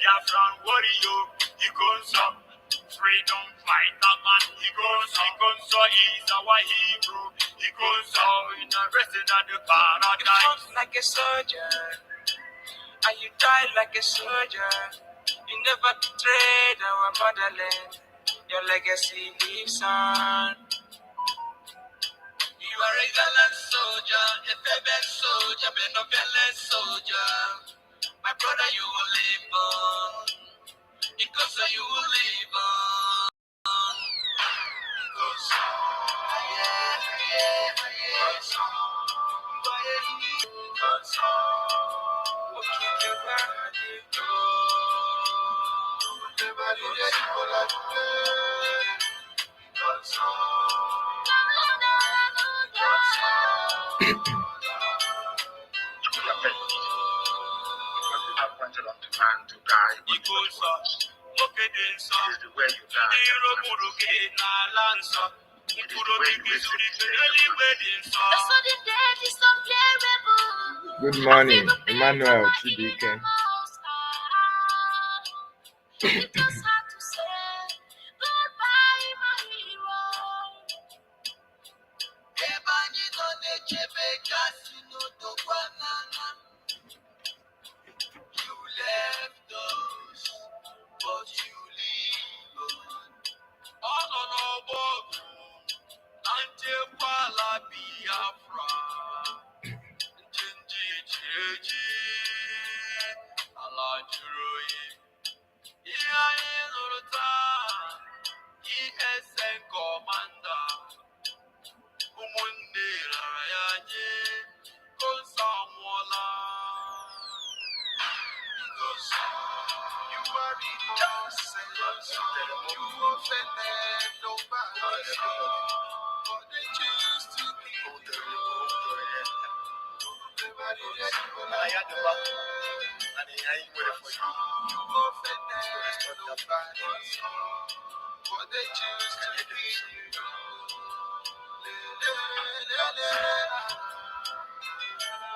Biafran warrior, he goes up. Freedom fighter man, he goes he's our hero. He goes in the rest of the paradise. You fought like a soldier, and you died like a soldier. You never betrayed our motherland. Your legacy lives on. You are a gallant soldier, a favorite soldier, benevolent soldier. My brother, you will live on. Because you will live on. Because to die. This is the way you die. Good morning, Emmanuel Chidike. You left us, but you live on. All on our board, Antewala BIAFRA. Jinji, Allah Juroye. Iaye Lorota, ESN Commander. Umunde Rarayaje, Konsamola. Because you are innocent, you offended nobody, but they choose to be everybody that you offended nobody, but they choose to be you.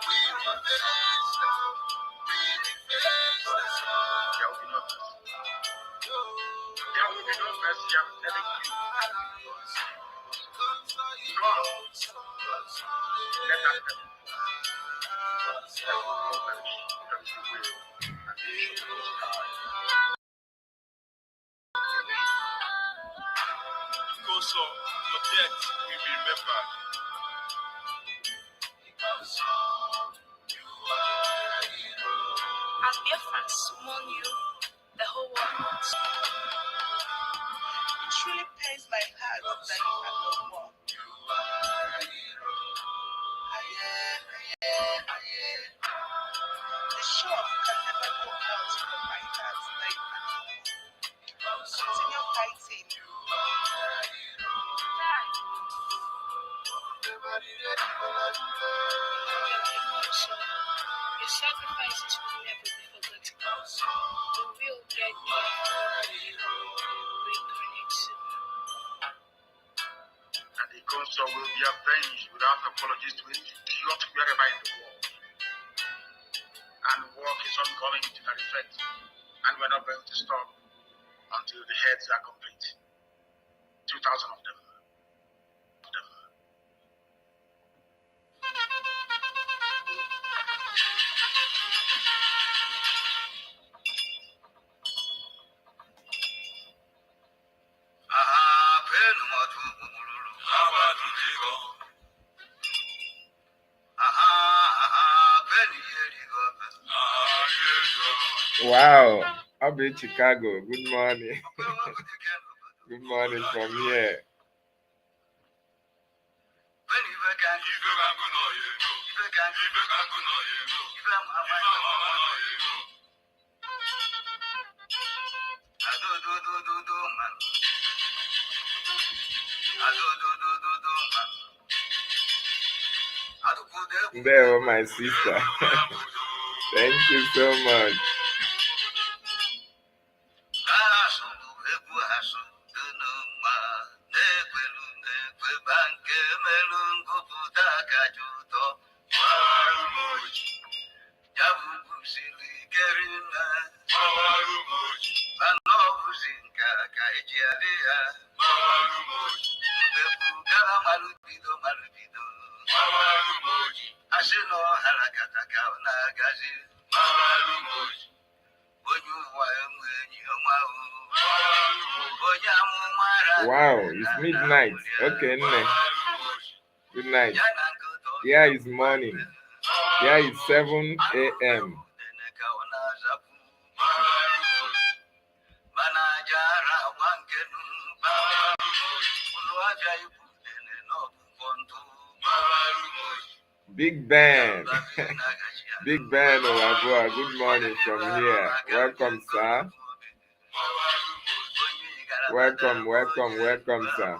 We revenge now. There will be no mercy, I'm telling you. Let us because of your death, we remember. As BIAFRA warn you, the whole world wants. It truly pains my heart that you are no more. The shock can never go out from my heart like continue fighting. Your sacrifices will never be forgotten. We will get you reincarnate soon. And the console will be avenged without apologies to any idiot wherever in the world. And work is ongoing to that effect. And we're not going to stop until the heads are complete. 2,000 of them. Wow, I'll be in Chicago. Good morning. Good morning from here. There, my sister. Thank you so much. Wow, it's midnight. Okay, Nne. Good night. Here is morning. Here is 7 a.m. Big Ben. Big Ben Olabua, good morning from here. Welcome, sir. Welcome, welcome, welcome, sir.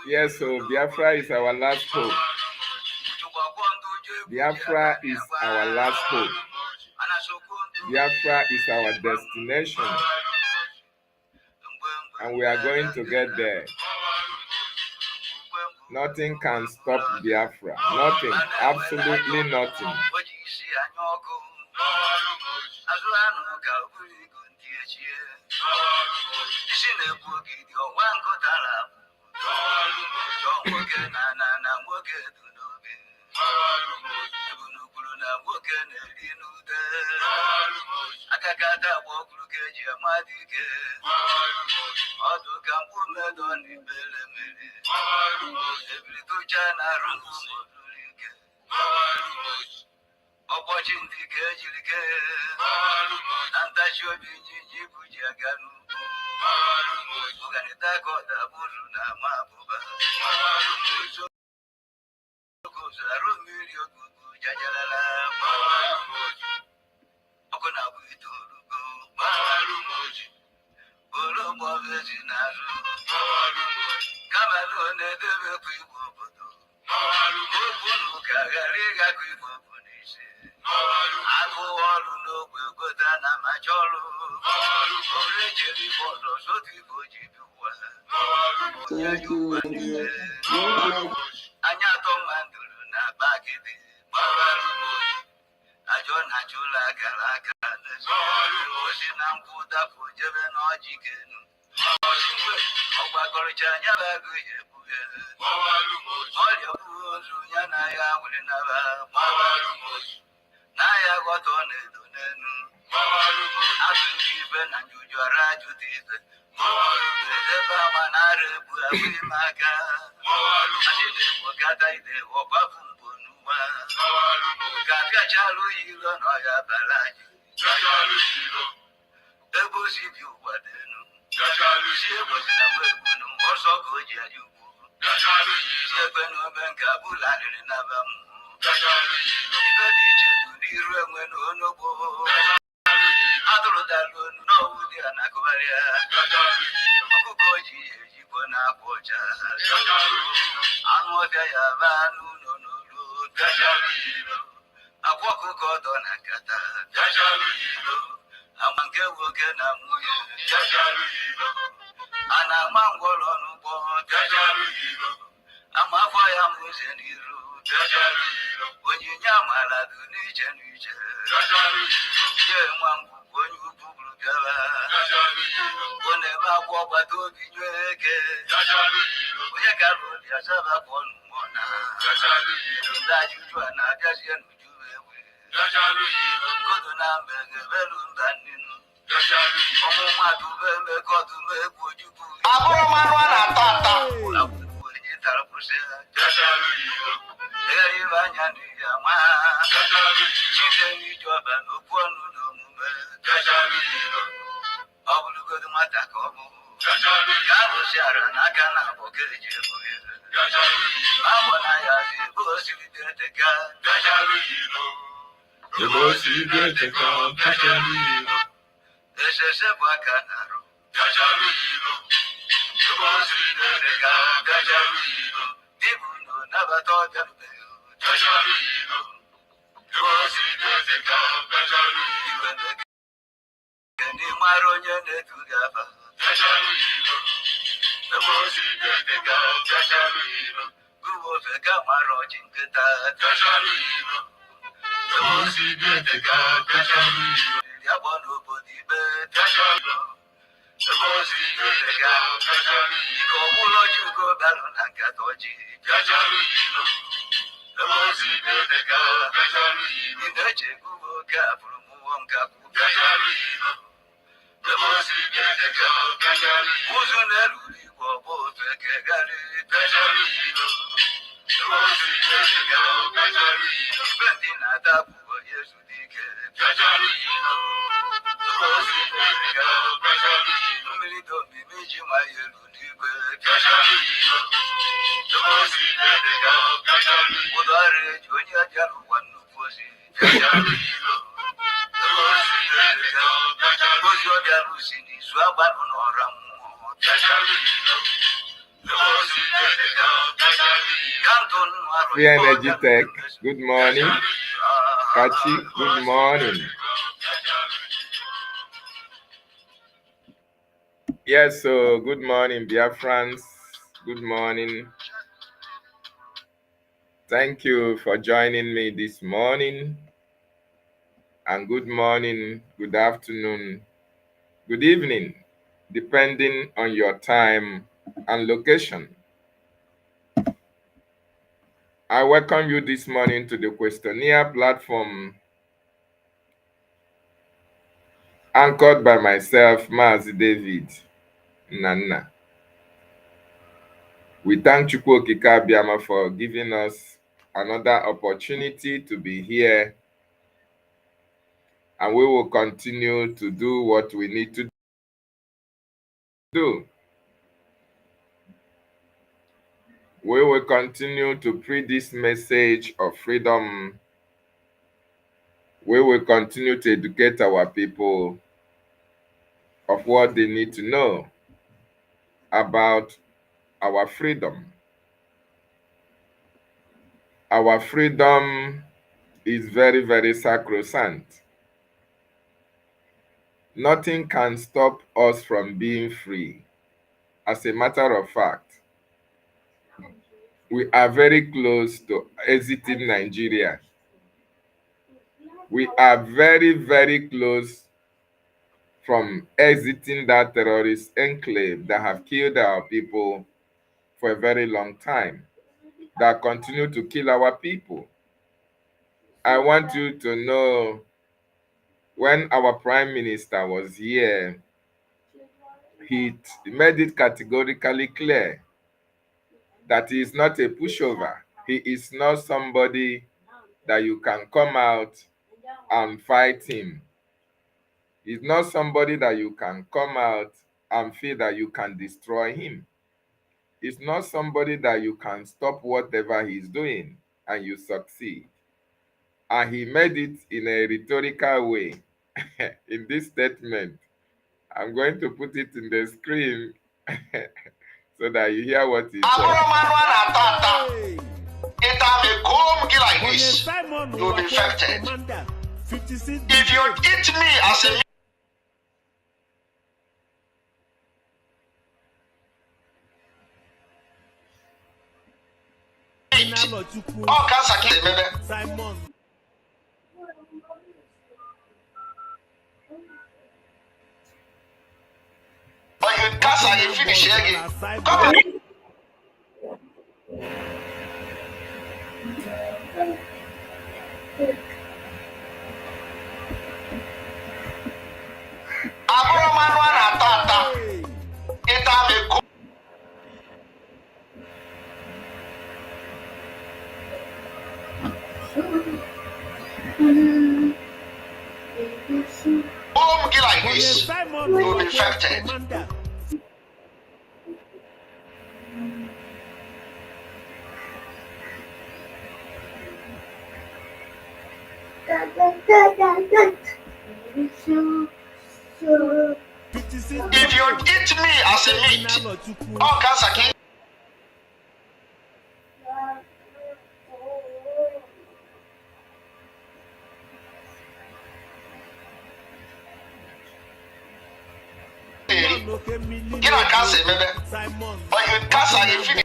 Yes, so Biafra is our last hope. Biafra is our last hope. Biafra is our destination. And we are going to get there. Nothing can stop Biafra. Nothing. Absolutely nothing. Free Energy Tech, good morning. Kachi, good morning. Yes, so good morning, Biafrans. Good morning. Thank you for joining me this morning. And good morning, good afternoon, good evening, depending on your time and location. I welcome you this morning to the questionnaire platform anchored by myself, Mazi David Nana. We thank Chukwu Okike Abiama for giving us another opportunity to be here, and we will continue to do what we need to do. We will continue to preach this message of freedom. We will continue to educate our people of what they need to know about our freedom. Our freedom is very, very sacrosanct. Nothing can stop us from being free. As a matter of fact, we are very close to exiting Nigeria. We are very, very close from exiting that terrorist enclave that have killed our people for a very long time, that continue to kill our people. I want you to know, when our Prime Minister was here, he made it categorically clear that he is not a pushover. He is not somebody that you can come out and fight him. He's not somebody that you can come out and feel that you can destroy him. It's not somebody that you can stop whatever he's doing and you succeed. And he made it in a rhetorical way. In this statement, I'm going to put it in the screen so that you hear what he said. You'll be infected. If you eat me as a all cancer. But you cancer, you finish again. Come on. Home like this, you'll be infected. If you eat me as a meat, all cancer can you know cancer, maybe, but you cancer you finish.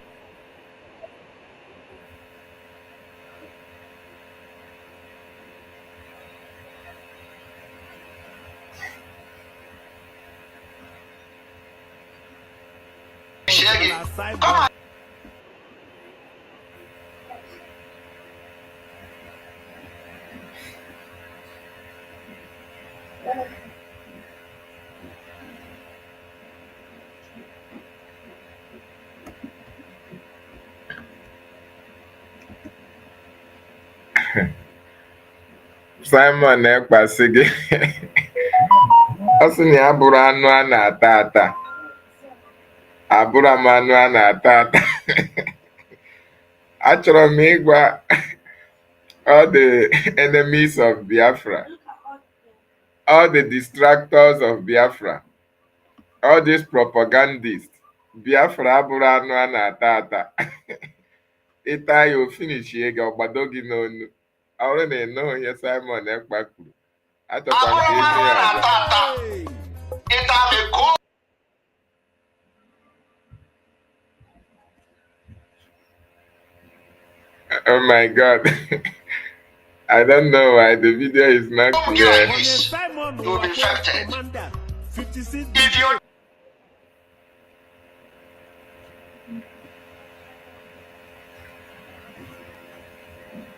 Come on. Simon Ekpa sị gị ọ sị na ya bụrụ anụ a na-ata ata abụrụ m anụ a na-ata ata achọrọ m ịgwa all the enemies of Biafra, all the distractors of Biafra, all these propagandists, Biafra abụrụ anụ a na-ata ata ịta ya o finishie gị ọgbado gị n'onu. Ọ bụrụ na ị nụghị ihe Simon Ekpa kwuru, achọkwara ka ịnụ ya ọzọ. Oh my God. I don't know why the video is not clear. You'll be infected. If you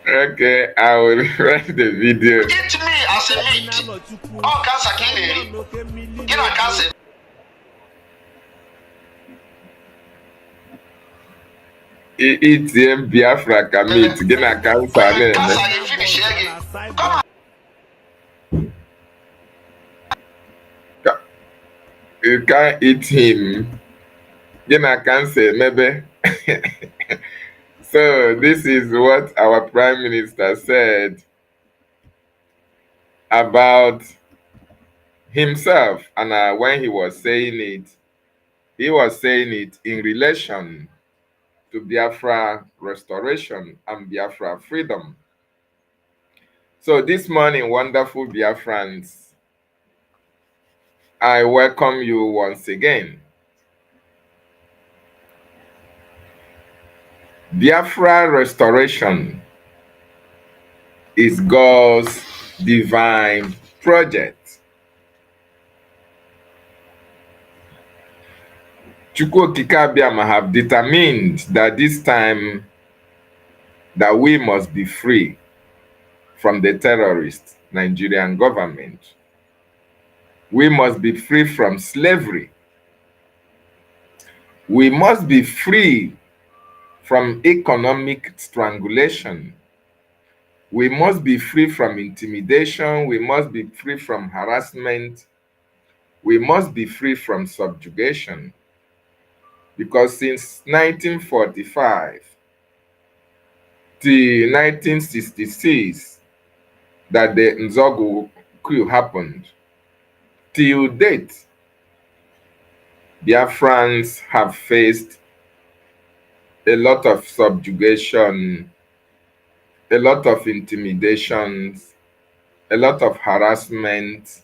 Okay, I will rest the video. eat me as a meat, all cancer can you know cancer. Eat them Biafra ka meat, gị na cancer na-eme. Cancer you finish again. Come on. You can't eat him. Gị na cancer maybe. So this is what our Prime Minister said about himself, and when he was saying it in relation to Biafra restoration and Biafra freedom. So this morning, wonderful Biafrans, I welcome you once again. Biafra restoration is God's divine project. Chukwu Okike Abiama have determined that this time that we must be free from the terrorist Nigerian government. We must be free from slavery. We must be free from economic strangulation. We must be free from intimidation. We must be free from harassment. We must be free from subjugation. Because since 1945 to 1966, that the Nzogu coup happened, till date, Biafrans have faced a lot of subjugation, a lot of intimidations, a lot of harassment,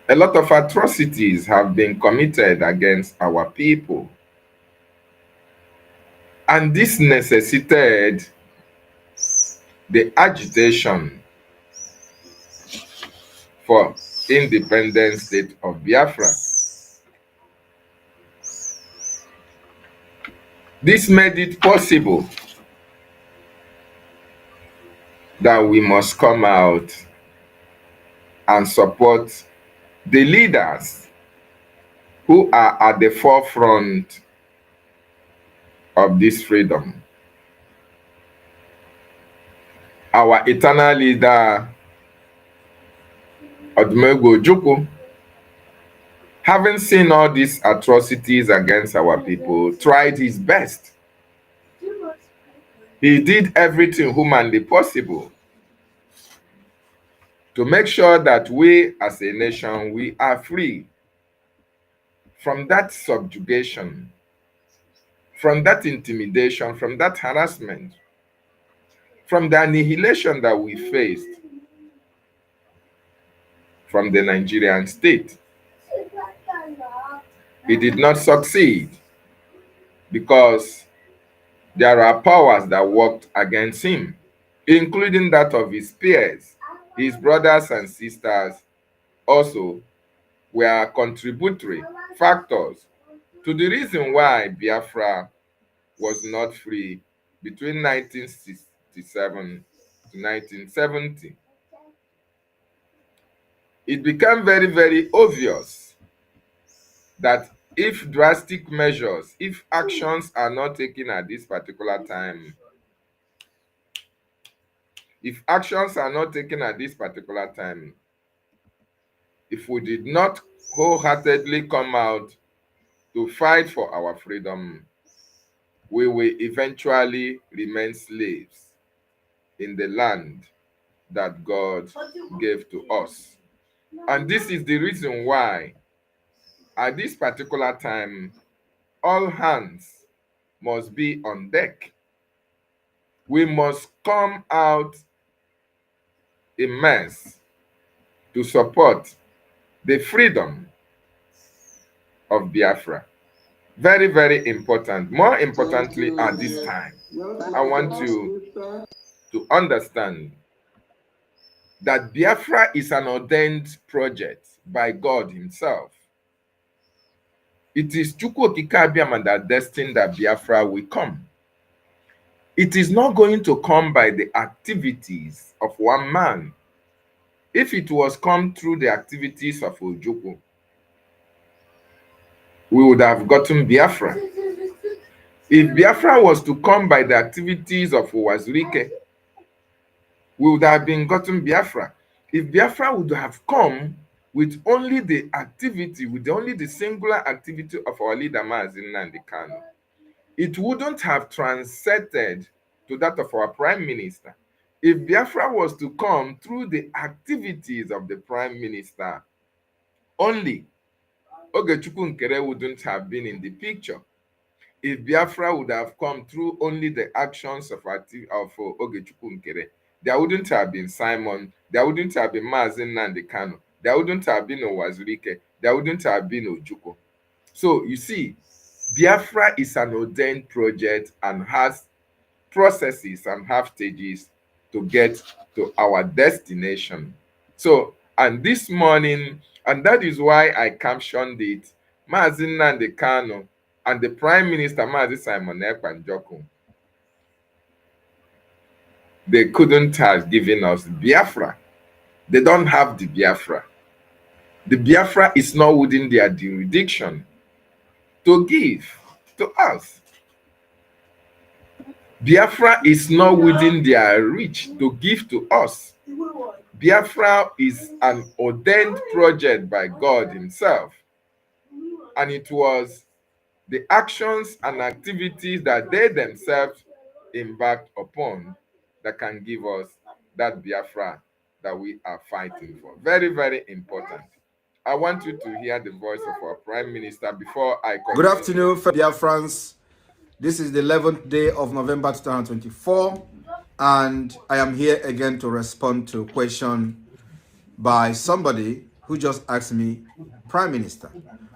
a lot of atrocities have been committed against our people. And this necessitated the agitation for independent state of Biafra. This made it possible that we must come out and support the leaders who are at the forefront of this freedom. our eternal leader, Odumegwu Ojukwu, having seen all these atrocities against our people, tried his best. He did everything humanly possible to make sure that we as a nation, we are free from that subjugation, from that intimidation, from that harassment, from the annihilation that we faced from the Nigerian state. He did not succeed because there are powers that worked against him, including that of his peers. His brothers and sisters also were contributory factors to the reason why Biafra was not free between 1967 to 1970. It became very, very obvious that if drastic measures, if actions are not taken at this particular time, if we did not wholeheartedly come out to fight for our freedom, we will eventually remain slaves in the land that God gave to us. And this is the reason why, at this particular time, all hands must be on deck. We must come out in mass to support the freedom of Biafra. Very, very important. More importantly, at this time, I want you to understand that Biafra is an ordained project by God himself. It is Chukwu Okike Abiama that destined that Biafra will come. It is not going to come by the activities of one man. If it was come through the activities of Ojukwu, we would have gotten Biafra. If Biafra was to come by the activities of Uwazurike, we would have been gotten Biafra. If Biafra would have come with only the activity, with only the singular activity of our leader Mazi Nnamdi Kanu, it wouldn't have transcended to that of our prime minister. If Biafra was to come through the activities of the prime minister only, Ogechukwu Nkere wouldn't have been in the picture. If Biafra would have come through only the actions of Ogechukwu Nkere, there wouldn't have been Simon, there wouldn't have been Mazi Nnamdi Kanu, there wouldn't have been Uwazurike, there wouldn't have been Ojukwu. So you see, Biafra is an ordained project and has processes and have stages to get to our destination. So, and this morning, and that is why I captioned it, Mazi Nnamdi Kanu and the Prime Minister Mazi Simon Ekpa, they couldn't have given us Biafra. They don't have the Biafra. The Biafra is not within their jurisdiction to give to us. Biafra is not within their reach to give to us. Biafra is an ordained project by God himself. And it was the actions and activities that they themselves embarked upon that can give us that Biafra that we are fighting for. Very, very important. I want you to hear the voice of our Prime Minister before I continue. Good afternoon, Biafrans. This is the 11th day of November 2024, and I am here again to respond to a question by somebody who just asked me, Prime Minister,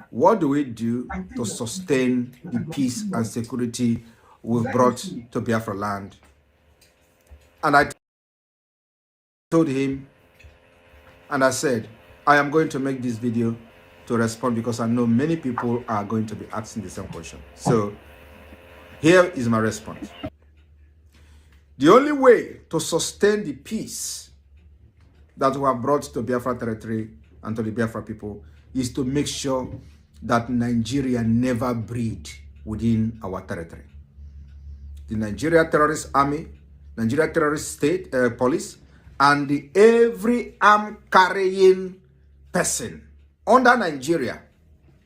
what do we do to sustain the peace and security we've brought to Biafra land? And I told him, and I said, I am going to make this video to respond because I know many people are going to be asking the same question. So here is my response. The only way to sustain the peace that we have brought to Biafra territory and to the Biafra people is to make sure that Nigeria never breed within our territory. The Nigeria Terrorist Army Nigeria Terrorist State Police, and every arm-carrying person under Nigeria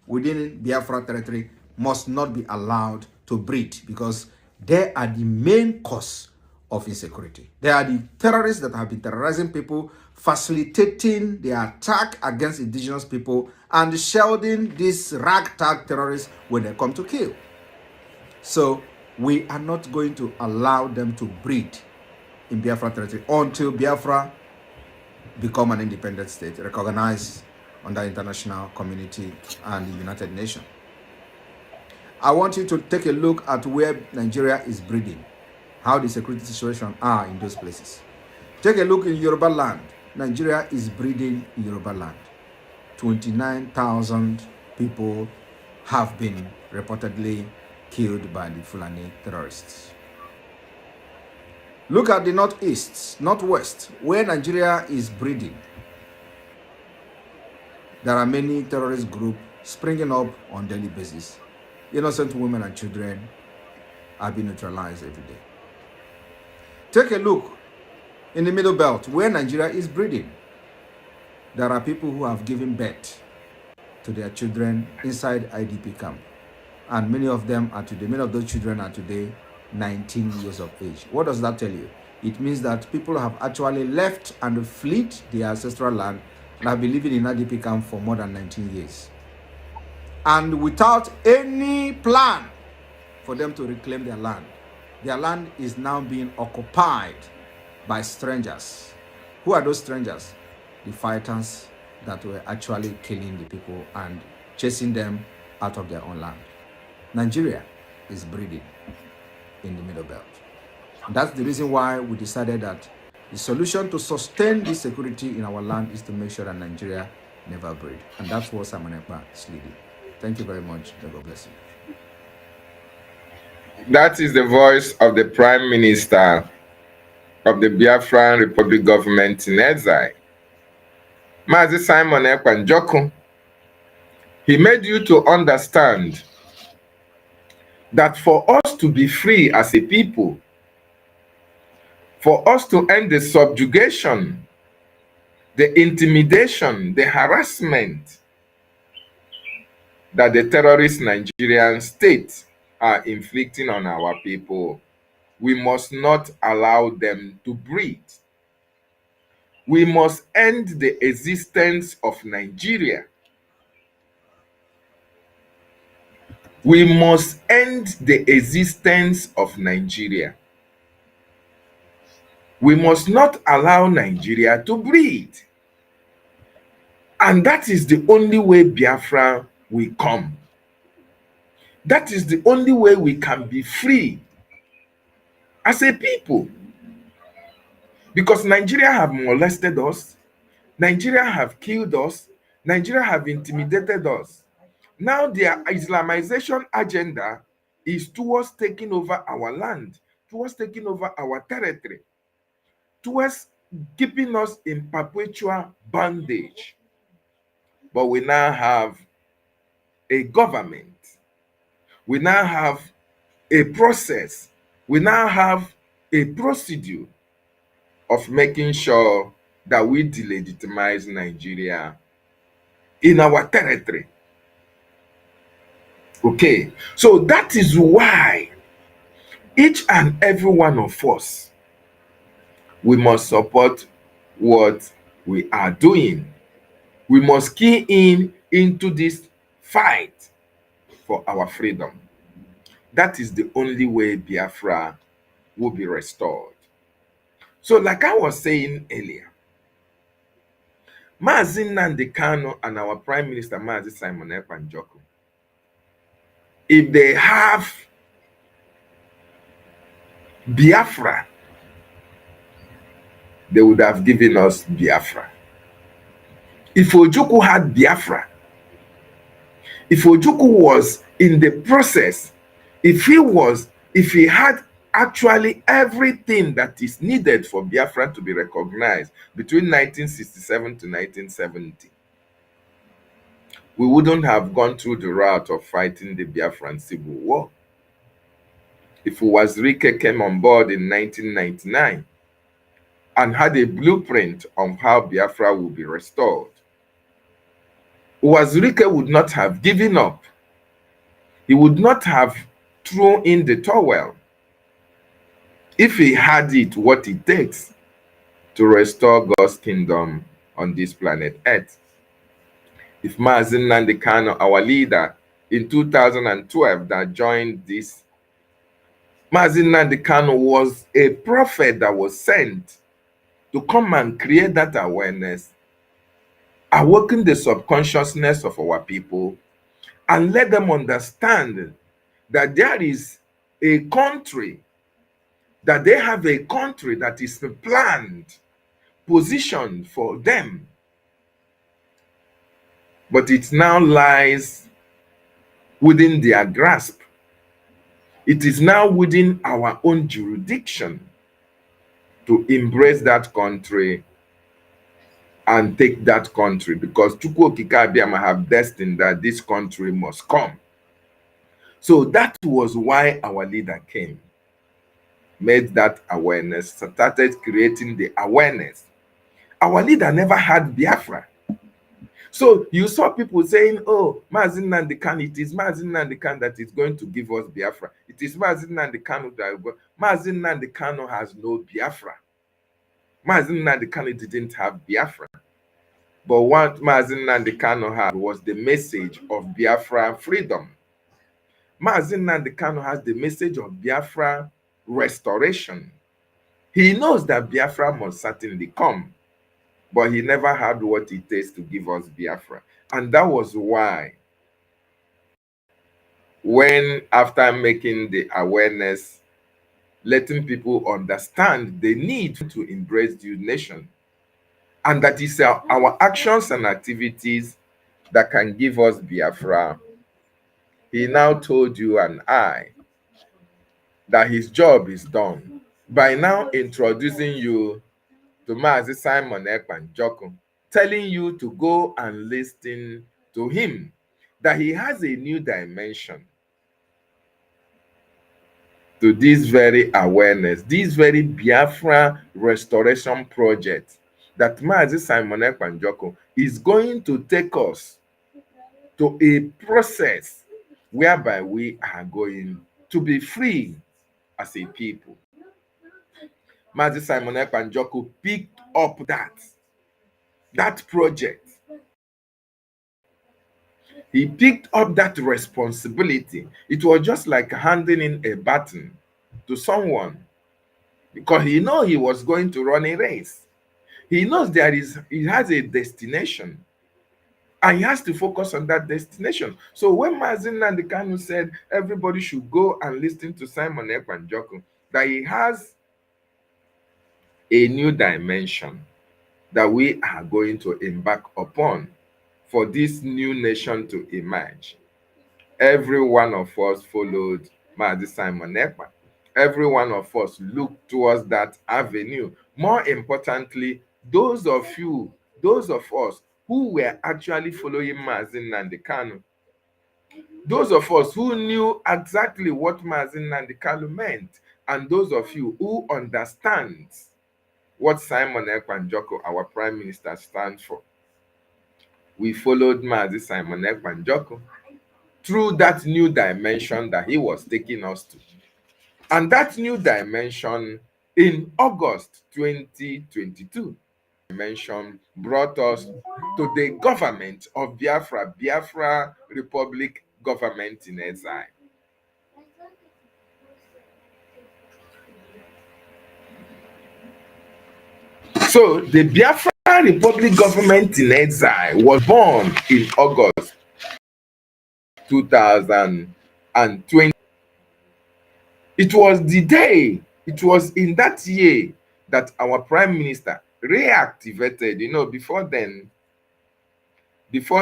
within Biafra territory must not be allowed to breed, because they are the main cause of insecurity. They are the terrorists that have been terrorizing people, facilitating the attack against indigenous people, and shielding these ragtag terrorists when they come to kill. So we are not going to allow them to breed in Biafra territory until Biafra become an independent state, recognized under international community and the United Nations. I want you to take a look at where Nigeria is breeding, how the security situation are in those places. Take a look in Yoruba land. Nigeria is breeding in Yoruba land. 29,000 people have been reportedly killed by the Fulani terrorists. Look at the northeast, northwest, where Nigeria is breeding. There are many terrorist groups springing up on a daily basis. Innocent women and children are being neutralized every day. Take a look in the Middle Belt, where Nigeria is breeding. There are people who have given birth to their children inside IDP camp. And many of those children are today 19 years of age. What does that tell you? It means that people have actually left and fled their ancestral land and have been living in IDP camp for more than 19 years. And without any plan for them to reclaim their land. Their land is now being occupied by strangers. Who are those strangers? The fighters that were actually killing the people and chasing them out of their own land. Nigeria is breeding in the Middle Belt. And that's the reason why we decided that the solution to sustain this security in our land is to make sure that Nigeria never breed. And that's what Simon Ekpa is leading. Thank you very much. God bless you. That is the voice of the Prime Minister of the Biafran Republic government in exile, Mazi Simon Ekpa. He made you to understand that for us to be free as a people, for us to end the subjugation, the intimidation, the harassment that the terrorist Nigerian state are inflicting on our people, we must not allow them to breed. We must end the existence of Nigeria. We must end the existence of Nigeria. We must not allow Nigeria to breed. And that is the only way Biafra will come. That is the only way we can be free as a people. Because Nigeria have molested us, Nigeria have killed us, Nigeria have intimidated us. Now their Islamization agenda is towards taking over our land, towards taking over our territory, towards keeping us in perpetual bondage. But we now have a government. We now have a process. We now have a procedure of making sure that we delegitimize Nigeria in our territory. Okay, so that is why each and every one of us, we must support what we are doing. We must key in into this fight for our freedom. That is the only way Biafra will be restored. So like I was saying earlier, Mazi Nnamdi Kanu and our Prime Minister Mazi Simon Ekpa, if they have Biafra, they would have given us Biafra. If Ojukwu had Biafra, if Ojukwu was in the process, if he had actually everything that is needed for Biafra to be recognized between 1967 to 1970, we wouldn't have gone through the route of fighting the Biafran Civil War. If Wazirike came on board in 1999 and had a blueprint on how Biafra would be restored, Wazirike would not have given up. He would not have thrown in the towel if he had it what it takes to restore God's kingdom on this planet Earth. If Mazi Nnamdi Kanu, our leader in 2012 that joined this, Mazi Nnamdi Kanu was a prophet that was sent to come and create that awareness, awaken the subconsciousness of our people, and let them understand that there is a country, that they have a country that is planned, positioned for them. But it now lies within their grasp. It is now within our own jurisdiction to embrace that country and take that country, because Chukwu Okike Abiama have destined that this country must come. So that was why our leader came, made that awareness, started creating the awareness. Our leader never had Biafra. So you saw people saying, oh, Mazi Nnamdi Kanu, it is Mazi Nnamdi Kanu that is going to give us Biafra. It is Mazi Nnamdi Kanu that will go. Mazi Nnamdi Kanu has no Biafra. Mazi Nnamdi Kanu didn't have Biafra. But what Mazi Nnamdi Kanu had was the message of Biafra freedom. Mazi Nnamdi Kanu has the message of Biafra restoration. He knows that Biafra must certainly come, but he never had what it takes to give us Biafra. And that was why, when after making the awareness, letting people understand the need to embrace the nation, and that is our actions and activities that can give us Biafra, he now told you and I that his job is done by now introducing you to Mazi Simon Ekpa Njoku, telling you to go and listen to him, that he has a new dimension to this very awareness, this very Biafra restoration project, that Mazi Simon Ekpa Njoku is going to take us to a process whereby we are going to be free as a people. Mazi Simon Ekpa Njoku picked up that project. He picked up that responsibility. It was just like handing in a baton to someone, because he knows he was going to run a race. He knows he has a destination, and he has to focus on that destination. So when Mazi Nnamdi Kanu said everybody should go and listen to Simon Ekpa Njoku, that he has a new dimension that we are going to embark upon for this new nation to emerge. Every one of us followed Mazi Simon Ekpa. Every one of us looked towards that avenue. More importantly, those of us who were actually following Mazi Nnamdi Kanu, those of us who knew exactly what Mazi Nnamdi Kanu meant, and those of you who understand what Simon Ekpa Njoku, our Prime Minister, stands for, we followed Mazi Simon Ekpa Njoku through that new dimension that he was taking us to. And that new dimension in August 2022 dimension brought us to the government of Biafra, Biafra Republic government in exile. So the Biafra Republic government in exile was born in August 2020. It was the day, it was in that year that our Prime Minister reactivated. Before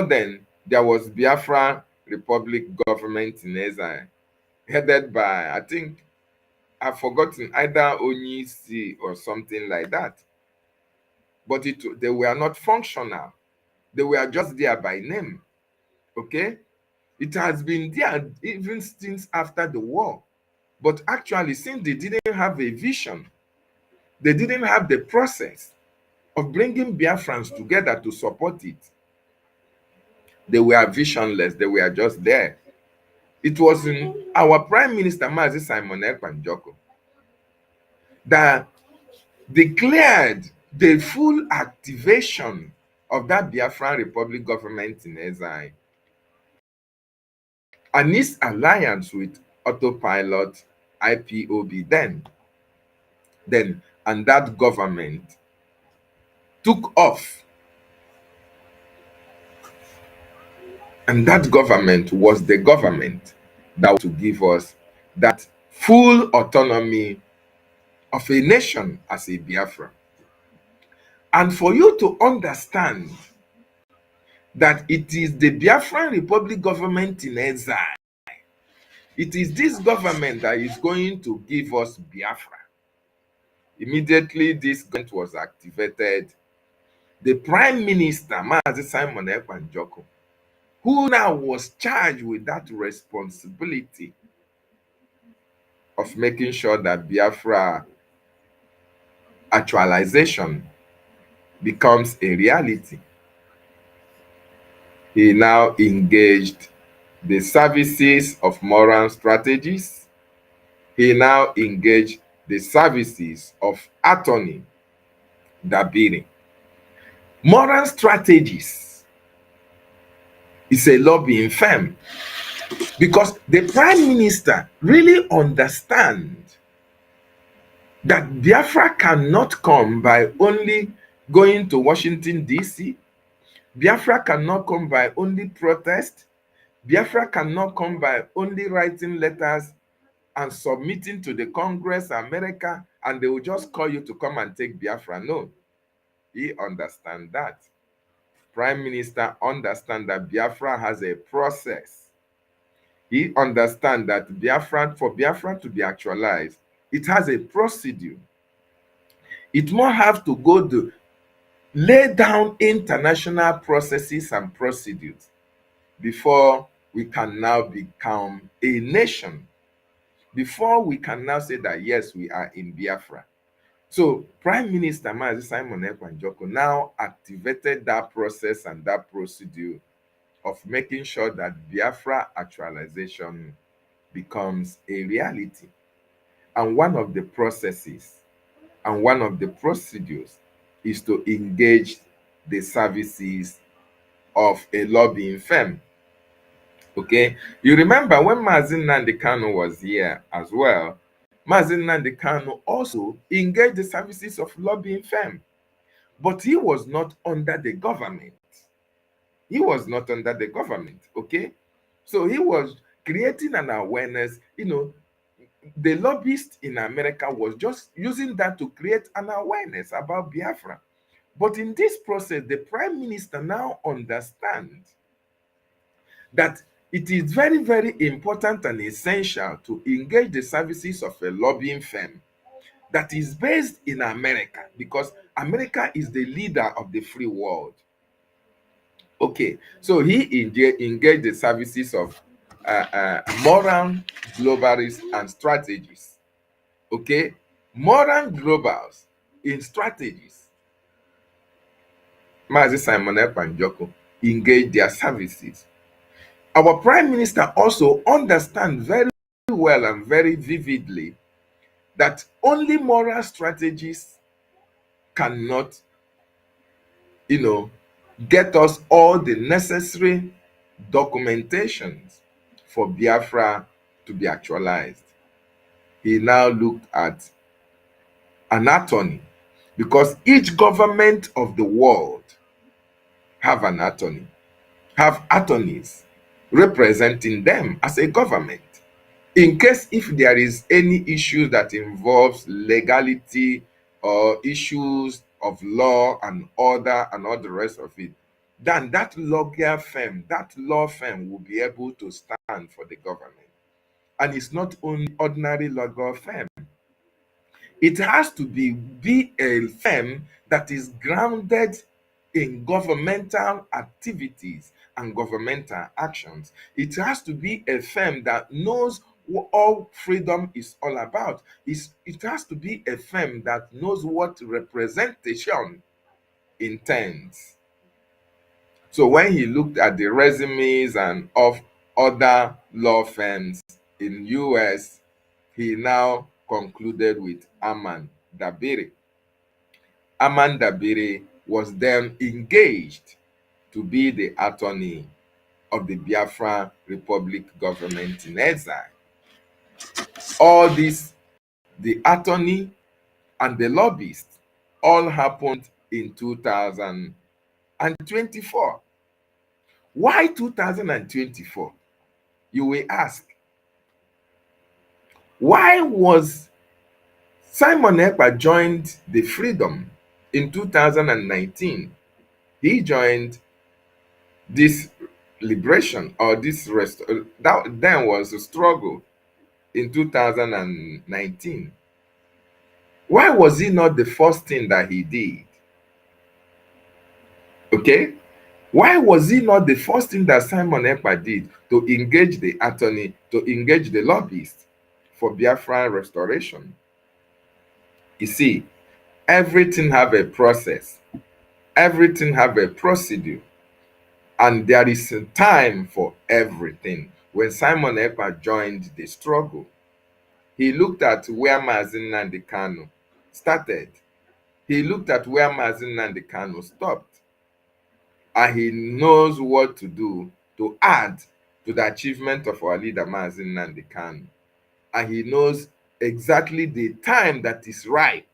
then, there was Biafra Republic government in exile, headed by, I think, I've forgotten, either Onyisi or something like that. But they were not functional. They were just there by name. Okay? It has been there even since after the war. But actually, since they didn't have a vision, they didn't have the process of bringing Biafrans together to support it. They were visionless. They were just there. It was in our Prime Minister, Mazi Ekpa that declared the full activation of that Biafran Republic government in exile and its alliance with autopilot IPOB then and that government took off. And that government was the government that was to give us that full autonomy of a nation as a Biafra. And for you to understand that it is the Biafran Republic government in exile, it is this government that is going to give us Biafra. Immediately this government was activated, the Prime Minister, Mazi Simon Ekpa, who now was charged with that responsibility of making sure that Biafra actualization becomes a reality. He now engaged the services of moral strategies. He now engaged the services of attorney Dabiri. Moral strategies is a lobbying firm because the Prime Minister really understands that Biafra cannot come by only going to Washington, D.C. Biafra cannot come by only protest. Biafra cannot come by only writing letters and submitting to the Congress, America, and they will just call you to come and take Biafra. No, he understands that. Prime Minister understands that Biafra has a process. He understands that for Biafra to be actualized, it has a procedure. It must have to go to lay down international processes and procedures before we can now become a nation, before we can now say that yes, we are in Biafra. So Prime Minister Mazi Simon Ekpa now activated that process and that procedure of making sure that Biafra actualization becomes a reality. And one of the processes and one of the procedures is to engage the services of a lobbying firm. Okay, you remember when Mazi Nnamdi Kanu was here as well, Mazi Nnamdi Kanu also engaged the services of lobbying firm, but he was not under the government. He was not under the government, okay? So he was creating an awareness, the lobbyist in America was just using that to create an awareness about Biafra. But in this process, the Prime Minister now understands that it is very, very important and essential to engage the services of a lobbying firm that is based in America, because America is the leader of the free world. Okay, so he engaged the services of moral globalists and strategies. Okay, moral globals in strategies. Mazi Simon Ekpa engaged their services. Our Prime Minister also understands very well and very vividly that only moral strategies cannot, get us all the necessary documentations for Biafra to be actualized. He now looked at an attorney, because each government of the world have an attorney, have attorneys representing them as a government. In case if there is any issue that involves legality or issues of law and order and all the rest of it, then that lawyer firm, that law firm will be able to stand for the government. And it's not only ordinary law firm. It has to be a firm that is grounded in governmental activities and governmental actions. It has to be a firm that knows all freedom is all about. It has to be a firm that knows what representation intends. So when he looked at the resumes and of other law firms in US, he now concluded with Aman Dabiri. Aman Dabiri was then engaged to be the attorney of the Biafra Republic government in exile. All this, the attorney and the lobbyist, all happened in 2024. Why 2024? You will ask. Why was Simon Ekpa joined the Freedom in 2019? He joined this liberation or this rest that then was a struggle in 2019. Why was it not the first thing that he did? Okay, why was it not the first thing that Simon Ekpa did to engage the attorney, to engage the lobbyist for Biafra restoration? You see, everything have a process, everything have a procedure, and there is a time for everything. When Simon Ekpa joined the struggle, he looked at where Mazi Nnamdi Kanu started. He looked at where Mazi Nnamdi Kanu stopped. And he knows what to do to add to the achievement of our leader Mazi Nnamdi Kanu. And he knows exactly the time that is right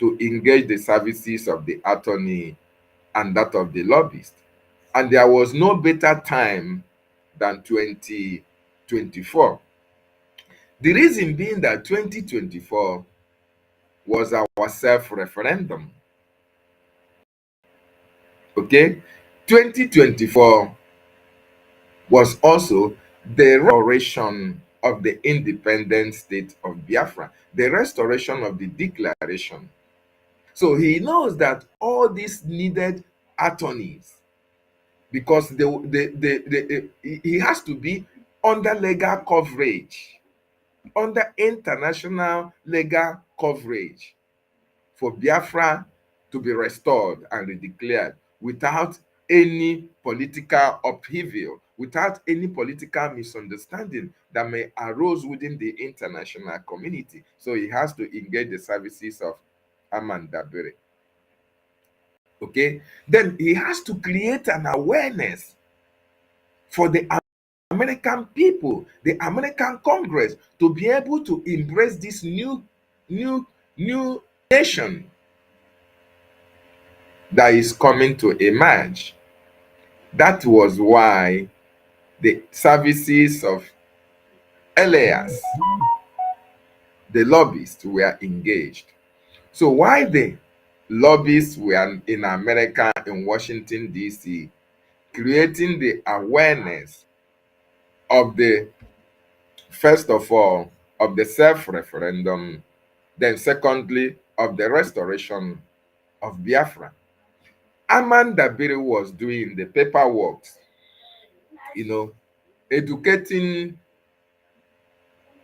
to engage the services of the attorney and that of the lobbyist. And there was no better time than 2024. The reason being that 2024 was our self-referendum. Okay? 2024 was also the restoration of the independent state of Biafra, the restoration of the declaration. So he knows that all these needed attorneys, because he has to be under legal coverage, under international legal coverage for Biafra to be restored and redeclared without any political upheaval, without any political misunderstanding that may arise within the international community. So he has to engage the services of Aman Dabiri. Okay? Then he has to create an awareness for the American people, the American Congress, to be able to embrace this new nation that is coming to emerge. That was why the services of Elias, the lobbyists, were engaged. So while the lobbyists were in America, in Washington, D.C., creating the awareness of the, first of all, of the self-referendum, then secondly, of the restoration of Biafra, Aman Dabiri was doing the paperwork, educating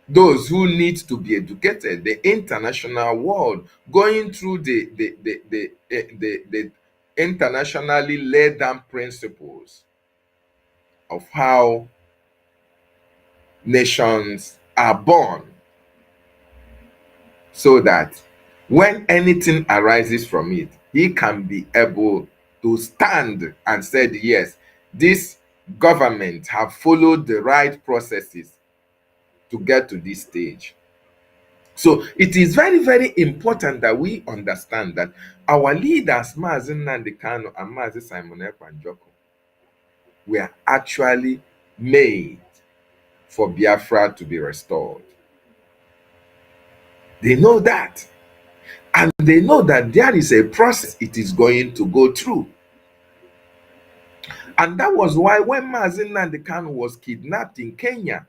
those who need to be educated, the international world, going through the internationally laid down principles of how nations are born, so that when anything arises from it, he can be able to stand and said, yes, this government have followed the right processes to get to this stage. So it is very, very important that we understand that our leaders, Mazi Nnamdi Kanu and Mazi Simon Ekpa, were actually made for Biafra to be restored. They know that. And they know that there is a process it is going to go through. And that was why when Mazi Nnamdi Kanu was kidnapped in Kenya,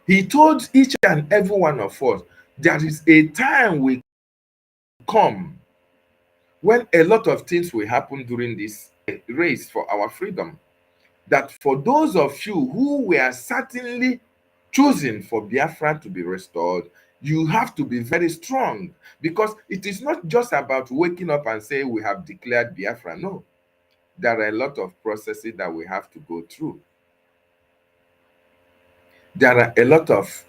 he told each and every one of us, there is a time will come when a lot of things will happen during this race for our freedom. That for those of you who were certainly choosing for Biafra to be restored, you have to be very strong, because it is not just about waking up and say we have declared Biafra. No, there are a lot of processes that we have to go through. There are a lot of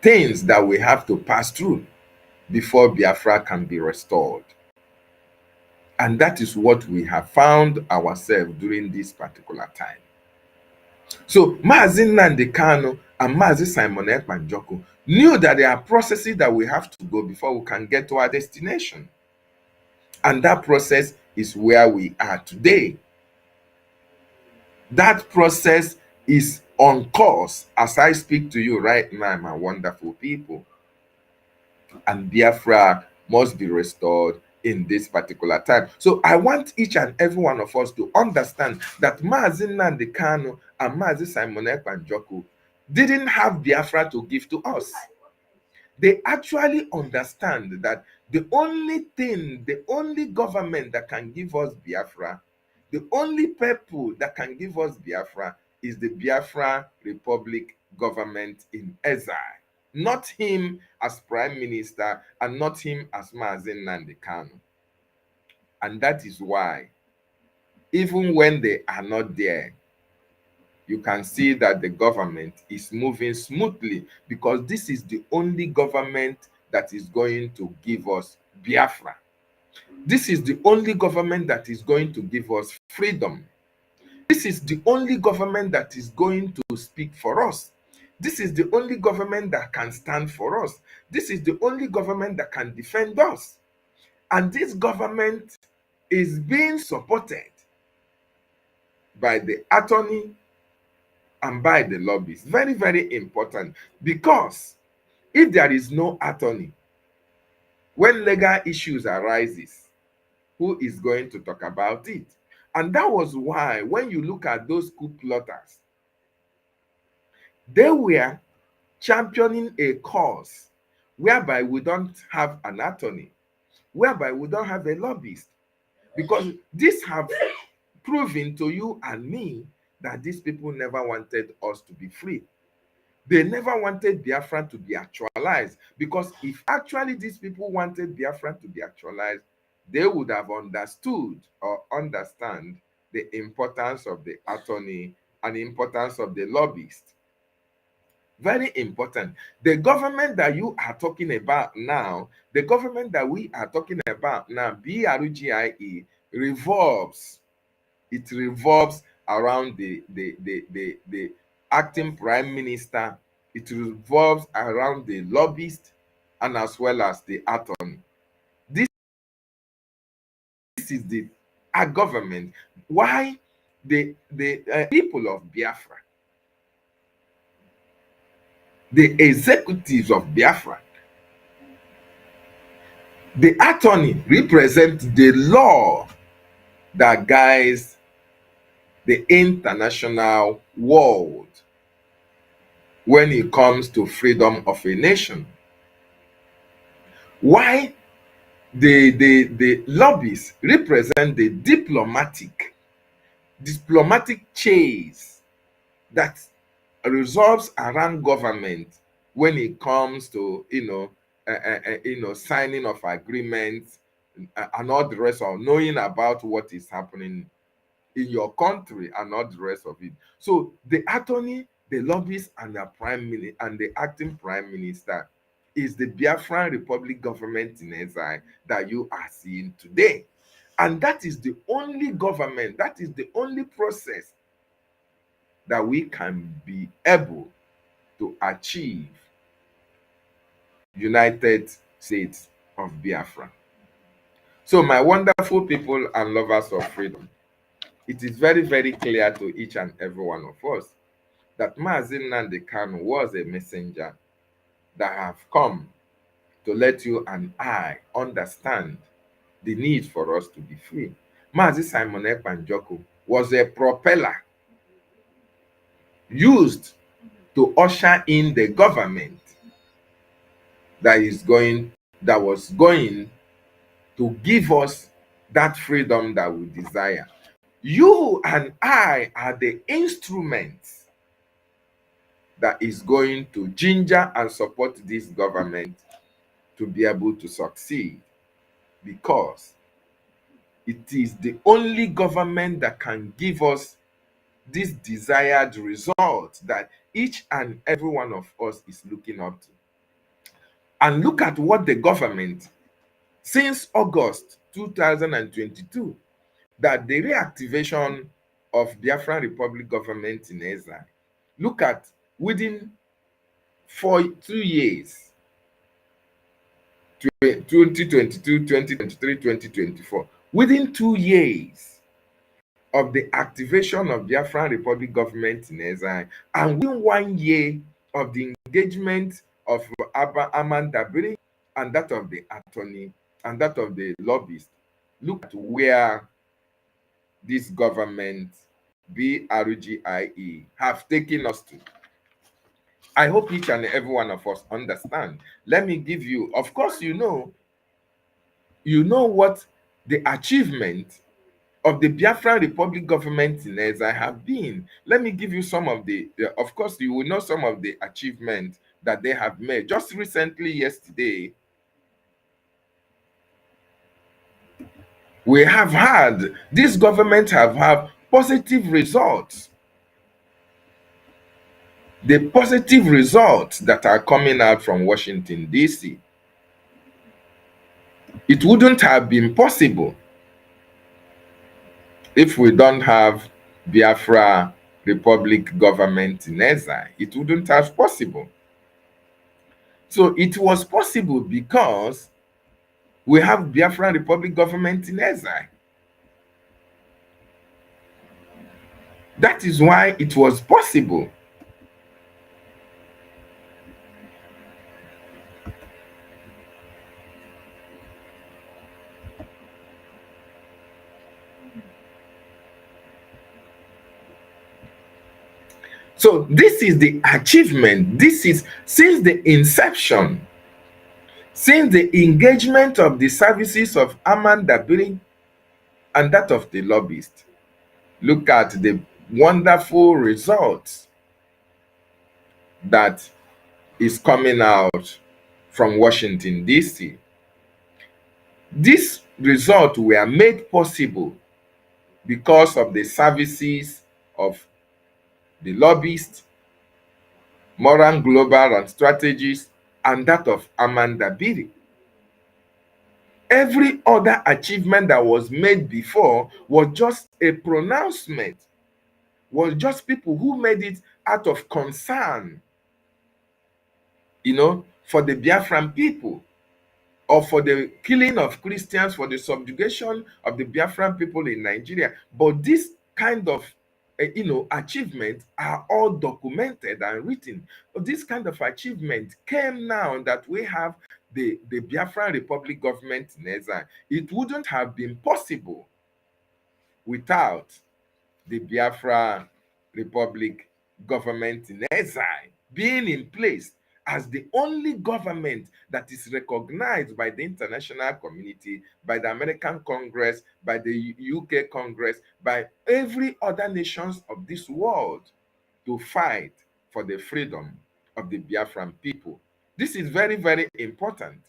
things that we have to pass through before Biafra can be restored. And that is what we have found ourselves during this particular time. So Mazi Nnamdi Kanu and Mazi Simon Ekpa knew that there are processes that we have to go before we can get to our destination. And that process is where we are today. That process is on course as I speak to you right now, my wonderful people. And Biafra must be restored in this particular time. So I want each and every one of us to understand that Mazi Nnamdi Kanu and Mazi Simon Ekpa didn't have Biafra to give to us. They actually understand that the only thing, the only government that can give us Biafra, the only people that can give us Biafra is the Biafra Republic government in exile. Not him as prime minister and not him as Mazi Nnamdi Kanu. And that is why, even when they are not there, you can see that the government is moving smoothly, because this is the only government that is going to give us Biafra. This is the only government that is going to give us freedom. This is the only government that is going to speak for us. This is the only government that can stand for us. This is the only government that can defend us. And this government is being supported by the attorney and by the lobbies. Very, very important, because if there is no attorney, when legal issues arises, who is going to talk about it? And that was why, when you look at those coup plotters, they were championing a cause whereby we don't have an attorney, whereby we don't have a lobbyist, because this have proven to you and me that these people never wanted us to be free. They never wanted Biafra to be actualized, because if actually these people wanted Biafra to be actualized, they would have understood or understand the importance of the attorney and the importance of the lobbyist. Very important. The government that you are talking about now, the government that we are talking about now, BRGIE, revolves. It revolves around the acting prime minister. It revolves around the lobbyist and as well as the attorney. This is the our government. Why the people of Biafra, the executives of Biafra, the attorney represents the law that guides the international world when it comes to freedom of a nation. Why the lobbies represent the diplomatic chase that resolves around government when it comes to signing of agreements and all the rest of knowing about what is happening in your country and all the rest of it. So the attorney, the lobbyist, and the prime minister and the acting prime minister is the Biafran Republic government in exile that you are seeing today. And that is the only government, that is the only process that we can be able to achieve United States of Biafra. So my wonderful people and lovers of freedom, it is very, very clear to each and every one of us that Mazi Nnamdi Kanu was a messenger that have come to let you and I understand the need for us to be free. Mazi Simon Ekpa was a propeller used to usher in the government that was going to give us that freedom that we desire. You and I are the instruments that is going to ginger and support this government to be able to succeed, because it is the only government that can give us this desired result that each and every one of us is looking up to. And look at what the government, since August 2022, that the reactivation of Biafran Republic government in exile, look at within 2 years, 2022, 2023, 2024, within 2 years of the activation of Biafran Republic government in exile, and within 1 year of the engagement of Amanda Biri and that of the attorney and that of the lobbyist, look at where this government, BRGIE, have taken us to. I hope each and every one of us understand. Let me give you, of course, you know what the achievement of the Biafran Republic government in exile have been. Let me give you some of the, of course, you will know some of the achievements that they have made. Just recently, yesterday, we have had, this government have had positive results. The positive results that are coming out from Washington, D.C. It wouldn't have been possible if we don't have Biafra Republic government in exile. It wouldn't have possible. So it was possible because we have Biafran Republic government in exile. That is why it was possible. So this is the achievement. This is since the inception, since the engagement of the services of Amanda Biri and that of the lobbyist. Look at the wonderful results that is coming out from Washington, D.C. These results were made possible because of the services of the lobbyist, Moran Global and Strategies, and that of Amanda Biri. Every other achievement that was made before was just a pronouncement, was just people who made it out of concern, for the Biafran people, or for the killing of Christians, for the subjugation of the Biafran people in Nigeria. But this kind of achievements are all documented and written. But this kind of achievement came now that we have the Biafran Republic government in exile. It wouldn't have been possible without the Biafra Republic government in exile being in place as the only government that is recognized by the international community, by the American Congress, by the UK Congress, by every other nations of this world to fight for the freedom of the Biafran people. This is very, very important.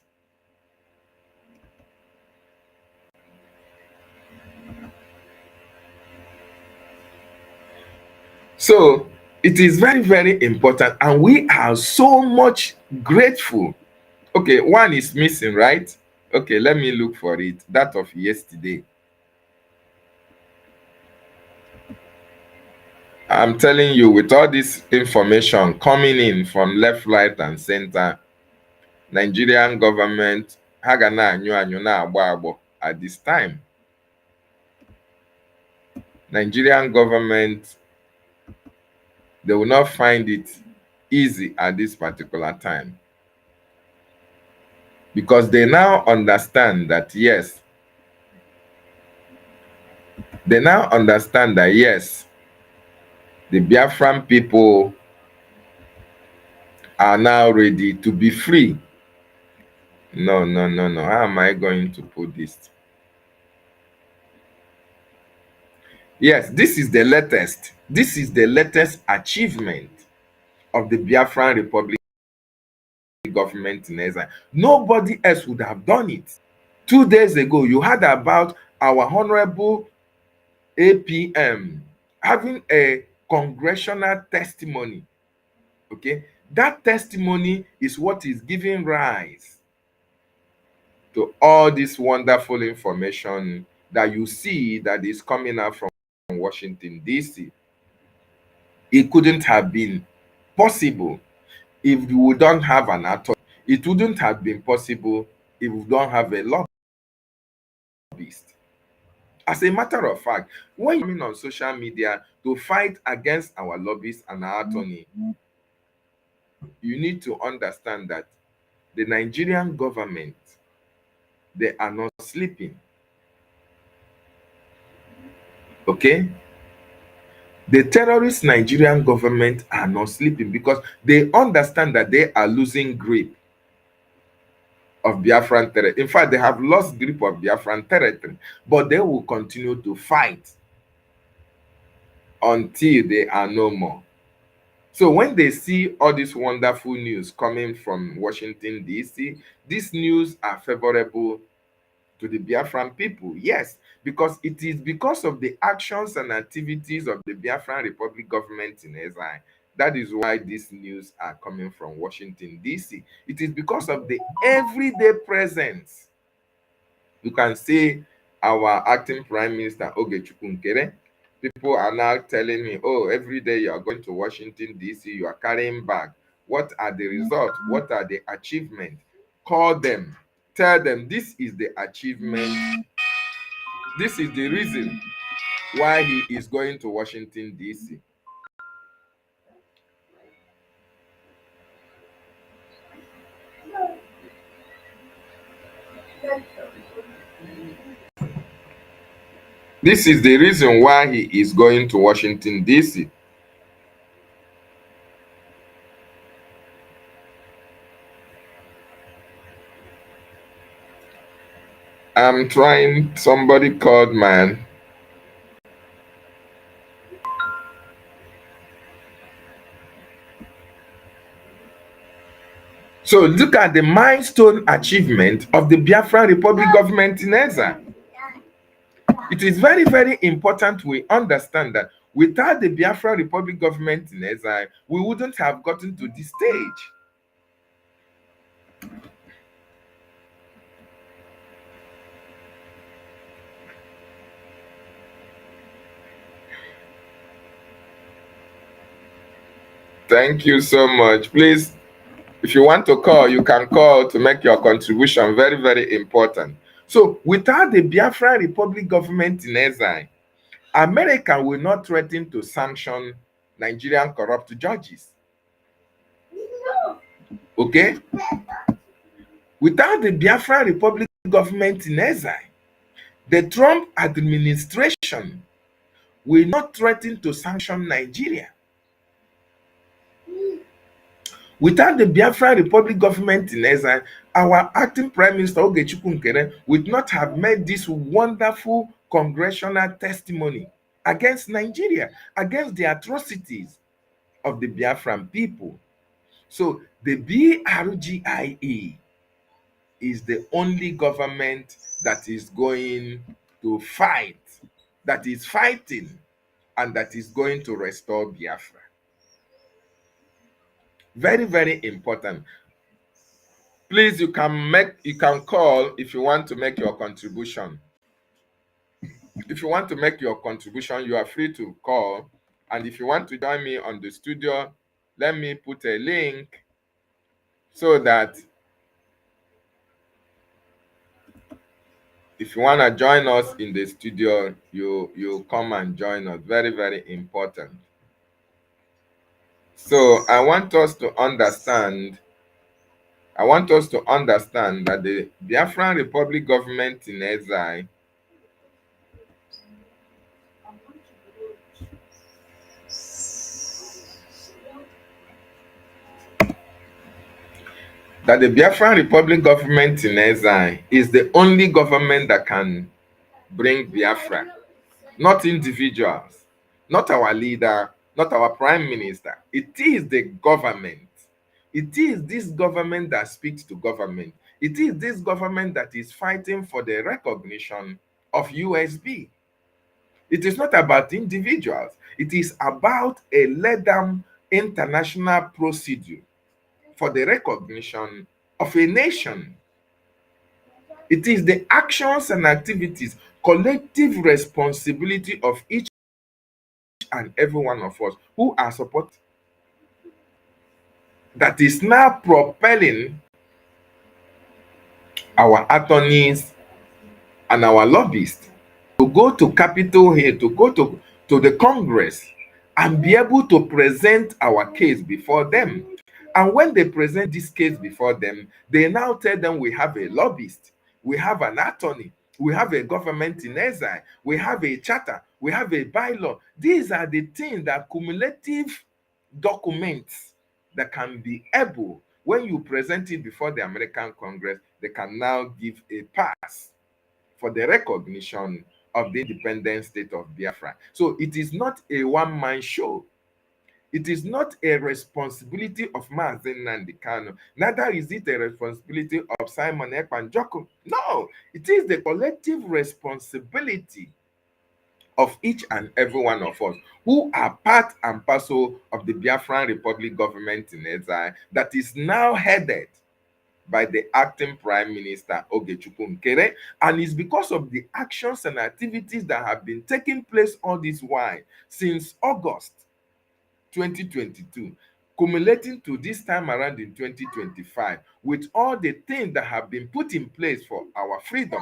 So it is very, very important, and we are so much grateful. Okay, one is missing, right? Okay, let me look for it. That of yesterday. I'm telling you, with all this information coming in from left, right, and center, Nigerian government ha ga na-anyụ anyụ na-agbọ agbọ at this time. Nigerian government, they will not find it easy at this particular time, because they now understand that yes, the Biafran people are now ready to be free. No. How am I going to put this? Yes, this is the latest. This is the latest achievement of the Biafran Republic government in exile. Nobody else would have done it. 2 days ago, you heard about our Honorable APM having a congressional testimony. Okay, that testimony is what is giving rise to all this wonderful information that you see that is coming out from Washington, D.C. It couldn't have been possible if we don't have an attorney. It wouldn't have been possible if we don't have a lobbyist. As a matter of fact, when you're coming on social media to fight against our lobbyists and our attorney, you need to understand that the Nigerian government, they are not sleeping. Okay? The terrorist Nigerian government are not sleeping because they understand that they are losing grip of Biafran territory. In fact, they have lost grip of Biafran territory, but they will continue to fight until they are no more. So when they see all this wonderful news coming from Washington, D.C., these news are favorable to the Biafran people. Yes, because it is because of the actions and activities of the Biafran Republic government in exile. That is why these news are coming from Washington, D.C. It is because of the everyday presence. You can see our acting Prime Minister, Ogechukwu Nkere. People are now telling me, oh, every day you are going to Washington, D.C., you are carrying bag. What are the results? What are the achievements? Call them. Tell them this is the achievement. This is the reason why he is going to Washington, D.C. This is the reason why he is going to Washington, D.C. I'm trying, somebody called, man. So look at the milestone achievement of the Biafran Republic government in exile. It is very, very important we understand that without the Biafra Republic government in exile, we wouldn't have gotten to this stage. Thank you so much. Please, if you want to call, you can call to make your contribution. Very, very important. So without the Biafra Republic government in exile, America will not threaten to sanction Nigerian corrupt judges. Okay? Without the Biafra Republic government in exile, the Trump administration will not threaten to sanction Nigeria. Without the Biafra Republic government in exile, our acting Prime Minister Ogechukwu Nkere would not have made this wonderful congressional testimony against Nigeria, against the atrocities of the Biafran people. So the BRGIE is the only government that is going to fight, that is fighting, and that is going to restore Biafra. Very, very important. Please, you can call if you want to make your contribution. If you want to make your contribution, you are free to call. And if you want to join me on the studio, let me put a link so that if you want to join us in the studio, you come and join us. Very, very important. So I want us to understand that the Biafran Republic government in exile that the Biafran Republic government in exile is the only government that can bring Biafra, not individuals, not our leader, not our prime minister. It is the government. It is this government that speaks to government. It is this government that is fighting for the recognition of USB. It is not about individuals. It is about a let-down international procedure for the recognition of a nation. It is the actions and activities, collective responsibility of each and every one of us who are supporting that is now propelling our attorneys and our lobbyists to go to Capitol Hill, to go to the Congress and be able to present our case before them. And when they present this case before them, they now tell them we have a lobbyist, we have an attorney, we have a government in exile, we have a charter, we have a bylaw. These are the things that cumulative documents that can be able, when you present it before the American Congress, they can now give a pass for the recognition of the independent state of Biafra. So it is not a one-man show. It is not a responsibility of Mazi Nnamdi Kanu. Neither is it a responsibility of Simon Ekpa and Joko. No, it is the collective responsibility of each and every one of us who are part and parcel of the Biafran Republic government in exile that is now headed by the acting Prime Minister Ogechukwu Nkere, and it's because of the actions and activities that have been taking place all this while since August 2022, cumulating to this time around in 2025, with all the things that have been put in place for our freedom.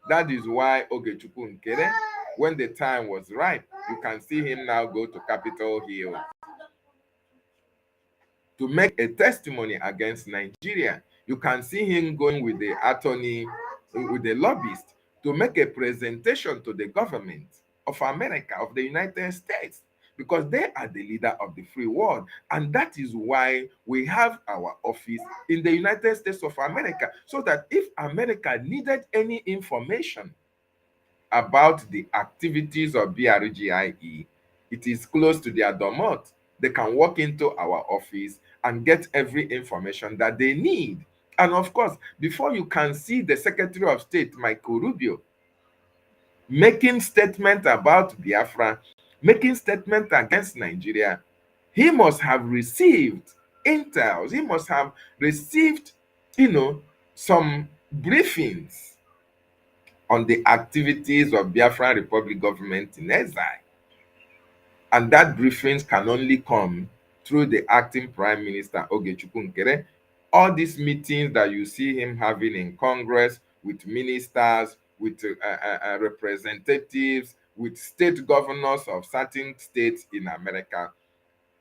That is why Ogechukwu Nkere, when the time was right, you can see him now go to Capitol Hill to make a testimony against Nigeria. You can see him going with the attorney, with the lobbyist, to make a presentation to the government of America, of the United States, because they are the leader of the free world. And that is why we have our office in the United States of America, so that if America needed any information about the activities of BRGIE, it is close to their domot. They can walk into our office and get every information that they need. And of course, before you can see the Secretary of State, Michael Rubio, making statement about Biafra, making statement against Nigeria, he must have received intels. He must have received, some briefings on the activities of Biafra Republic government in exile. And that briefings can only come through the acting Prime Minister Ogechukwu Nkere. All these meetings that you see him having in Congress with ministers, with representatives, with state governors of certain states in America,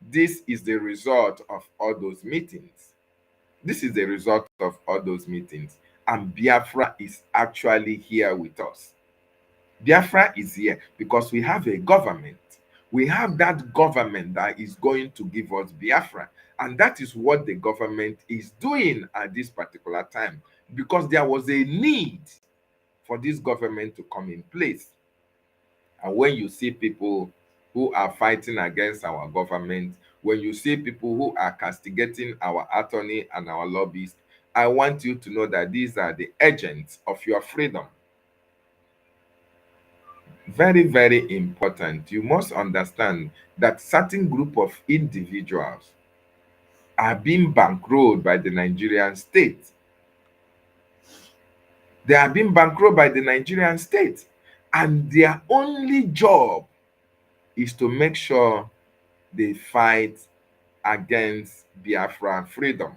this is the result of all those meetings. This is the result of all those meetings. And Biafra is actually here with us. Biafra is here because we have a government. We have that government that is going to give us Biafra. And that is what the government is doing at this particular time, because there was a need for this government to come in place. And when you see people who are fighting against our government, when you see people who are castigating our attorney and our lobbyists, I want you to know that these are the agents of your freedom. Very, very important. You must understand that certain group of individuals are being bankrolled by the Nigerian state. They are being bankrolled by the Nigerian state, and their only job is to make sure they fight against Biafra freedom.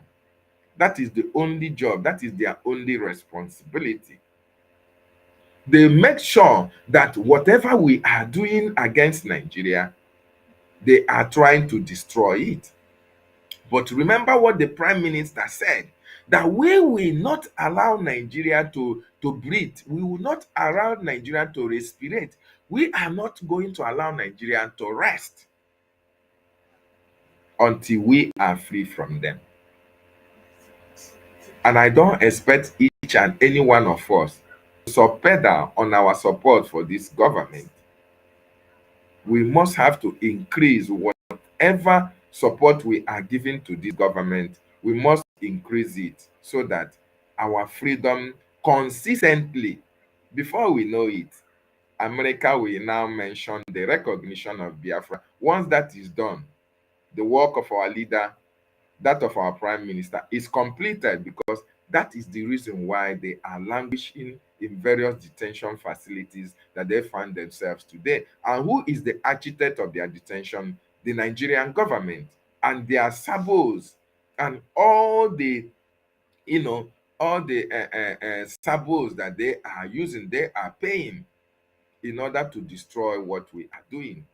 That is the only job. That is their only responsibility. They make sure that whatever we are doing against Nigeria, they are trying to destroy it. But remember what the Prime Minister said, that we will not allow Nigeria to breathe. We will not allow Nigeria to respirate. We are not going to allow Nigeria to rest until we are free from them. And I don't expect each and any one of us to subpedal on our support for this government. We must have to increase what whatever support we are giving to this government, we must increase it so that our freedom consistently, before we know it, America will now mention the recognition of Biafra. Once that is done, the work of our leader, that of our prime minister, is completed, because that is the reason why they are languishing in various detention facilities that they find themselves today. And who is the architect of their detention? The Nigerian government and their sabos and all the, all the sabos that they are using, they are paying in order to destroy what we are doing.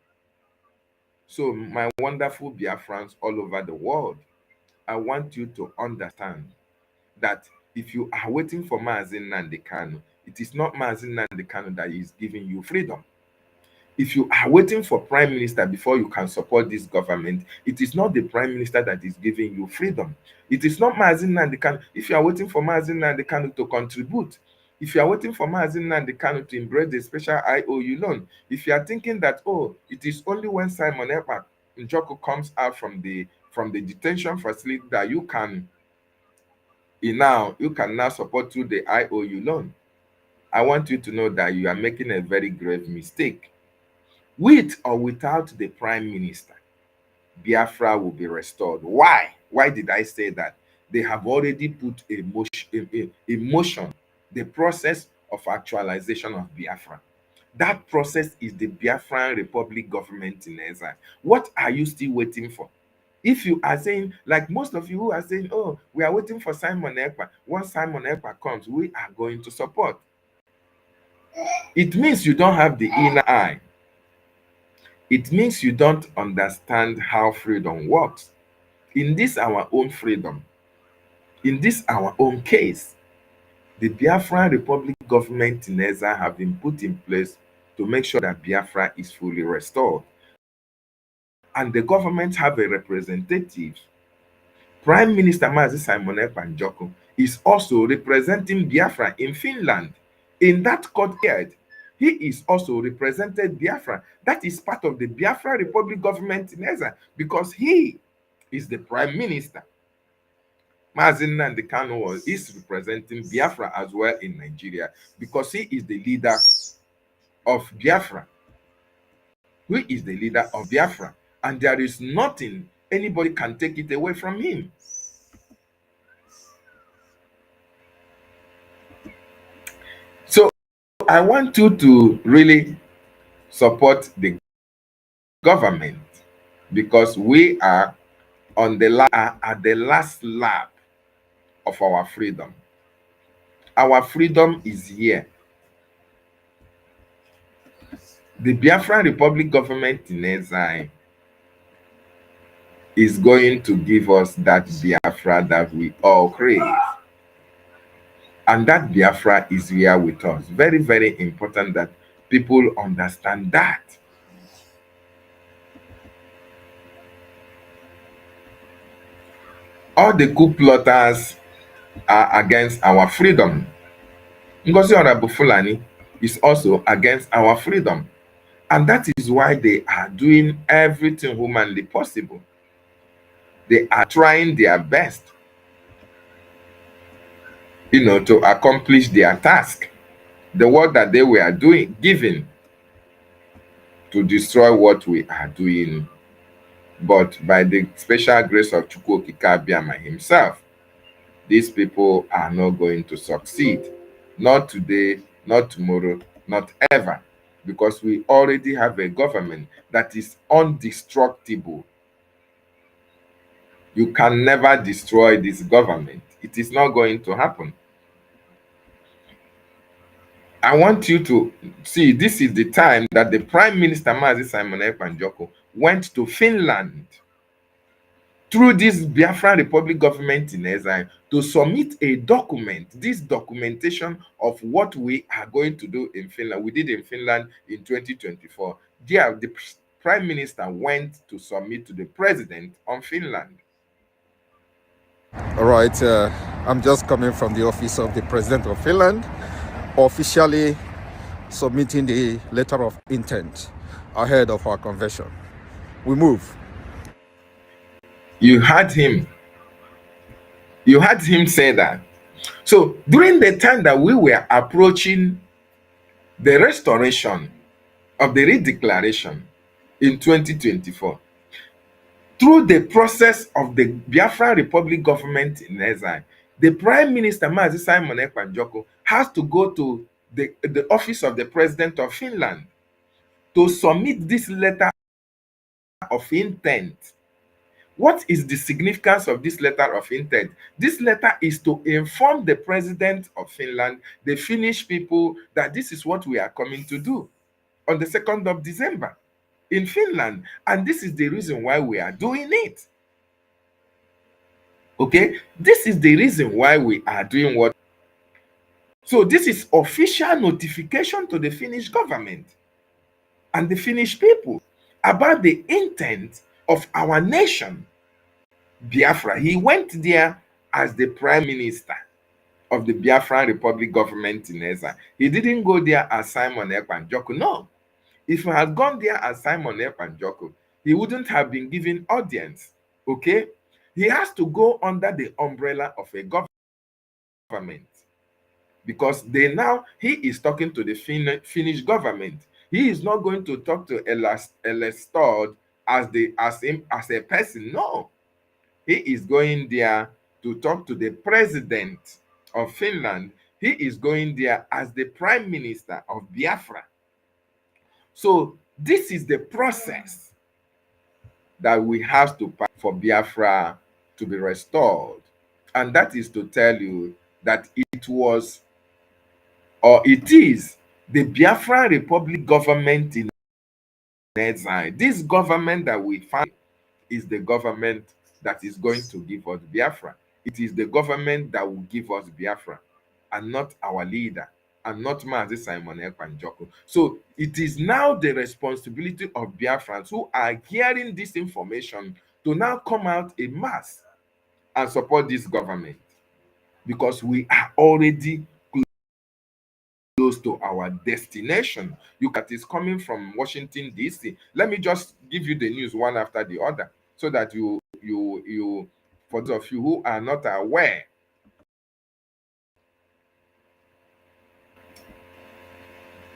So, my wonderful Biafrans all over the world, I want you to understand that if you are waiting for Mazi Nnamdi Kanu, it is not Mazi Nnamdi Kanu that is giving you freedom. If you are waiting for prime minister before you can support this government, it is not the prime minister that is giving you freedom. It is not Mazi Nnamdi Kanu. If you are waiting for Mazi Nnamdi Kanu to contribute, if you are waiting for Mazi Nnamdi Kanu to embrace the special IOU loan, if you are thinking that, oh, it is only when Simon Ekpa Njoku comes out from the detention facility that you can now support through the IOU loan, I want you to know that you are making a very grave mistake. With or without the prime minister, Biafra will be restored. Why? Why did I say that? They have already put in motion the process of actualization of Biafra. That process is the Biafran Republic government in exile. What are you still waiting for? If you are saying, like most of you who are saying, oh, we are waiting for Simon Ekpa. Once Simon Ekpa comes, we are going to support. It means you don't have the inner eye. It means you don't understand how freedom works. In this our own freedom, in this our own case, the Biafran Republic government in exile have been put in place to make sure that Biafra is fully restored. And the government have a representative. Prime Minister Mazi Simon Ekpa Njoku is also representing Biafra in Finland. In that courtyard, he is also represented Biafra. That is part of the Biafra Republic government in exile, because he is the prime minister. Mazi Nnamdi Kanu is representing Biafra as well in Nigeria, because he is the leader of Biafra. Who is the leader of Biafra? And there is nothing anybody can take it away from him. So I want you to really support the government, because we are at the last lap of our freedom. Our freedom is here. The Biafran Republic government in exile is going to give us that Biafra that we all crave. And that Biafra is here with us. Very, very important that people understand that. All the coup plotters are against our freedom. Ngozi Fulani is also against our freedom. And that is why they are doing everything humanly possible. They are trying their best, to accomplish their task. The work that they were given to destroy what we are doing. But by the special grace of Chukwu Okike Abiama himself, these people are not going to succeed. Not today, not tomorrow, not ever. Because we already have a government that is indestructible. You can never destroy this government. It is not going to happen. I want you to see, this is the time that the Prime Minister Mazi Simon Ekpa Njoku went to Finland through this Biafran Republic government in exile to submit a document, this documentation of what we are going to do in Finland. We did in Finland in 2024. There, the Prime Minister went to submit to the President on Finland. All right, I'm just coming from the office of the President of Finland, officially submitting the letter of intent ahead of our convention. We move. You had him. You had him say that. So during the time that we were approaching the restoration of the redeclaration in 2024, through the process of the Biafra Republic government in exile, the Prime Minister Mazi Simon Ekpa has to go to the office of the President of Finland to submit this letter of intent. What is the significance of this letter of intent? This letter is to inform the President of Finland, the Finnish people, that this is what we are coming to do on the 2nd of December in Finland. And this is the reason why we are doing it. Okay, this is the reason why we are doing what. So this is official notification to the Finnish government and the Finnish people about the intent of our nation, Biafra. He went there as the prime minister of the Biafran Republic government in exile. He didn't go there as Simon Ekpa. No. If he had gone there as Simon Ekpa, he wouldn't have been given audience. Okay? He has to go under the umbrella of a government, because he is talking to the Finnish government. He is not going to talk to Elestod as a person. No, he is going there to talk to the president of Finland. He is going there as the prime minister of Biafra. So this is the process that we have to pass for Biafra to be restored. And that is to tell you that it was, or it is, the Biafra Republic government in exile. This government that we find is the government that is going to give us Biafra. It is the government that will give us Biafra, and not our leader, and not Mazi Simon Ekpa. So it is now the responsibility of Biafrans who are hearing this information to now come out en masse and support this government, because we are already close to our destination. That is coming from Washington, D.C. Let me just give you the news one after the other, so that you, for those of you who are not aware,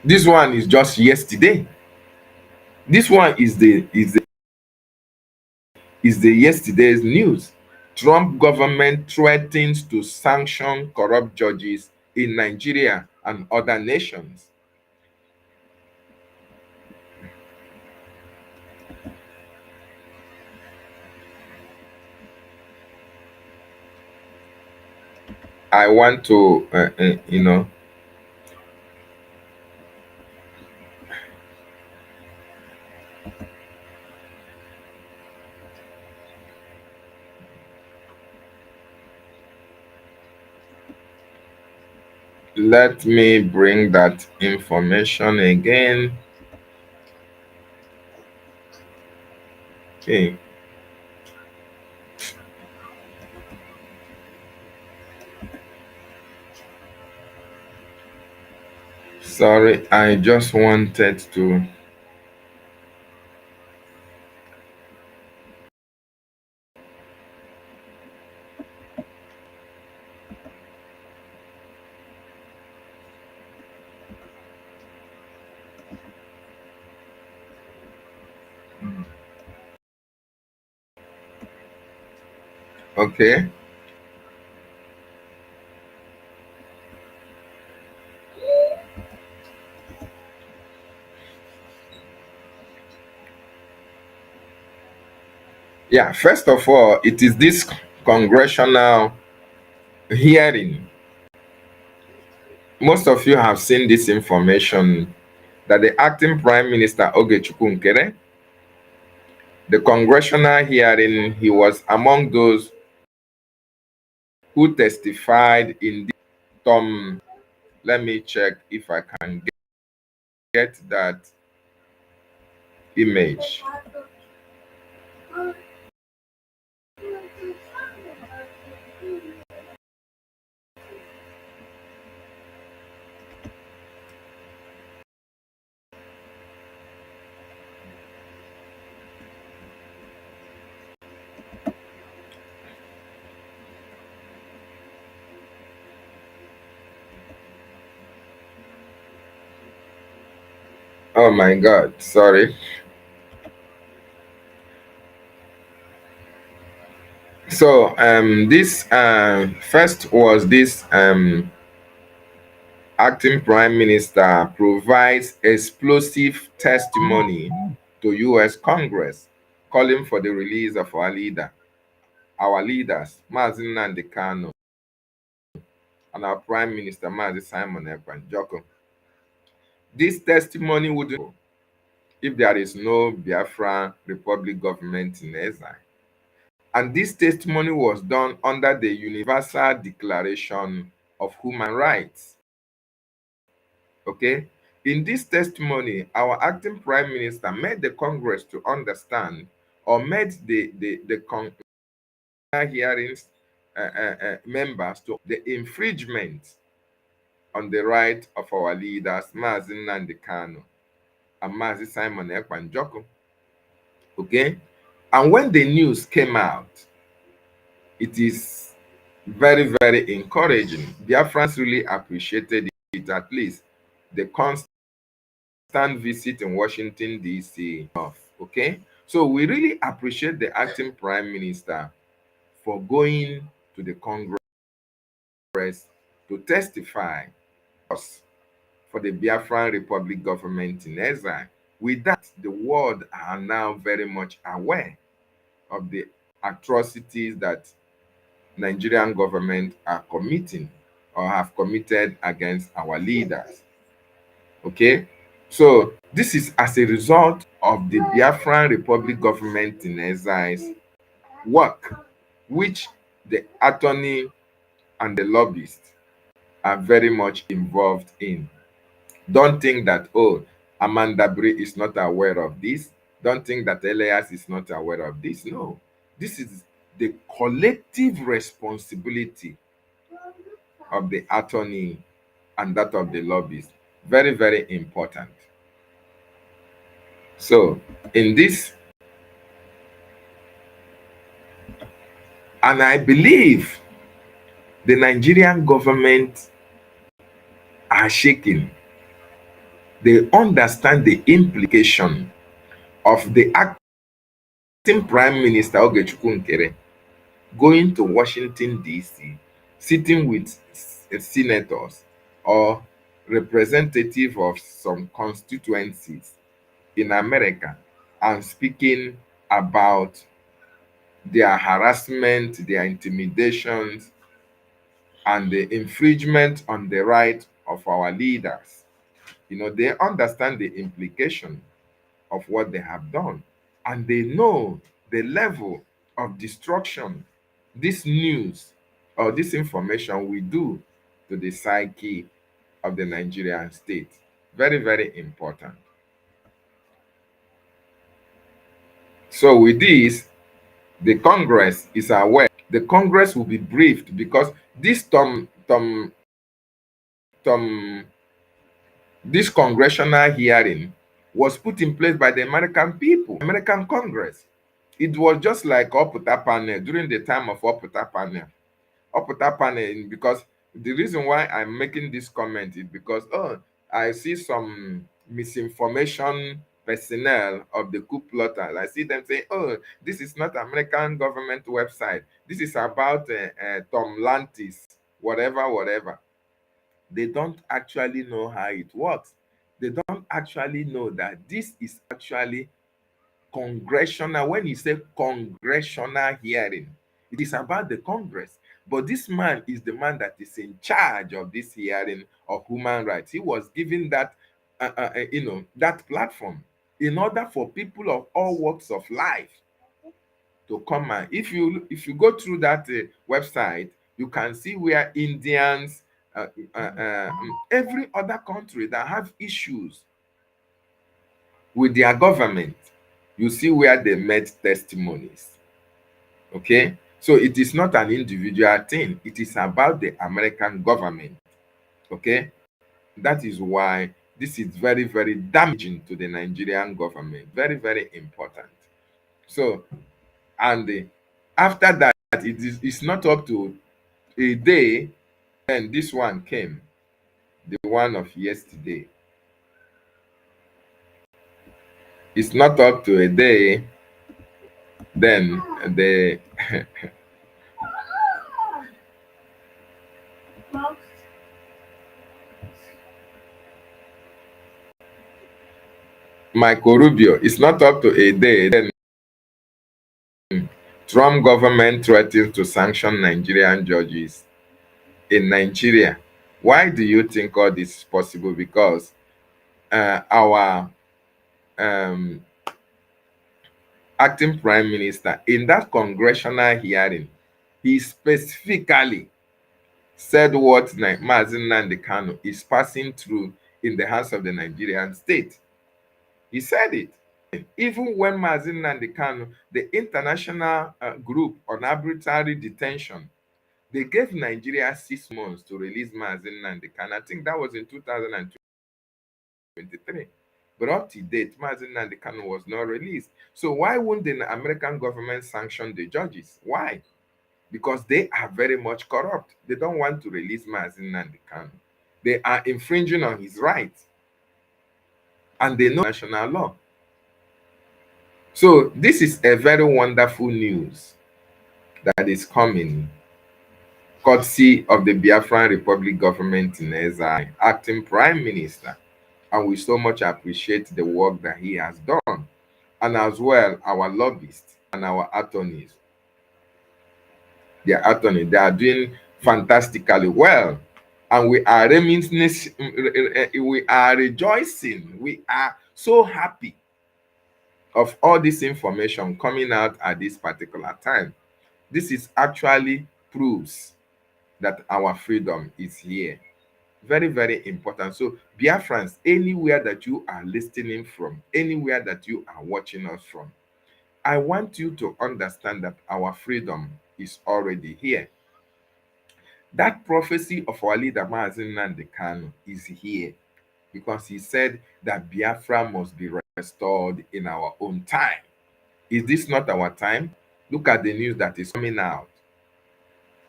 this one is just yesterday. This one is the yesterday's news. Trump government threatens to sanction corrupt judges in Nigeria and other nations. I want to, let me bring that information again. Okay. Sorry, I just wanted to. Okay. Yeah, first of all, it is this congressional hearing. Most of you have seen this information that the acting Prime Minister Ogechukwu Nkere, the congressional hearing, he was among those who testified in this. Let me check if I can get that image. Oh my God, sorry. So this first was this acting prime minister provides explosive testimony to US Congress calling for the release of our leaders, Mazi Nnamdi Kanu, and our prime minister, Mazi Simon Ekpa. This testimony would if there is no Biafra Republic government in exile. And this testimony was done under the Universal Declaration of Human Rights. Okay? In this testimony, our acting prime minister made the Congress to understand, or made the hearings members to the infringement on the right of our leaders, Mazi Nnamdi Kanu and Mazi Simon Ekpa. Okay? And when the news came out, it is very, very encouraging. Biafrans really appreciated it, at least the constant visit in Washington, D.C. Okay? So we really appreciate the acting prime minister for going to the Congress to testify us for the Biafran Republic government in exile. With that, the world are now very much aware of the atrocities that Nigerian government are committing or have committed against our leaders. Okay? So this is as a result of the Biafran Republic government in exile's work, which the attorney and the lobbyists are very much involved in. Don't think that, oh, Amanda Bray is not aware of this. Don't think that Elias is not aware of this. No, this is the collective responsibility of the attorney and that of the lobbyist. Very, very important. So, in this, and I believe the Nigerian government are shaking. They understand the implication of the acting Prime Minister Ogechukwu Nkere going to Washington, D.C., sitting with senators or representative of some constituencies in America and speaking about their harassment, their intimidations, and the infringement on the right of our leaders. You know, they understand the implication of what they have done, and they know the level of destruction this news or this information will do to the psyche of the Nigerian state. Very, very important. So with this, the Congress is aware. The Congress will be briefed because Tom this congressional hearing was put in place by the American people, American Congress. It was just like Oputa panel during the time of Oputa panel. Oputa panel, because the reason why I'm making this comment is because, oh, I see some misinformation personnel of the coup plotters. I see them say, oh, this is not American government website. This is about Tom Lantis, whatever, whatever. They don't actually know how it works. They don't actually know that this is actually congressional. When you say congressional hearing, it is about the Congress. But this man is the man that is in charge of this hearing of human rights. He was given that, that platform in order for people of all walks of life to come. And if you go through that website, you can see where Indians, every other country that have issues with their government, you see where they made testimonies. Okay, so it is not an individual thing, it is about the American government. Okay, that is why this is very, very damaging to the Nigerian government. Very, very important. So, and after that, it's not up to a day, and this one came, the one of yesterday. it's not up to a day, then the Michael Rubio, it's not up to a day, then Trump government threatens to sanction Nigerian judges in Nigeria. Why do you think all this is possible? Because our um, acting prime minister, in that congressional hearing, he specifically said what Mazi Nnamdi Kanu is passing through in the hands of the Nigerian state. He said it. Even when Mazi Nnamdi Kanu, the international group on arbitrary detention, they gave Nigeria 6 months to release Mazi Nnamdi Kanu. I think that was in 2023. But up to date, Mazi Nnamdi Kanu was not released. So why wouldn't the American government sanction the judges? Why? Because they are very much corrupt. They don't want to release Mazi Nnamdi Kanu. They are infringing on his rights. And they know national law. So this is a very wonderful news that is coming, courtesy of the Biafran Republic government in exile, acting prime minister. And we so much appreciate the work that he has done. And as well, our lobbyists and our attorneys. Their attorney, they are doing fantastically well. And we are we are rejoicing. We are so happy of all this information coming out at this particular time. This is actually proves that our freedom is here. Very, very important. So, Biafrans, anywhere that you are listening from, anywhere that you are watching us from, I want you to understand that our freedom is already here. That prophecy of our leader Mazi Nnamdi Kanu is here because he said that Biafra must be restored in our own time. Is this not our time? Look at the news that is coming out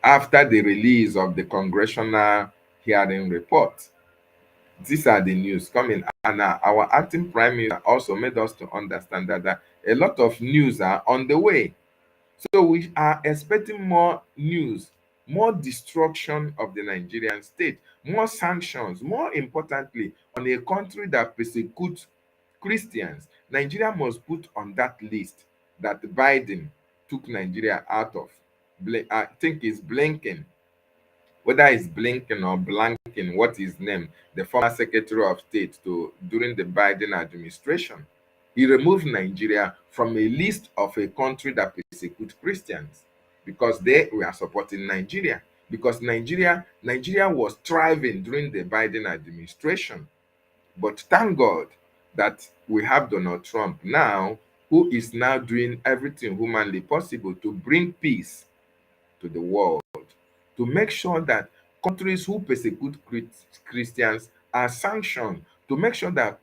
after the release of the congressional hearing report. These are the news coming, and our acting prime minister also made us to understand that a lot of news are on the way. So we are expecting more news, more destruction of the Nigerian state, more sanctions, more importantly, on a country that persecutes Christians. Nigeria must put on that list that Biden took Nigeria out of. I think it's Blinken, whether it's Blinken or Blanken, what is name, the former Secretary of State to during the Biden administration. He removed Nigeria from a list of a country that persecutes Christians because they were supporting Nigeria. Because Nigeria was thriving during the Biden administration. But thank God that we have Donald Trump now, who is now doing everything humanly possible to bring peace to the world, to make sure that countries who persecute Christians are sanctioned, to make sure that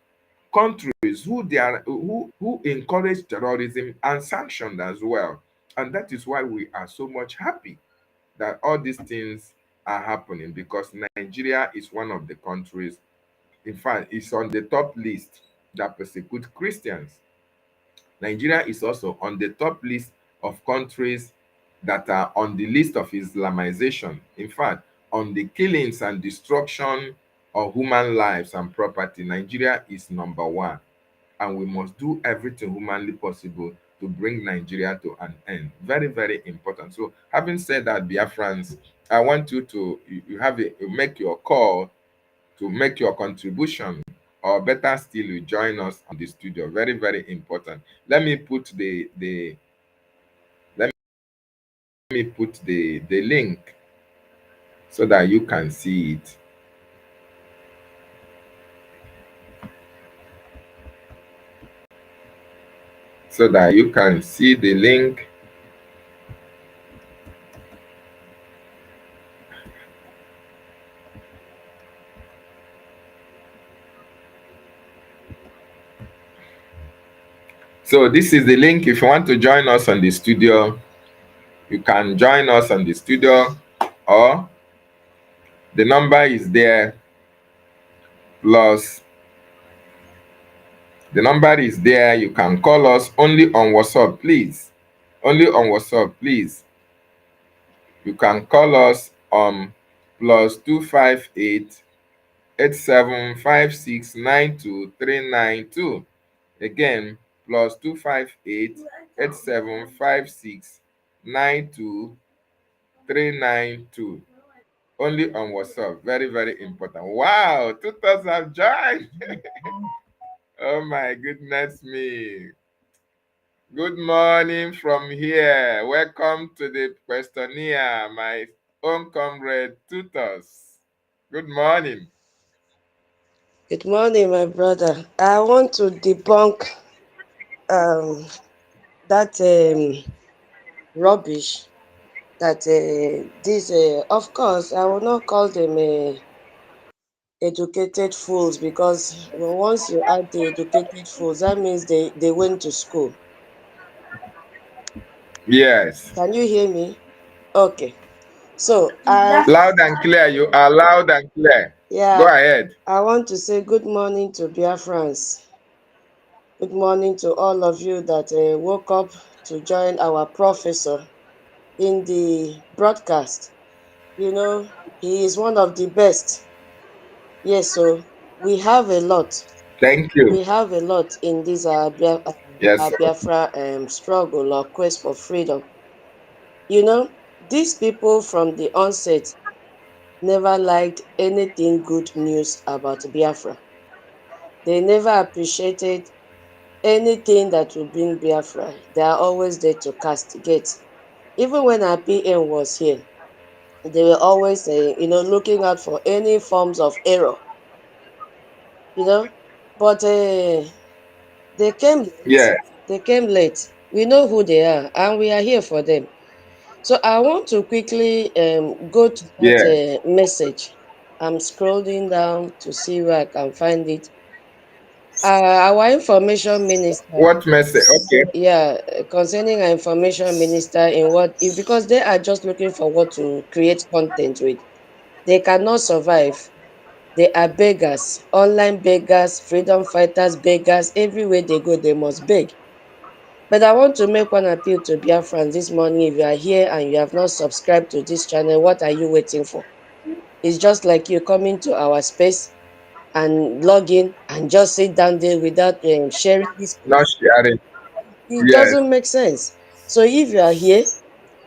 countries who encourage terrorism are sanctioned as well. And that is why we are so much happy that all these things are happening, because Nigeria is one of the countries, in fact, it's on the top list that persecute Christians. Nigeria is also on the top list of countries that are on the list of Islamization. In fact, on the killings and destruction of human lives and property, Nigeria is number one. And we must do everything humanly possible to bring Nigeria to an end. Very, very important. So, having said that, Biafrans, I want you to you make your call to make your contribution, or better still, you join us on the studio. Very, very important. Let me put let me put the link so that you can see it. So that you can see the link. So this is the link. If you want to join us on the studio, you can join us on the studio, or the number is there, plus The number is there. You can call us only on WhatsApp, please. Only on WhatsApp, please. You can call us on +258 875692 Again, +258 875692 Only on WhatsApp. Very, very important. Wow, tutors have joined. Oh my goodness me. Good morning from here. Welcome to the questionnaire, my own comrade tutors. Good morning. Good morning, my brother. I want to debunk um, that rubbish that of course, I will not call them educated fools because once you add the educated fools, that means they went to school. Yes. Can you hear me? Okay. So, I Loud and clear. You are loud and clear. Go yeah, ahead. I want to say good morning to BIAFRANS. Good morning to all of you that woke up to join our professor in the broadcast. You know, he is one of the best. Yes, so we have a lot. Thank you. We have a lot in this Yes, our sir. Biafra struggle or quest for freedom. You know, these people from the onset never liked anything good news about Biafra. They never appreciated anything that will bring Biafra. They are always there to castigate. Even when our PM was here, they were always looking out for any forms of error, you know. But they came late. Yes, They came late. We know who they are, and we are here for them. So I want to quickly go to that yes. message. I'm scrolling down to see where I can find it. Our information minister, What message? Okay. yeah, concerning our information minister in what if because they are just looking for what to create content with. They cannot survive. They are beggars, online beggars, freedom fighters, beggars. Everywhere they go, they must beg. But I want to make one appeal to Biafrans this morning. If you are here and you have not subscribed to this channel, what are you waiting for? It's just like you coming to our space and log in and just sit down there without sharing this Not space. sharing. It Yes. doesn't make sense. So if you are here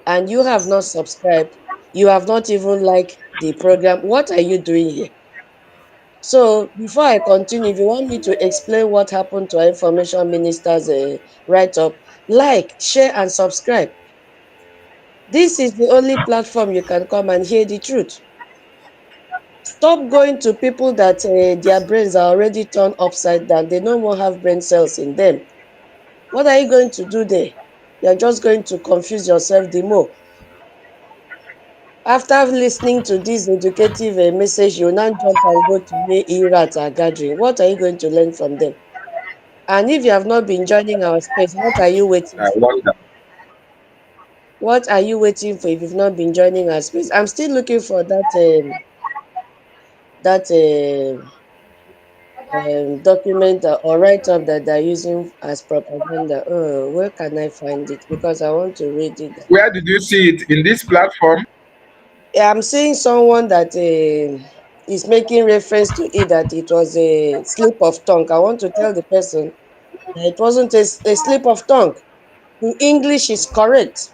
and you have not subscribed, you have not even liked the program, what are you doing here? So before I continue, if you want me to explain what happened to our information minister's write-up, like, share, and subscribe. This is the only platform you can come and hear the truth. Stop going to people that their brains are already turned upside down. They no more have brain cells in them. What are you going to do there? You're just going to confuse yourself the more. After listening to this educative message, you now jump and go to where e-rats are gathering. What are you going to learn from them? And if you have not been joining our space, what are you waiting I for? wonder. What are you waiting for if you've not been joining our space? I'm still looking for that document or write-up that they're using as propaganda. Oh, where can I find it? Because I want to read it. Where did you see it? In this platform? Yeah, I'm seeing someone that is making reference to it that it was a slip of tongue. I want to tell the person that it wasn't a slip of tongue. The English is correct.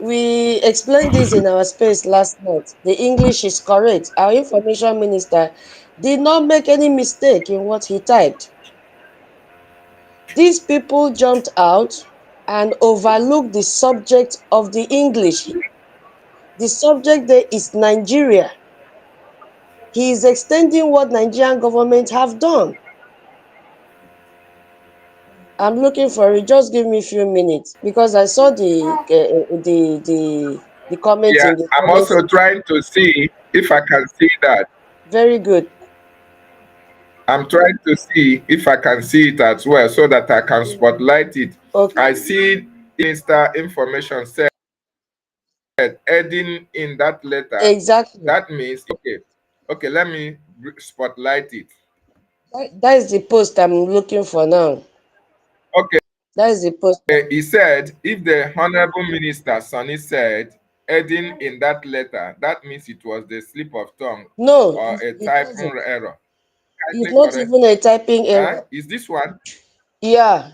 We explained this in our space last night. The English is correct. Our information minister did not make any mistake in what he typed. These people jumped out and overlooked the subject of the English. The subject there is Nigeria. He is extending what Nigerian government have done. I'm looking for it. Just give me a few minutes because I saw the comments Yeah, in the I'm comment also section. trying to see if I can see that. Very good. I'm trying to see if I can see it as well so that I can spotlight it. Okay. I see Insta information said adding in that letter. Exactly. That means okay. Okay, let me spotlight it. That is the post I'm looking for now. Okay. That is the post. He said, if the Honorable Minister Sonny said, adding in that letter, that means it was the slip of tongue No, or a it typing wasn't. error. It's Kindly not correct. even a typing Huh? error. Is this one? Yeah,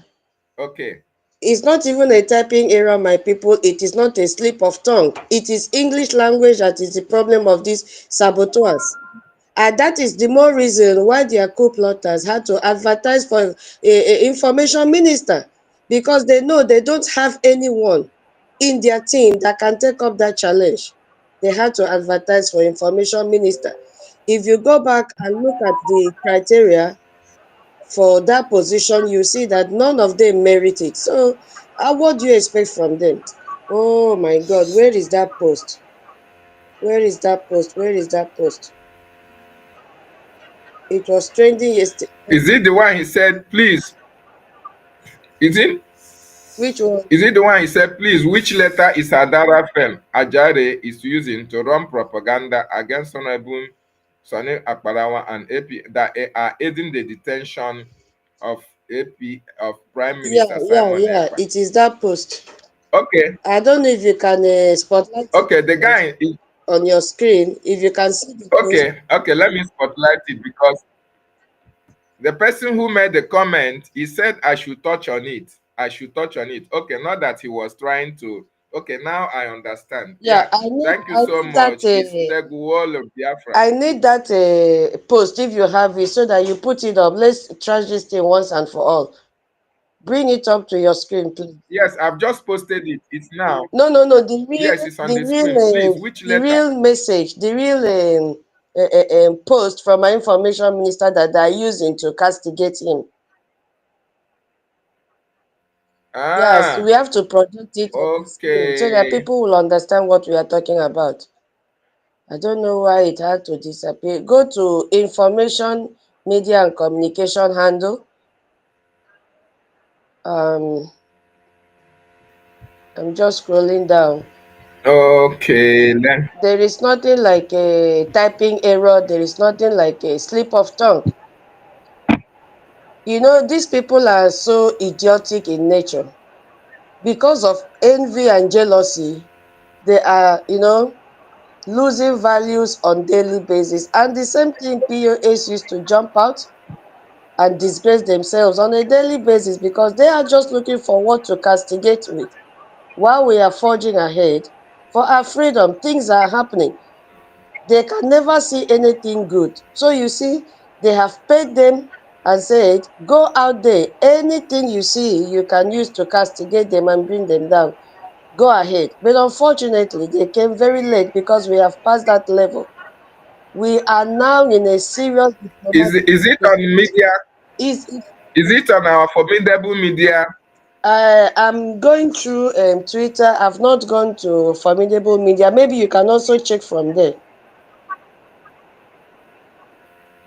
Okay. it's not even a typing error, my people. It is not a slip of tongue. It is English language that is the problem of these saboteurs. And that is the more reason why their co-plotters had to advertise for a information minister, because they know they don't have anyone in their team that can take up that challenge. They had to advertise for information minister. If you go back and look at the criteria for that position, you see that none of them merit it. So, what do you expect from them? Oh my God, where is that post? Where is that post? Where is that post? It was trending yesterday. Is it the one he said, please? Is it? Which one? Is it the one he said, please, which letter is Adara Fem Ajare is using to run propaganda against Honorable Sani Akparawa and AP that are aiding the detention of AP of Prime Yeah, Minister yeah, Simon yeah. Ekpa? It is that post. Okay, I don't know if you can spotlight it okay, the guy is on your screen. If you can see the post. okay, let me spotlight it because the person who made the comment, he said I should touch on it. I should touch on it. Okay, not that he was trying to. Okay, now I understand. Yeah, Yeah. Thank you I so need that much. It's Teguolo Biafra. I need that post if you have it, so that you put it up. Let's trash this thing once and for all. Bring it up to your screen, please. Yes, I've just posted it. It's now. No, no, no. The Yes, real, it's on the screen. Please, which the letter? real message, the real post from my information minister that they are using to castigate him. Yes, we Ah, have to project it on the screen so that okay. people will understand what we are talking about. I don't know why it had to disappear. Go to information, media and communication handle. Um, I'm just scrolling down. Okay, then. There is nothing like a typing error. There is nothing like a slip of tongue. You know, these people are so idiotic in nature. Because of envy and jealousy, they are, losing values on daily basis. And the same thing POS used to jump out and disgrace themselves on a daily basis, because they are just looking for what to castigate with. While we are forging ahead for our freedom, things are happening. They can never see anything good. So you see, they have paid them and said, go out there. Anything you see, you can use to castigate them and bring them down. Go ahead. But unfortunately, they came very late because we have passed that level. We are now in a serious diplomatic Is it on stage. media? Is Is it on our formidable media? I'm going through Twitter. I've not gone to Formidable Media. Maybe you can also check from there.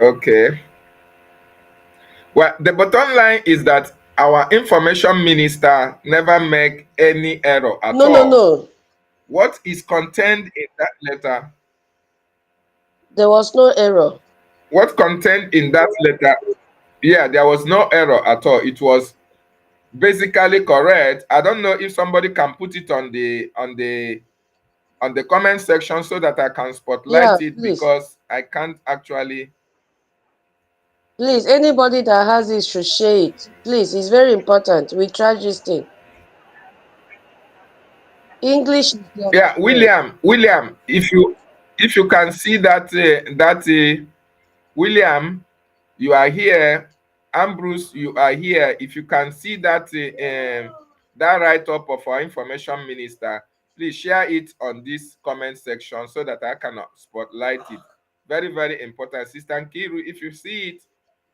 Okay. Well, the bottom line is that our information minister never make any error at No, no, all. no. What is contained in that letter? There was no error. What contained in that letter? Yeah, there was no error at all. It was basically correct. I don't know if somebody can put it on the comment section so that I can Yeah, spotlight it please. because I can't actually. Please, anybody that has it should share it. Please, it's very important. We track this thing. English is their Yeah, friend. William, if you can see that William, you are here. Ambrose, you are here. If you can see that write up of our information minister, please share it on this comment section so that I can spotlight it. Very, very important. Sister Nkiru, if you see it,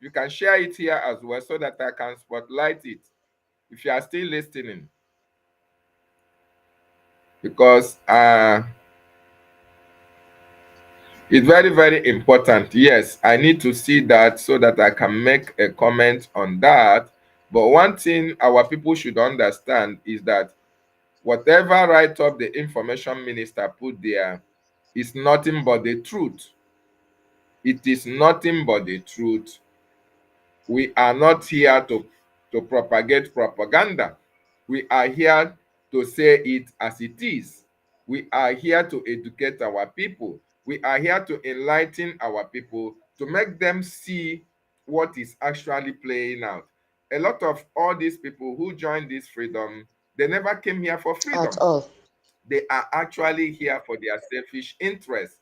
you can share it here as well so that I can spotlight it. If you are still listening, because it's very, very important. Yes, I need to see that so that I can make a comment on that. But one thing our people should understand is that whatever write up the information minister put there is nothing but the truth. It is nothing but the truth. We are not here to propagate propaganda. We are here to say it as it is. We are here to educate our people. We are here to enlighten our people, to make them see what is actually playing out. A lot of all these people who joined this freedom, they never came here for at freedom. all. They are actually here for their selfish interests.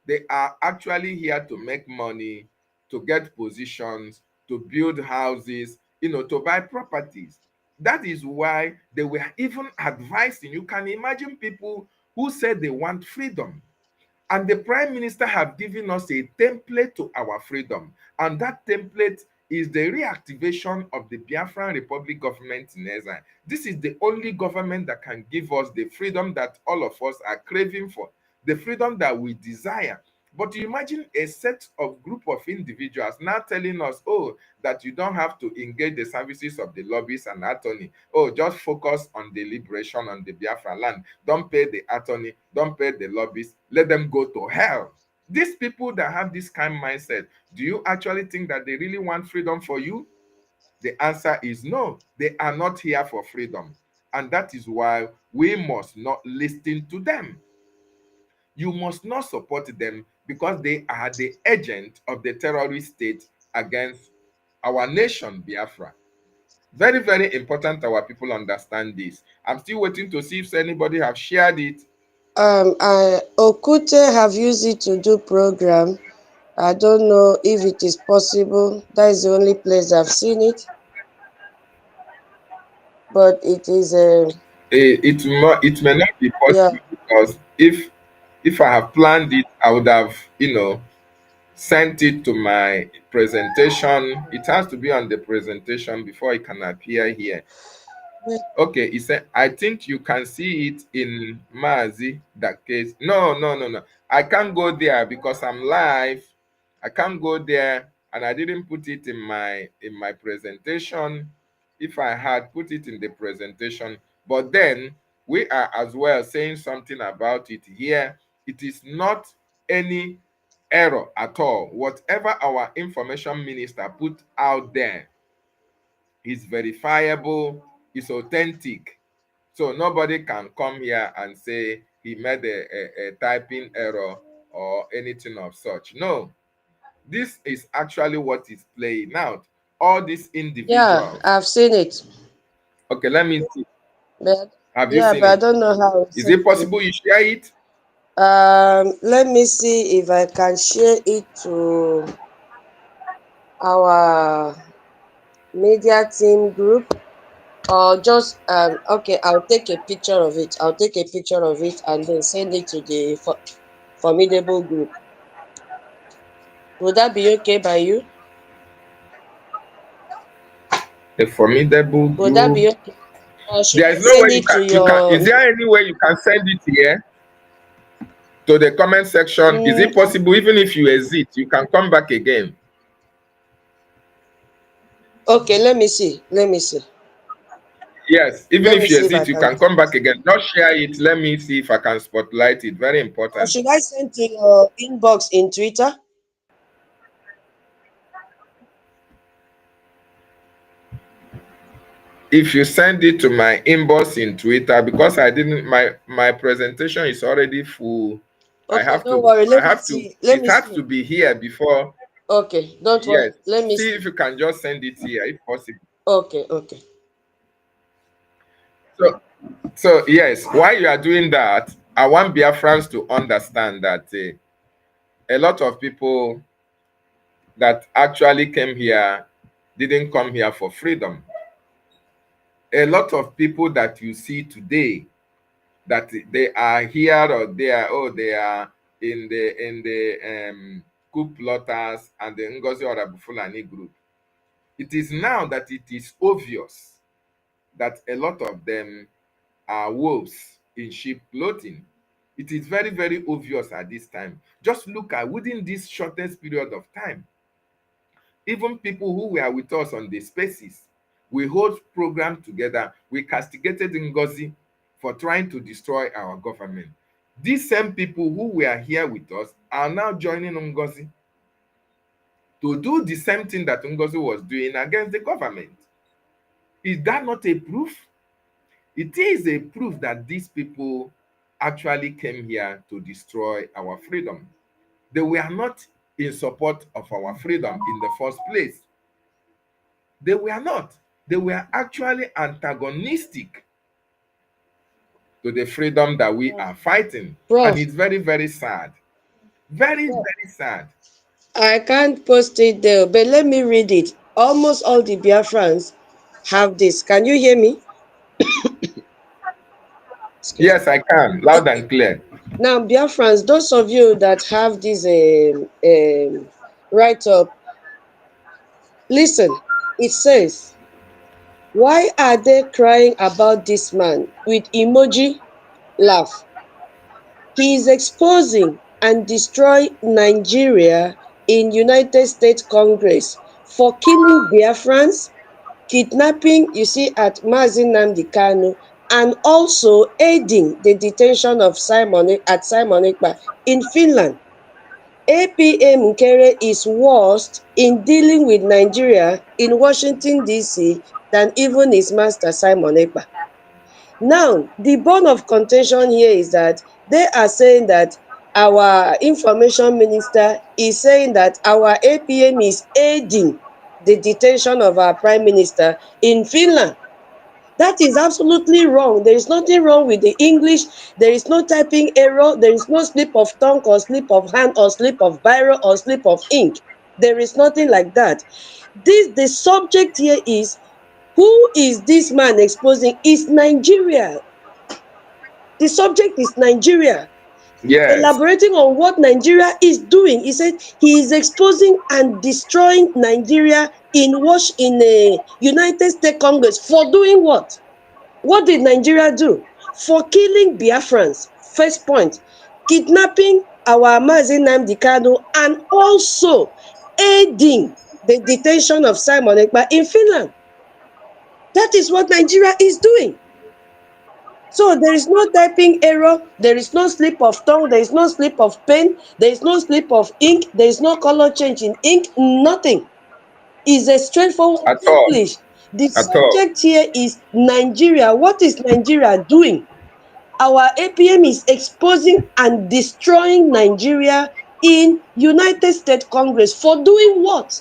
They are actually here to make money, to get positions, to build houses, to buy properties. That is why they were even advising. You can imagine people who said they want freedom. And the prime minister have given us a template to our freedom. And that template is the reactivation of the Biafran Republic government in exile. This is the only government that can give us the freedom that all of us are craving for, the freedom that we desire. But you imagine a set of group of individuals now telling us, oh, that you don't have to engage the services of the lobbies and attorney. Oh, just focus on the liberation on the Biafra land. Don't pay the attorney, don't pay the lobbies, let them go to hell. These people that have this kind of mindset, do you actually think that they really want freedom for you? The answer is no. They are not here for freedom. And that is why we must not listen to them. You must not support them because they are the agent of the terrorist state against our nation, Biafra. Very, very important our people understand this. I'm still waiting to see if anybody have shared it. Okute have used it to do program. I don't know if it is possible. That is the only place I've seen it. But it is It may not be yeah. possible because if I have planned it, I would have, sent it to my presentation. It has to be on the presentation before it can appear here. Okay, he said, I think you can see it in Mazi, that case. No, no, no, no. I can't go there because I'm live. I can't go there, and I didn't put it in my presentation. If I had put it in the presentation, but then we are as well saying something about it here. It is not any error at all. Whatever our information minister put out there is verifiable, is authentic. So nobody can come here and say he made a typing error or anything of such. No, this is actually what is playing out. All these Yeah, individuals. I've seen it. Okay, let me see. But Have you yeah, seen but I it? don't know how it's Is it sent to. possible you share it? Let me see if I can share it to our media team group, or just okay, I'll take a picture of it. I'll take a picture of it and then send it to the formidable group. Would that be okay by you? A formidable Would that be group. okay? Or should There I is no way send it to you can, your is there any way you can send it here to the comment section? Is it possible? Even if you exit, you can come back again. okay, let me see. Let me see. Yes, even Let me if you see if I exit, you can can do come it. back again. Just share it. Let me see if I can spotlight it. Very Or important. should I send to your inbox in Twitter? If you send it to my inbox in Twitter, because I didn't, my presentation is already full. Okay, don't worry. Let me see. Let It me has see. to be here before. Okay, don't worry. Yes. Let me See see. if you can just send it here if possible. Okay, okay. So, so yes, while you are doing that, I want Biafrans to understand that a lot of people that actually came here didn't come here for freedom. A lot of people that you see today, that they are here or they are, oh, they are in the coup plotters and the Ngozi Orabufulani group. It is now that it is obvious that a lot of them are wolves in sheep clothing. It is very, very obvious at this time. Just look at within this shortest period of time, even people who were with us on the spaces, we hold program together. We castigated Ngozi for trying to destroy our government. These same people who were here with us are now joining Ngozi. to do the same thing that Ngozi was doing against the government. Is that not a proof? It is a proof that these people actually came here to destroy our freedom. They were not in support of our freedom in the first place. They were not. They were actually antagonistic to the freedom that we are fighting. And Prof, it's very, very sad. Very, very sad. I can't post it there, but let me read it. Almost all the Biafrans have this. Can you hear me? Excuse Yes, me. I can, loud Okay. and clear. Now, Biafrans, those of you that have this write up, listen. It says, why are they crying about this man with emoji laugh? He is exposing and destroying Nigeria in United States Congress for killing Biafrans, kidnapping, you see, at Mazi Nnamdi Kanu, and also aiding the detention of Simon Ekpa in Finland. APM is worse in dealing with Nigeria in Washington DC than even his master Simon Ekpa. Now, the bone of contention here is that they are saying that our information minister is saying that our APM is aiding the detention of our prime minister in Finland. That is absolutely wrong. There is nothing wrong with the English. There is no typing error. There is no slip of tongue or slip of hand or slip of biro or slip of ink. There is nothing like that. The subject here is, who is this man exposing? Is Nigeria. The subject is Nigeria. Yes, Elaborating on what Nigeria is doing, he said he is exposing and destroying Nigeria in a United States Congress for doing what? What did Nigeria do? For killing Biafrans, first point, kidnapping our Mazi Nnamdi Kanu, and also aiding the detention of Simon Ekpa in Finland. That is what Nigeria is doing. So there is no typing error, there is no slip of tongue, there is no slip of pen, there is no slip of ink, there is no color change in ink, nothing. It's a straightforward at all, English. The at all. subject here is Nigeria. What is Nigeria doing? Our APM is exposing and destroying Nigeria in United States Congress for doing what?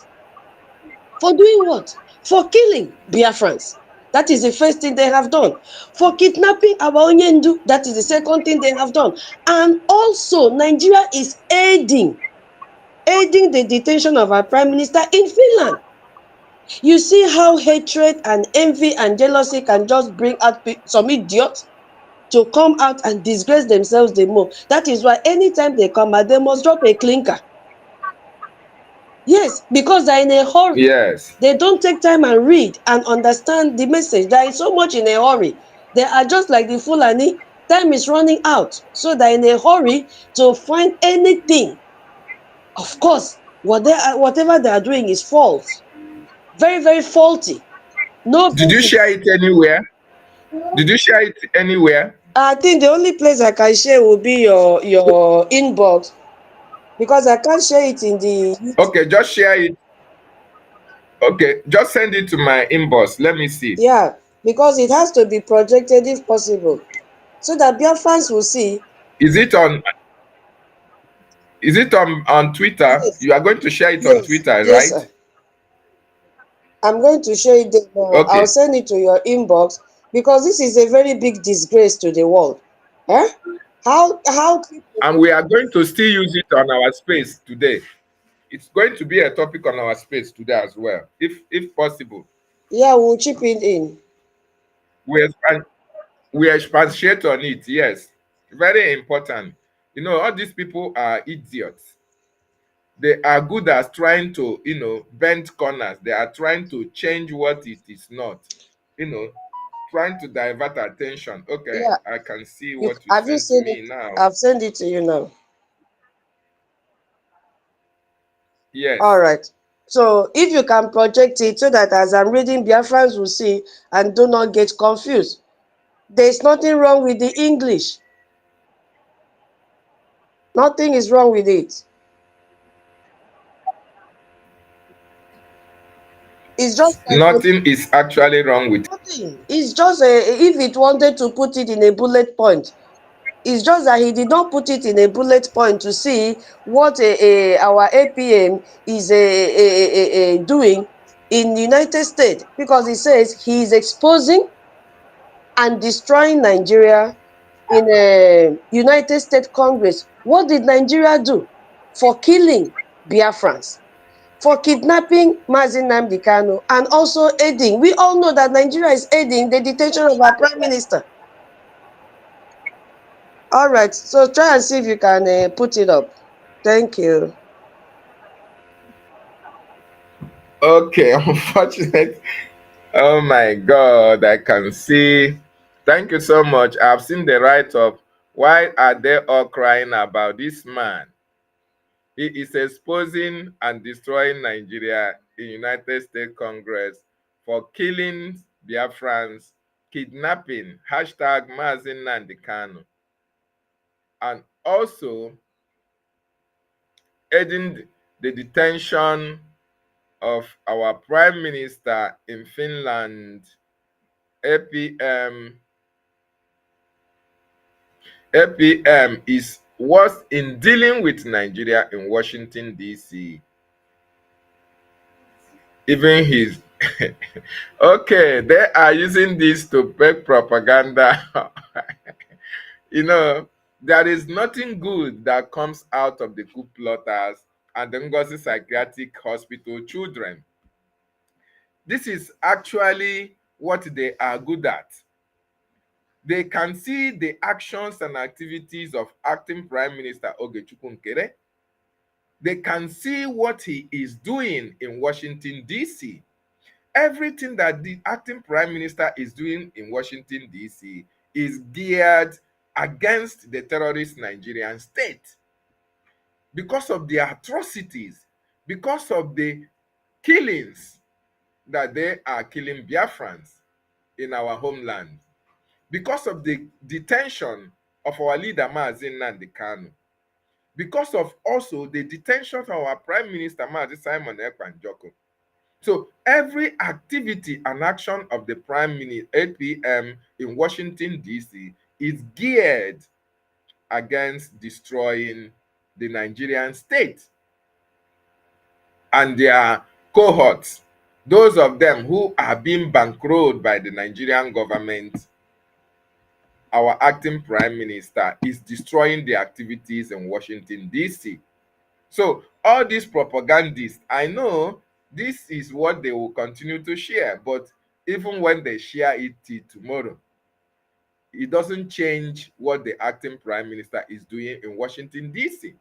For doing what? For killing Biafrans. That is the first thing they have done. For kidnapping our Onyendu. That is the second thing they have done. And also, Nigeria is aiding the detention of our prime minister in Finland. You see how hatred and envy and jealousy can just bring out some idiots to come out and disgrace themselves the more. That is why anytime they come out, they must drop a clinker. Yes, because they're in a hurry. Yes. They don't take time and read and understand the message. They are so much in a hurry. They are just like the Fulani. Time is running out. So they're in a hurry to find anything. Of course, whatever they are doing is false. Very, very faulty. No Did you share basis. it anywhere? Did you share it anywhere? I think the only place I can share will be your inbox, because I can't share it in the YouTube. Okay, just share it. Okay, just send it to my inbox. Let me see. Yeah, because it has to be projected if possible, so that Biafrans will see. Is it on is it on Twitter? Yes, You are going to share it on yes, Twitter, yes, right? sir. I'm going to share it there now. I'll Okay. send it to your inbox, because this is a very big disgrace to the world. Huh? How people, And we are going to still use it on our space today. It's going to be a topic on our space today as well, if possible. yeah, we'll chip it in. We expand we expatiate on it, yes. Very important. You know, all these people are idiots. They are good at trying to, bend corners. They are trying to change what it is not. You know, trying to divert attention. Okay, Yeah, I can see you what you have you sent seen me it? now. I've sent it to you now. All Yes. right. So if you can project it so that as I'm reading, Biafrans will see and do not get confused. There's nothing wrong with the English. Nothing is wrong with it. It's just like Nothing is actually wrong with nothing. It's just if it wanted to put it in a bullet point. It's just that he did not put it in a bullet point to see what our APM is doing in the United States, because he says he is exposing and destroying Nigeria in a United States Congress. What did Nigeria do? For killing Biafrans, for kidnapping Mazi Nnamdi Kanu, and also aiding. We all know that Nigeria is aiding the detention of our Prime Minister. All right, so try and see if you can put it up. Thank you. Okay, unfortunate. Oh my God, I can see. Thank you so much. I've seen the write-up. Why are they all crying about this man? He is exposing and destroying Nigeria in United States Congress for killing Biafrans, kidnapping, hashtag Mazi Nnamdi Kanu, and also aiding the detention of our Prime Minister in Finland, APM. APM is worse in dealing with Nigeria in Washington, D.C. Even his okay, they are using this to make propaganda. You know, there is nothing good that comes out of the coup plotters and the Ngozi Psychiatric Hospital children. This is actually what they are good at. They can see the actions and activities of acting Prime Minister Ogechukwu Nkere. They can see what he is doing in Washington, D.C. Everything that the acting Prime Minister is doing in Washington, D.C. is geared against the terrorist Nigerian state because of the atrocities, because of the killings that they are killing Biafrans in our homeland, because of the detention of our leader Mazi Nnamdi Kanu, because of also the detention of our Prime Minister Mazi Simon Ekpa. So every activity and action of the Prime Minister APM in Washington, D.C. is geared against destroying the Nigerian state and their cohorts, those of them who are being bankrolled by the Nigerian government. Our acting Prime Minister is destroying the activities in Washington, D.C. So all these propagandists, I know this is what they will continue to share, but even when they share it till tomorrow, it doesn't change what the acting Prime Minister is doing in Washington, D.C.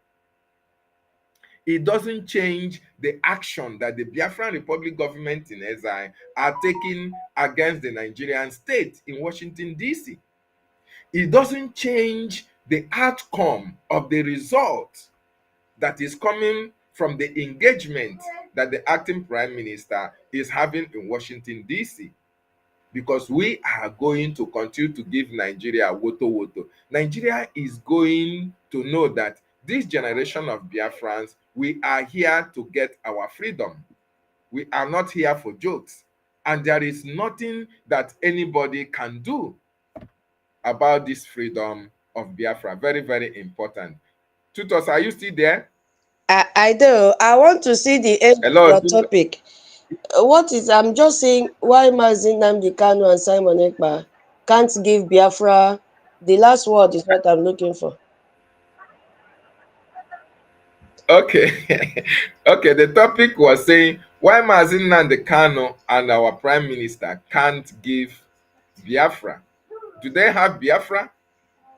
It doesn't change the action that the Biafran Republic government in exile are taking against the Nigerian state in Washington, D.C. It doesn't change the outcome of the result that is coming from the engagement that the acting Prime Minister is having in Washington, D.C. Because we are going to continue to give Nigeria woto woto. Nigeria is going to know that this generation of Biafrans, we are here to get our freedom. We are not here for jokes. And there is nothing that anybody can do about this freedom of Biafra. Very, very important. Tutos, are you still there? I do. I want to see the end of Hello, your Tutos. topic. What is, I'm just saying, why Mazi Nnamdi Kanu and Simon Ekpa can't give Biafra, the last word is what I'm looking for. Okay. Okay, the topic was saying why Mazi Nnamdi Kanu and our Prime Minister can't give Biafra. Do they have Biafra?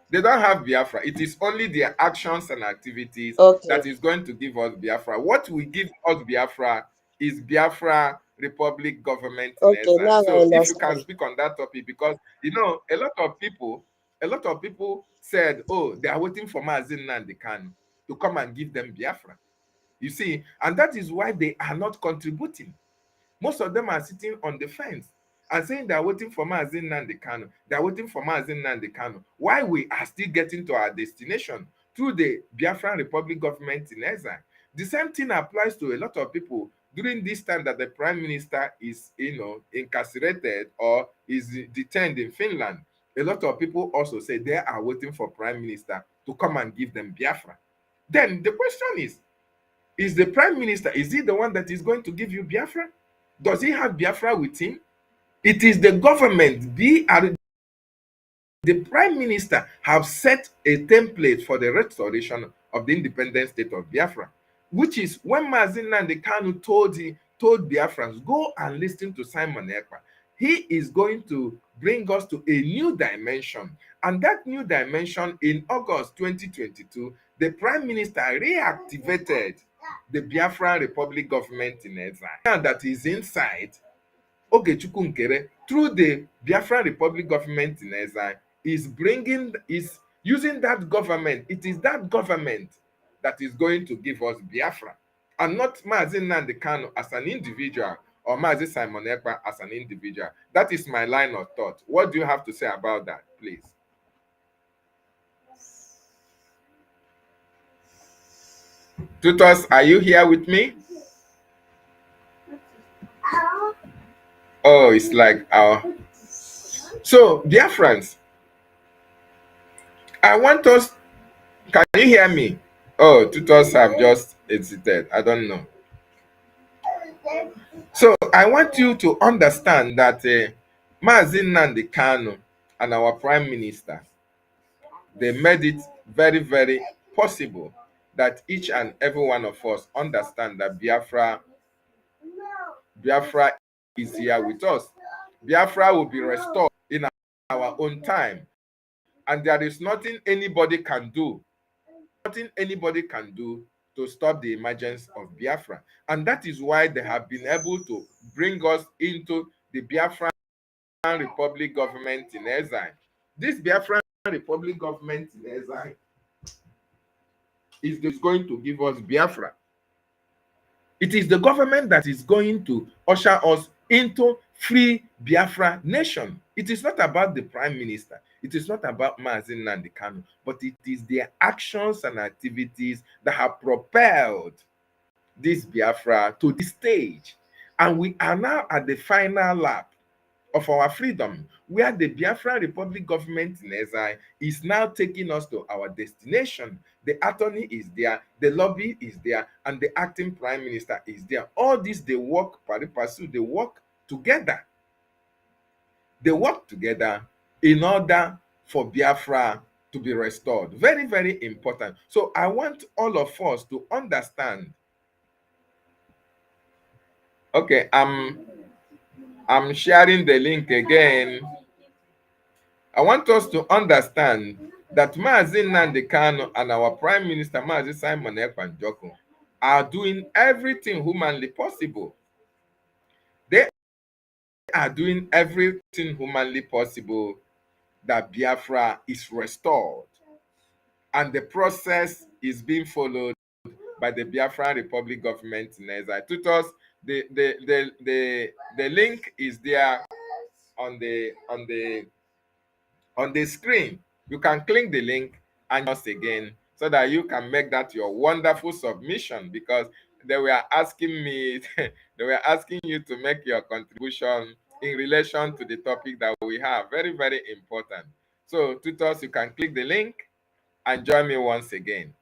They don't have Biafra. It is only their actions and activities Okay. that is going to give us Biafra. What will give us Biafra is Biafra Republic government in Okay, exile. now I So if you can understand. speak on that topic, because a lot of people said, oh, they are waiting for Mazi Nnamdi Kanu to come and give them Biafra. You see, and that is why they are not contributing. Most of them are sitting on the fence and saying they are waiting for Mazi Nnamdi Kanu. They are waiting for Mazi Nnamdi Kanu. Why we are still getting to our destination through the Biafran Republic government in exile. The same thing applies to a lot of people. during this time that the prime minister is, incarcerated or is detained in Finland, a lot of people also say they are waiting for prime minister to come and give them Biafra. Then the question is the prime minister, is he the one that is going to give you Biafra? Does he have Biafra with him? It is the government, the prime minister have set a template for the restoration of the independent state of Biafra, which is when Mazi Nnamdi Kanu told Biafrans, go and listen to Simon Ekpa. He is going to bring us to a new dimension. And that new dimension, in August 2022, the prime minister reactivated the Biafran Republic government in exile. Now that is inside, Ogechukwu Nkere, through the Biafran Republic government in exile, is using that government. It is that government that is going to give us Biafra, and not Mazi Nnamdi Kanu as an individual or Mazi Simon Ekpa as an individual. That is my line of thought. What do you have to say about that, please? Tutors, are you here with me? Oh, it's like our. So, Biafrans, I want us. Can you hear me? Oh, tutors have just exited. I don't know. So I want you to understand that Mazi Nnamdi Kanu and our prime minister, they made it very, very possible that each and every one of us understand that Biafra is here with us. Biafra will be restored in our own time. And there is nothing anybody can do to stop the emergence of Biafra. And that is why they have been able to bring us into the Biafran Republic government in exile. This Biafran Republic government in exile is going to give us Biafra. It is the government that is going to usher us into free Biafra nation. It is not about the prime minister. It is not about Mazi Nnamdi Kanu, but it is their actions and activities that have propelled this Biafra to this stage. And we are now at the final lap of our freedom, where the Biafran Republic government in exile is now taking us to our destination. The attorney is there, the lobby is there, and the acting prime minister is there. All this, they work pari passu, they work together. They work together in order for Biafra to be restored. Very, very important. So I want all of us to understand. Okay, I'm sharing the link again. I want us to understand that Mazi Nnamdi Kanu and our Prime Minister Mazi Simon Ekpa are doing everything humanly possible. They are doing everything humanly possible that Biafra is restored. And the process is being followed by the Biafran Republic government in exile. Tutors, the link is there on the screen. You can click the link and just again so that you can make that your wonderful submission, because they were asking me they were asking you to make your contribution in relation to the topic that we have. Very, very important. So tutors, you can click the link and join me once again.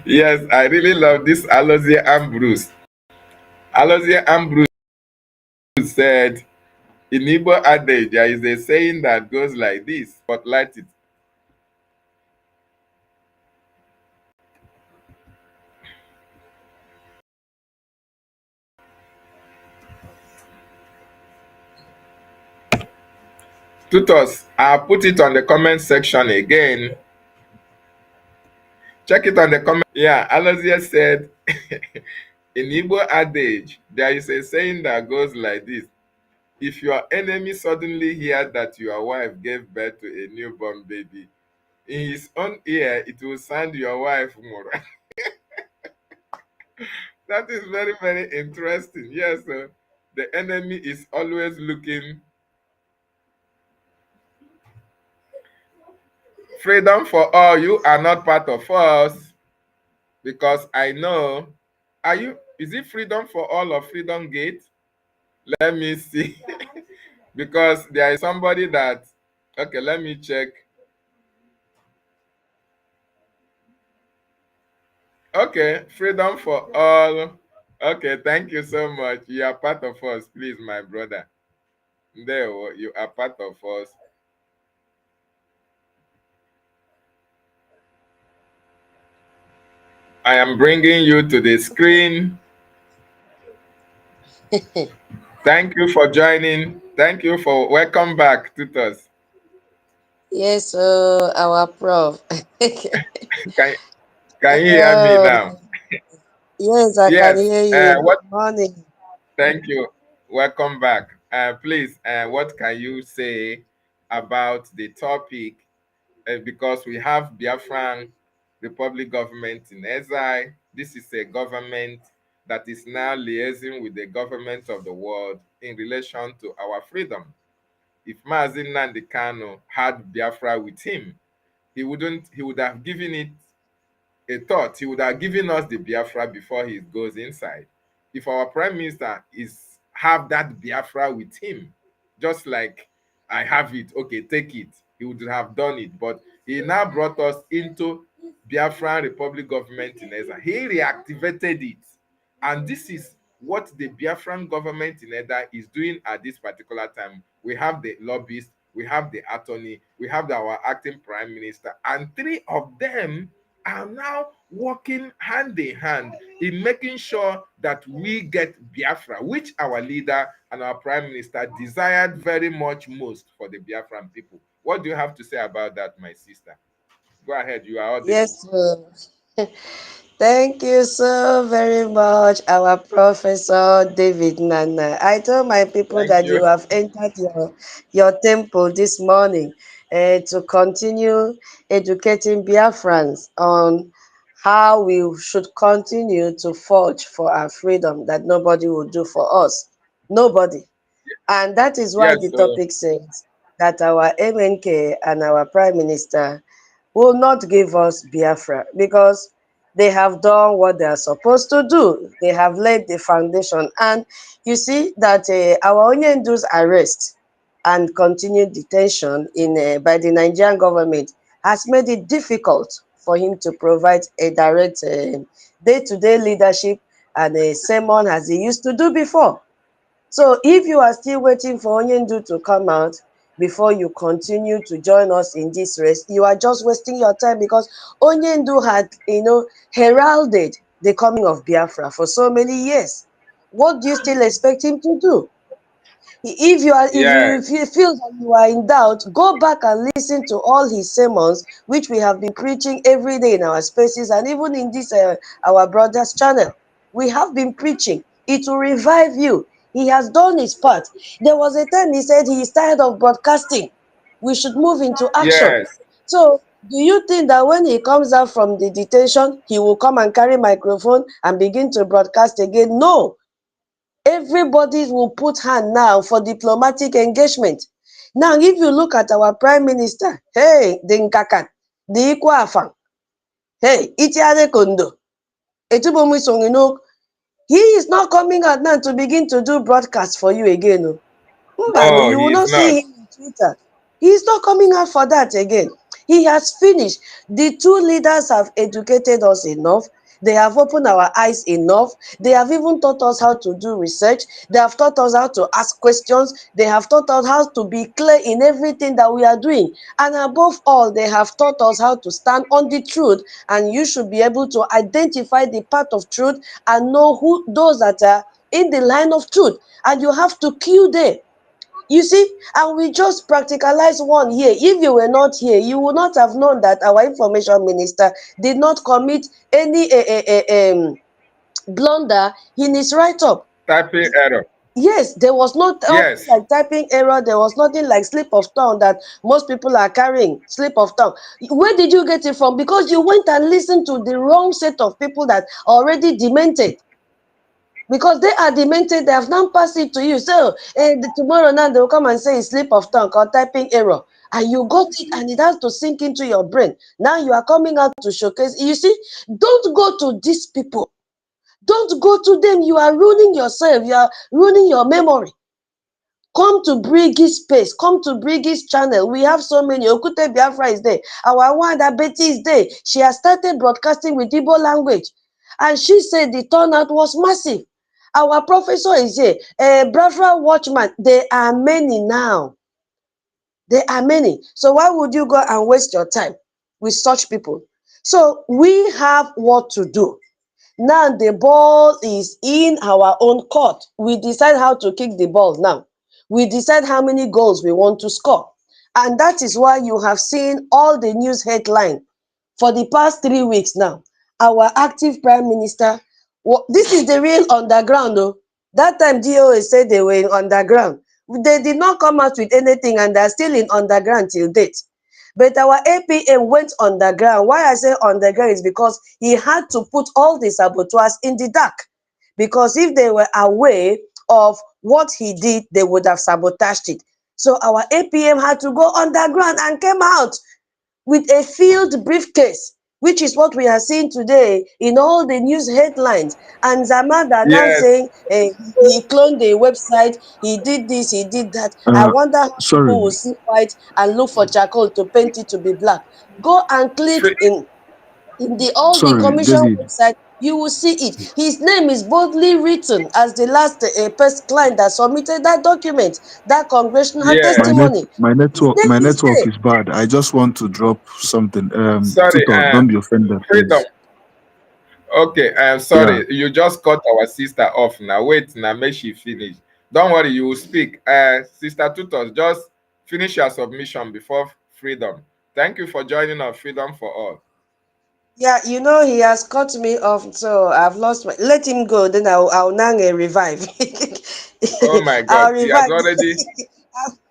Yes, I really love this Alozie Ambrose. Alozie Ambrose said, in Igbo adage, there is a saying that goes like this, spotlight it. Tutors, I'll put it on the comment section again. Check it on the comment. Yeah, Alozie said, in Igbo adage, there is a saying that goes like this. If your enemy suddenly hears that your wife gave birth to a newborn baby, in his own ear, it will sound your wife Mura. That is very, very interesting. Yes, the enemy is always looking Freedom for all, you are not part of us because I know. Are you? Is it freedom for all or freedom gate? Let me see. Because there is somebody that. Okay, let me check. Okay, freedom for all. Okay, thank you so much. You are part of us, please, my brother. There, you are part of us. I am bringing you to the screen. Thank you for joining. Thank you for welcome back, tutors. Yes, our prof. Can, can you hear me Oh, now? yes, I can Yes. hear you. What? Good morning. Thank you. Welcome back. Please, what can you say about the topic? Because we have Biafran Republic government in exile. This is a government that is now liaising with the government of the world in relation to our freedom. If Mazi Nnamdi Kanu had Biafra with him, he would have given it a thought. He would have given us the Biafra before he goes inside. If our prime minister is have that Biafra with him, just like I have it, okay, take it, he would have done it. But he now brought us into Biafran Republic government in Eza. He reactivated it. And this is what the Biafran government in Eda is doing at this particular time. We have the lobbyist, we have the attorney, we have our acting prime minister, and three of them are now working hand in hand in making sure that we get Biafra, which our leader and our prime minister desired very much most for the Biafran people. What do you have to say about that, my sister? Go ahead, you are audible. Yes, thank you so very much, our Professor David Nana. I told my people Thank that you you. have entered your temple this morning to continue educating Biafrans on how we should continue to forge for our freedom that nobody will do for us. Nobody. And that is why the Yes, so topic says that our MNK and our Prime Minister will not give us Biafra because they have done what they are supposed to do. They have laid the foundation. And you see that our Onyendu's arrest and continued detention by the Nigerian government has made it difficult for him to provide a direct day-to-day leadership and a sermon as he used to do before. So if you are still waiting for Onyendu to come out before you continue to join us in this race, you are just wasting your time because Onyendu had, heralded the coming of Biafra for so many years. What do you still expect him to do? If you are yes, if you feel that you are in doubt, go back and listen to all his sermons, which we have been preaching every day in our spaces and even in this our brother's channel. We have been preaching. It will revive you. He has done his part. There was a time he said he is tired of broadcasting. We should move into action. yes, So do you think that when he comes out from the detention, he will come and carry microphone and begin to broadcast again? No. Everybody will put hand now for diplomatic engagement. Now, if you look at our prime minister, hey, the Nkakan, the Ikwa hey, Itiade Kondo, Etubomi Songino, he is not coming out now to begin to do broadcast for you again. Oh. Mbano, no, you will he is not not. see him on Twitter. He is not coming out for that again. He has finished. The two leaders have educated us enough. They have opened our eyes enough. They have even taught us how to do research. They have taught us how to ask questions. They have taught us how to be clear in everything that we are doing. And above all, they have taught us how to stand on the truth. And you should be able to identify the path of truth and know who those that are in the line of truth. And you have to queue there. You see, and we just practicalize one here. If you were not here, you would not have known that our information minister did not commit any blunder in his write-up. Typing error. Yes, there was not nothing Yes, like typing error. There was nothing like slip of tongue that most people are carrying. Slip of tongue. Where did you get it from? Because you went and listened to the wrong set of people that are already demented. Because they are demented, they have now passed it to you. So tomorrow now they will come and say it's slip of tongue or typing error. and you got it, and it has to sink into your brain. Now you are coming out to showcase. You see, don't go to these people. Don't go to them. You are ruining yourself. You are ruining your memory. Come to Briggy's space. Come to Briggy's channel. We have so many. Okute Biafra is there. Our Wanda Betty is there. She has started broadcasting with Igbo language. And she said the turnout was massive. Our professor is here. Biafra Watchman. There are many now. There are many. So why would you go and waste your time with such people? So we have what to do. Now the ball is in our own court. We decide how to kick the ball now. We decide how many goals we want to score. And that is why you have seen all the news headline for the past 3 weeks now. Our active prime minister, this is the real underground though. That time DOA said they were in underground. They did not come out with anything and they're still in underground till date. But our APM went underground. Why I say underground is because he had to put all the saboteurs in the dark. Because if they were aware of what he did, they would have sabotaged it. So our APM had to go underground and came out with a filled briefcase, which is what we are seeing today in all the news headlines. And Zamada now Yes. saying he cloned the website, he did this, he did that. I wonder how Sorry, people will see white and look for charcoal to paint it to be black. Go and click Free- in the all the sorry, commission David. website, you will see it. His name is boldly written as the last first client that submitted that document, that congressional yes. testimony. His name My is network there. is bad. I just want to drop something. Sorry. Tutor, don't be offended, Freedom. please. Okay, I'm Yeah. sorry. You just cut our sister off now. Wait, now make she finish. Don't worry, you will speak. Sister Tutos, just finish your submission before Freedom. Thank you for joining us, Freedom for All. Yeah, you know he has cut me off, so I've lost my. Let him go, then I'll now revive. Oh my God, I'll he has revive. already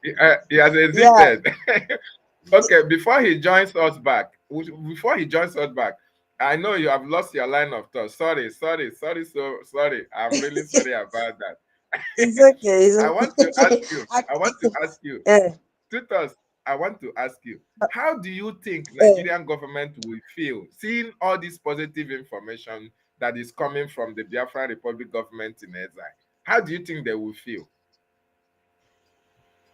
he has Yeah, exited. Okay, before he joins us back, I know you have lost your line of thought. So sorry. I'm really sorry about that. it's okay. It's I want to ask okay. you. I, I want to ask you. eh, Tutos, I want to ask you, how do you think eh. Nigerian government will feel seeing all this positive information that is coming from the Biafra Republic government in exile? How do you think they will feel?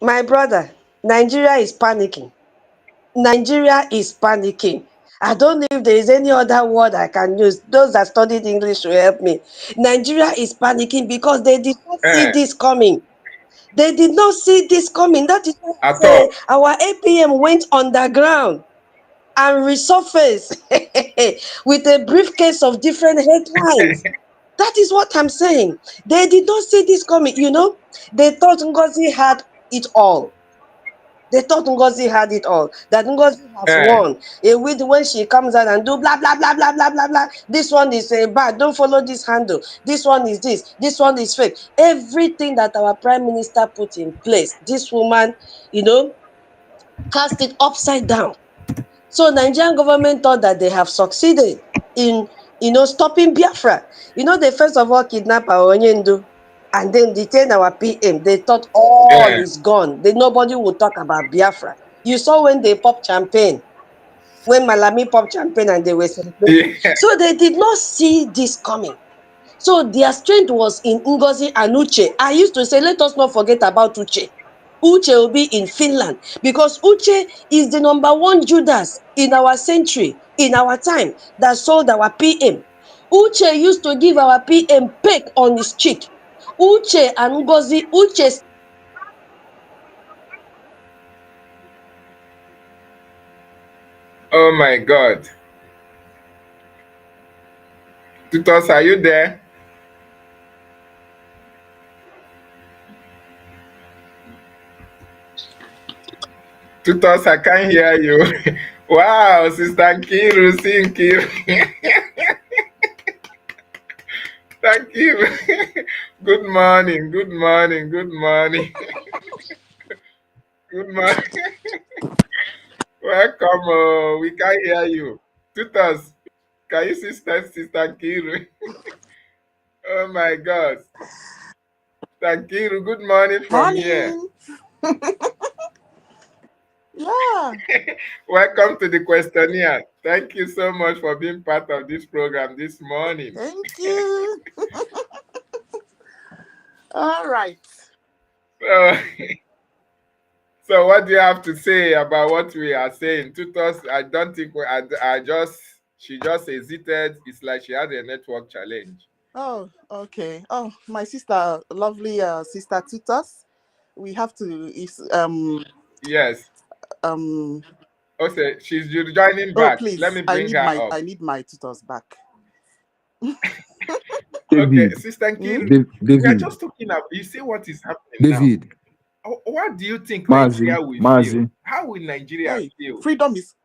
My brother, Nigeria is panicking. Nigeria is panicking. I don't know if there is any other word I can use. Those that studied English will help me. Nigeria is panicking because they did not see Eh, this coming. They did not see this coming. That is why I at say all. our APM went underground and resurfaced with a briefcase of different headlines. That is what I'm saying. They did not see this coming. You know, they thought Ngozi had it all. They thought Ngozi had it all. That Ngozi has Eh, won. With when she comes out and do blah blah blah blah blah blah blah. This one is bad. Don't follow this handle. This one is this. This one is fake. Everything that our prime minister put in place, this woman, you know, cast it upside down. So Nigerian government thought that they have succeeded in, stopping Biafra. They first of all kidnap our Onyendu and then detain our PM. They thought all eh. is gone. Nobody will talk about Biafra. You saw when they popped champagne, when Malami popped champagne and they were celebrating. Yeah. So they did not see this coming. So their strength was in Ngozi and Uche. I used to say, let us not forget about Uche. Uche will be in Finland because Uche is the number one Judas in our century, in our time, that sold our PM. Uche used to give our PM peck on his cheek. Uche and Ngozi, Uche. Oh my God. Tutos, are you there? Tutos, I can't hear you. Wow, Sister Kiru, sing Kiru. Thank you. Good morning, good morning, good morning, good morning. Welcome. We can't hear you. Tutos, can you see Sister Kiru? Oh my God. Sister Kiru, good morning from here. Morning. Yeah. Welcome to the questionnaire. Thank you so much for being part of this program this morning. Thank you. All right. So, so what do you have to say about what we are saying? Tutus, I don't think she just hesitated. It's like she had a network challenge. Oh, okay. Oh, my sister, lovely sister Titus. We have to Yes. um Okay, she's joining oh back. Let please, me bring her up. I need my tutors back. Okay, David, Sister Nkiru, we are David, just talking about, you see what is happening now. David, What do you think Mazi, Nigeria will feel? Mazi, How will Nigeria Hey, feel? freedom is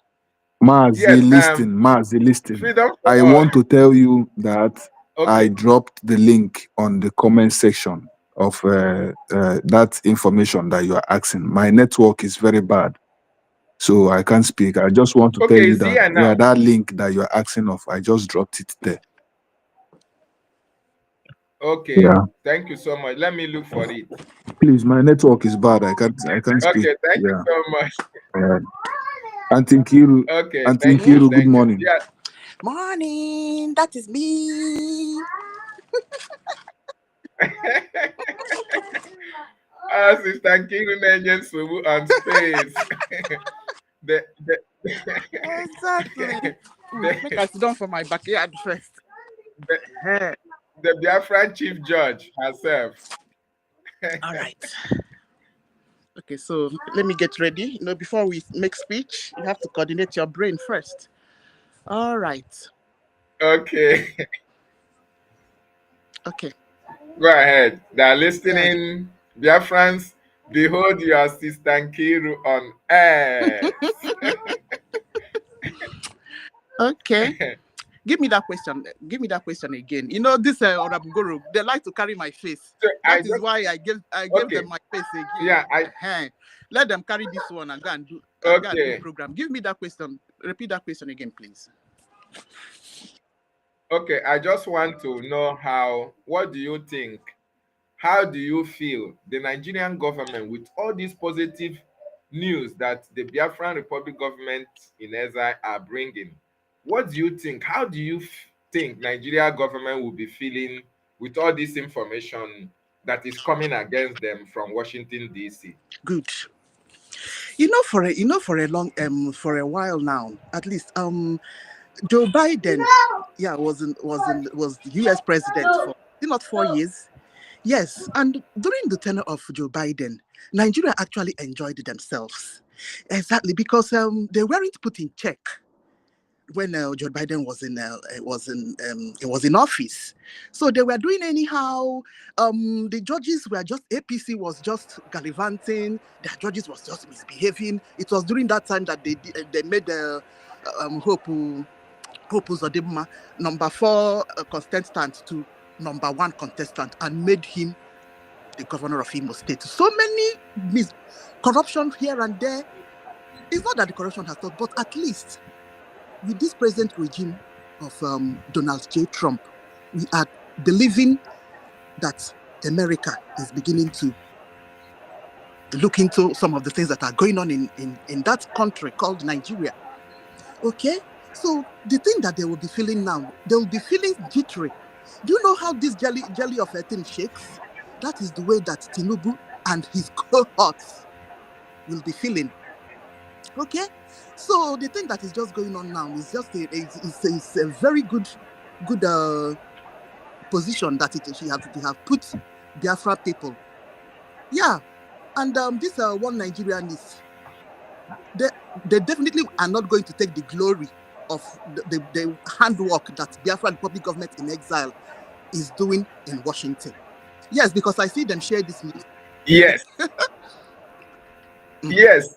Mazi, Yes, listen. freedom for I all. want to tell you that I Okay, dropped the link on the comment section of that information that you are asking. My network is very bad, so I can't speak. I just want to tell okay, you it's that, here now. that link that you are asking of, I just dropped it there. Okay, Yeah. thank you so much. Let me look for it. Please, my network is bad. I can't speak. Okay, thank you Yeah. so much. Auntie Nkiru, Okay, Auntie thank you, Nkiru, good thank you. morning. Yeah. morning. That is me. Sister Nkiru Nenyen Subu on space. the, Exactly. the, Make I sit down for my backyard first. the, Eh. the Biafran chief judge herself. All right. Okay, so let me get ready. Before we make speech, you have to coordinate your brain first. All right. Okay, Okay. go ahead. They are Yeah. listening. Biafrans, behold your sister Nkiru on earth. Okay. Give me that question. Give me that question again. This Orabugoro, they like to carry my face. So That is why I gave okay, them my face again. yeah, Let them carry this one and go and do okay, program. Give me that question. Repeat that question again, please. okay. I just want to know what do you think? How do you feel the Nigerian government, with all these positive news that the Biafran Republic government in exile are bringing? What do you think? How do you think Nigeria government will be feeling with all this information that is coming against them from Washington, D.C.? Good. For a while now, at least Joe Biden, yeah, was the U.S. president for not 4 years. Yes, and during the tenure of Joe Biden, Nigeria actually enjoyed themselves, exactly because they weren't put in check when Joe Biden was in office, so they were doing anyhow. The judges were just APC was just gallivanting. The judges was just misbehaving. It was during that time that they made Hope Uzodimma number 4 contestant to number 1 contestant and made him the governor of Imo State. So many corruption here and there. It's not that the corruption has stopped, but at least with this present regime of Donald J. Trump, we are believing that America is beginning to look into some of the things that are going on in that country called Nigeria. Okay? So the thing that they will be feeling now, they will be feeling jittery. Do you know how this jelly of a thing shakes? That is the way that Tinubu and his cohorts will be feeling. Okay? So the thing that is just going on now is just it's a very good position that they have put Biafra people. Yeah. And this one Nigerian is they definitely are not going to take the glory of the handwork that Biafra Republic government in exile is doing in Washington. Yes, because I see them share this news. Yes, Mhm. yes.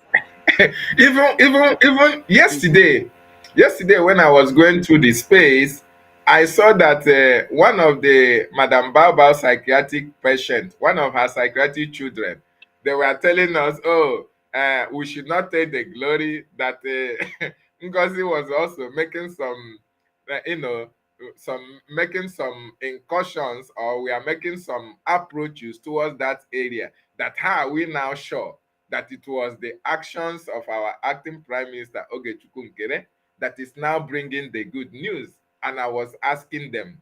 Even yesterday when I was going through the space, I saw that one of the Madam Baobao psychiatric patient, one of her psychiatric children, they were telling us, oh, we should not take the glory that Ngozi was also making some, making some incursions, or we are making some approaches towards that area. That how are we now sure that it was the actions of our acting Prime Minister Ogechukwu Nkere that is now bringing the good news. And I was asking them,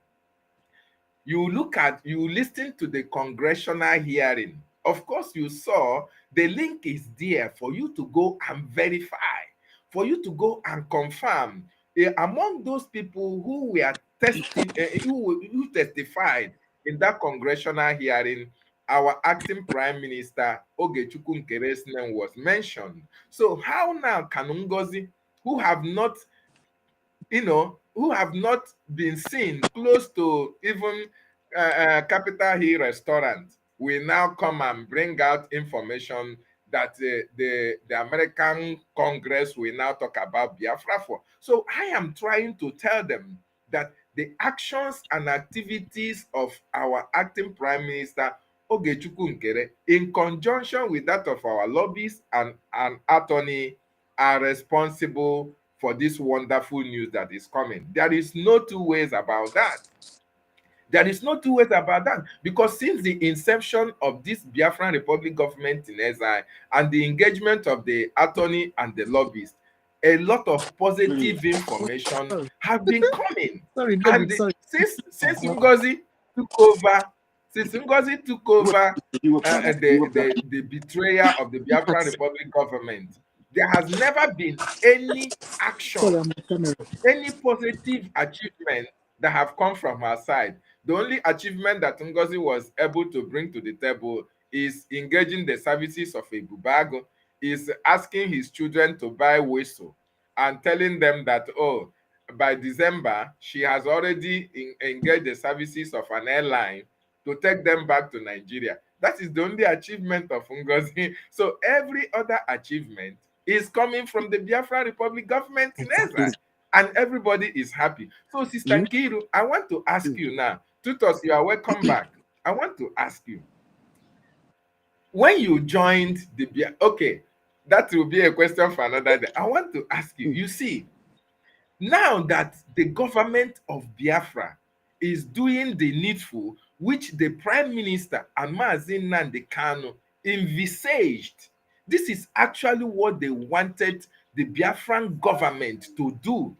you listen to the congressional hearing. Of course, you saw the link is there for you to go and verify, for you to go and confirm. Among those people who were who testified in that congressional hearing, our acting Prime Minister Ogechukwu Nkere's name was mentioned. So how now can Ngozi, who have not been seen close to even Capitol Hill restaurant, will now come and bring out information that the American Congress will now talk about Biafra for? So I am trying to tell them that the actions and activities of our acting Prime Minister Ogechukwu Nkere, in conjunction with that of our lobbyists and attorney, are responsible for this wonderful news that is coming. There is no two ways about that. There is no two ways about that, because since the inception of this Biafran Republic government in exile and the engagement of the attorney and the lobbyist, a lot of positive information have been coming. Sorry, David, And sorry. since Ngozi took over, the betrayal of the Biafran Republic government, there has never been any action, Sorry, I'm camera. any positive achievement that have come from her side. The only achievement that Ngozi was able to bring to the table is engaging the services of a Bubago, is asking his children to buy whistle and telling them that, oh, by December, she has already engaged the services of an airline to take them back to Nigeria. That is the only achievement of Ngozi. So every other achievement is coming from the Biafra Republic government in exile, and everybody is happy. So, Sister Nkiru, I want to ask you now. Tutos, you are welcome back. I want to ask you, when you joined the okay, that will be a question for another day. I want to ask you, you see, now that the government of Biafra is doing the needful, which the Prime Minister and Mazi Nnamdi Kanu envisaged, this is actually what they wanted the Biafran government to do,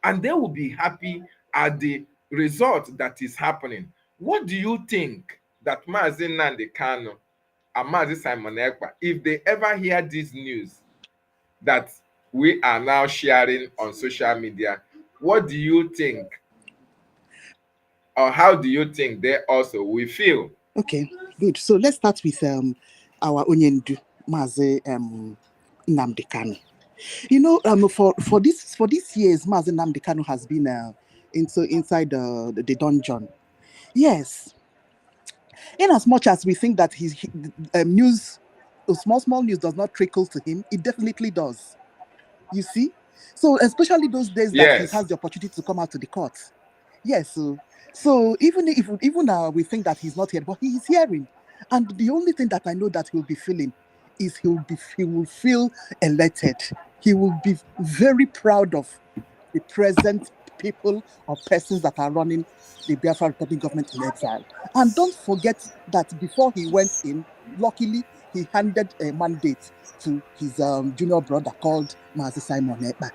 and they will be happy at the result that is happening. What do you think that Mazi Nnamdi Kanu and Mazi Simon Ekpa, if they ever hear this news that we are now sharing on social media, what do you think, or how do you think they also will feel? Okay, good. So let's start with our Onyendu, Mazi Nnamdi Kanu. You know, for this years, Mazi Nnamdi Kanu has been inside the dungeon. Yes, in as much as we think that his news, small news does not trickle to him, it definitely does. You see, so especially those days that he has the opportunity to come out to the court. Yes, so even if we think that he's not here, but he is hearing, and the only thing that I know that he'll be feeling is he will feel elated. He will be very proud of the present people or persons that are running the Biafra Republic government in exile. And don't forget that before he went in, luckily he handed a mandate to his junior brother called Mazi Simon Ekpa.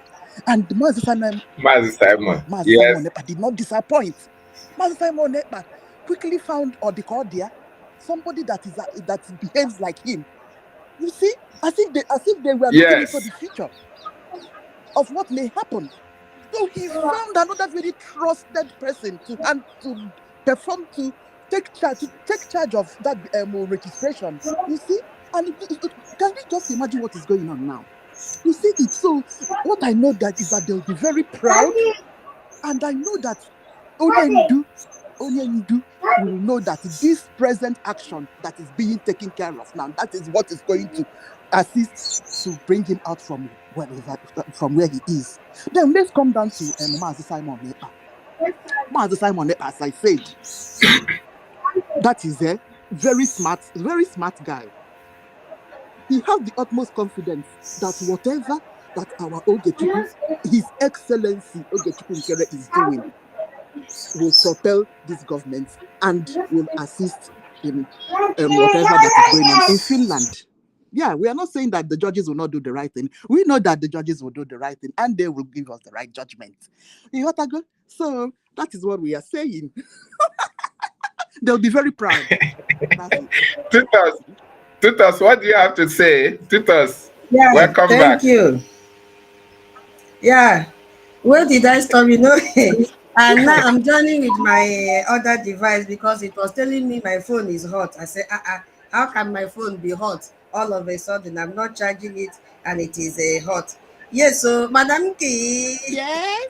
And Mazi Simon Ekpa did not disappoint. Mazi Simon Ekpa quickly found Odikodia, somebody that behaves like him. You see, as if they were looking into the future of what may happen. So he found another very trusted person to take charge of that registration. You see, and can we just imagine what is going on now? You see it. So what I know that is that they'll be very proud, and I know that Onyendu will know that this present action that is being taken care of now, that is what is going to assist to bring him out from where he is. Then let's come down to Mazi Simon Ekpa. Mazi Simon Ekpa, as I said, that is a very smart guy. He has the utmost confidence that whatever that our Ogechukwu, His Excellency Ogechukwu Nkere is doing, will propel this government and will assist in whatever that is going on in Finland. Yeah, we are not saying that the judges will not do the right thing. We know that the judges will do the right thing and they will give us the right judgment. You got that good? So that is what we are saying. They'll be very proud. That's it. Tutus, Tutus, what do you have to say? Tutus, Yeah, welcome thank back. you. Yeah. Where did I stop? And now I'm joining with my other device because it was telling me my phone is hot. I said, how can my phone be hot? All of a sudden, I'm not charging it and it is hot. Yes, so Madam Key. Yes.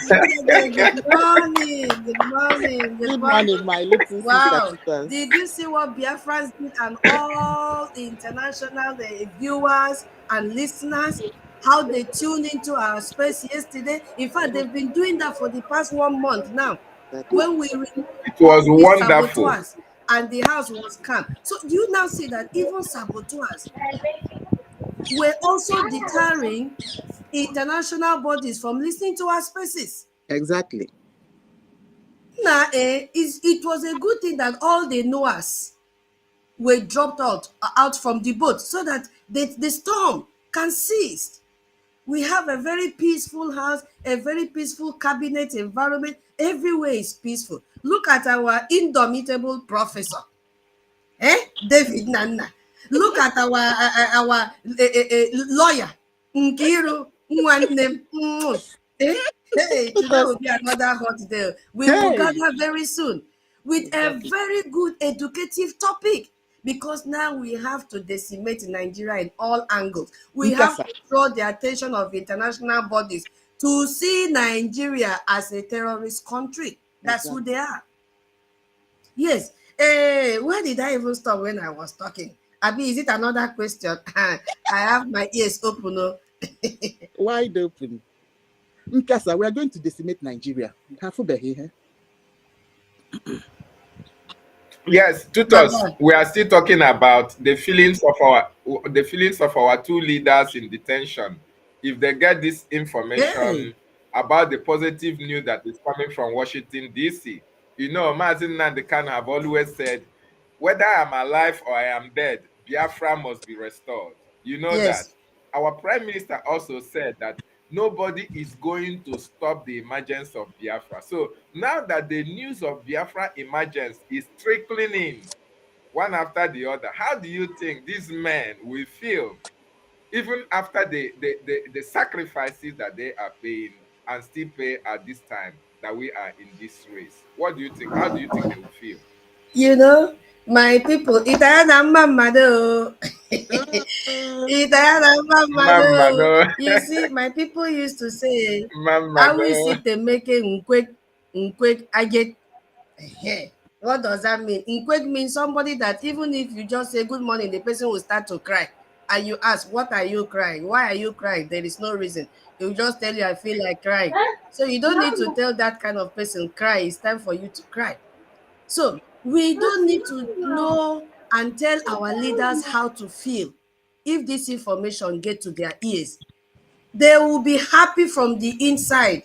Good morning. Good morning. Good Good morning. morning, my little sister. Wow. Did you see what Biafrans did and all the international viewers and listeners? How they tuned into our space yesterday? In fact, they've been doing that for the past 1 month now. Exactly. When we removed It was all these wonderful. saboteurs and the house was calm. So do you now see that even saboteurs were also deterring international bodies from listening to our spaces? Exactly. Now, it was a good thing that all the knowers were dropped out from the boat so that the storm can cease. We have a very peaceful house, a very peaceful cabinet environment. Everywhere is peaceful. Look at our indomitable professor, David Nana. Look at our lawyer, Nkiru Nwannem. Hey, today Because, will be another hot day. We will hey, gather very soon with a exactly. very good educative topic because now we have to decimate Nigeria in all angles. We have Mpesa. to draw the attention of international bodies to see Nigeria as a terrorist country. That's who Exactly. they are. Yes. Where did I even stop when I was talking? Abi, is it another question? I have my ears open. Oh. Wide open. Mpesa, we are going to decimate Nigeria. Hafubehi, eh? Yes, Tutus, Baba. we are still talking about the feelings of our two leaders in detention. If they get this Hey. information about the positive news that is coming from Washington, D.C., Mazi and Kanu have always said, whether I'm alive or I am dead, Biafra must be restored. You know that. Yes. Our Prime Minister also said that nobody is going to stop the emergence of Biafra. So now that the news of Biafra emergence is trickling in one after the other, how do you think these men will feel even after the sacrifices that they are paying and still pay at this time that we are in this race? What do you think? How do you think they will feel? You know, my people, itayana mamado. Uh, Itayana Mama mamado. no, You see, my people used to say, mama I will no. sit and make a nkwek aget. What does that mean? Nkwek means somebody that even if you just say good morning, the person will start to cry. And you ask, what are you crying? Why are you crying? There is no reason. He will just tell you, I feel like crying. So you don't need to tell that kind of person, cry. It's time for you to cry. So we don't need to know and tell our leaders how to feel. If this information get to their ears, they will be happy from the inside.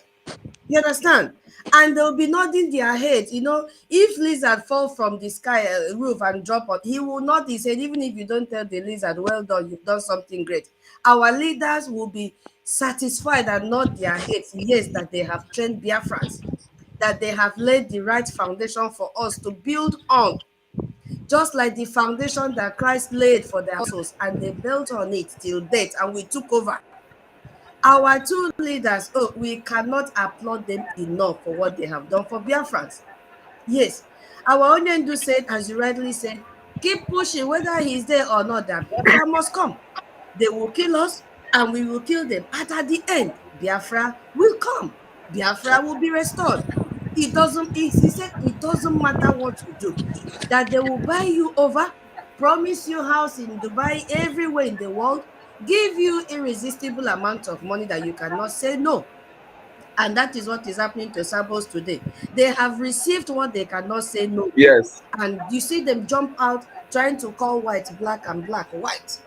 You understand? And they'll be nodding their head. If lizard fall from the sky roof and drop on, he will nod his head, even if you don't tell the lizard, well done, you've done something great. Our leaders will be satisfied and nod their heads, yes, that they have trained Biafrans, that they have laid the right foundation for us to build on, just like the foundation that Christ laid for their souls, and they built on it till date, and we took over. Our two leaders, we cannot applaud them enough for what they have done for Biafrans. Yes, our Onyendu said, as you rightly said, keep pushing, whether he's there or not, that Biafra must come. They will kill us and we will kill them. But at the end, Biafra will come. Biafra will be restored. He said, it doesn't matter what you do, that they will buy you over, promise you house in Dubai, everywhere in the world, give you irresistible amount of money that you cannot say no. And that is what is happening to Sabos today. They have received what they cannot say no to. Yes. And you see them jump out trying to call white black and black white.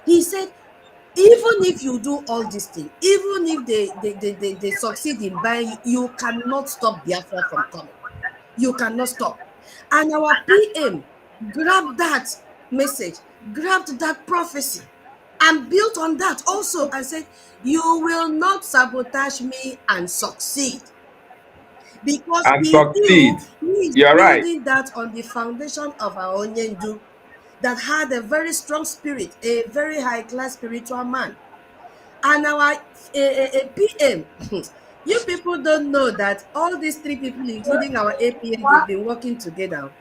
He said, even if you do all these things, even if they succeed in buying you, you cannot stop Biafra from coming. You cannot stop. And our PM grabbed that message, grabbed that prophecy and built on that also and said, you will not sabotage me and succeed. Because And he succeed. knew he is You're right. building that on the foundation of our Onyendu that had a very strong spirit, a very high class spiritual man. And our PM, you people don't know that all these three people, including our APM, they've been working together.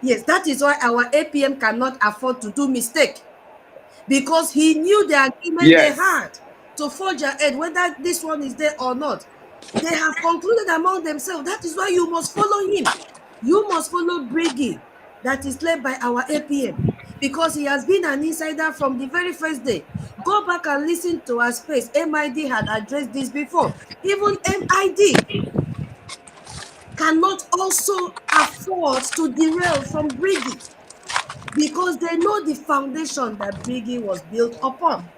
Yes, that is why our APM cannot afford to do mistake, because he knew the agreement they Yes. had to forge ahead, whether this one is there or not. They have concluded among themselves. That is why you must follow him. You must follow Briggy that is led by our APM, because he has been an insider from the very first day. Go back and listen to our space. MID had addressed this before. Even MID cannot also afford to derail from Briggy, because they know the foundation that Briggy was built upon.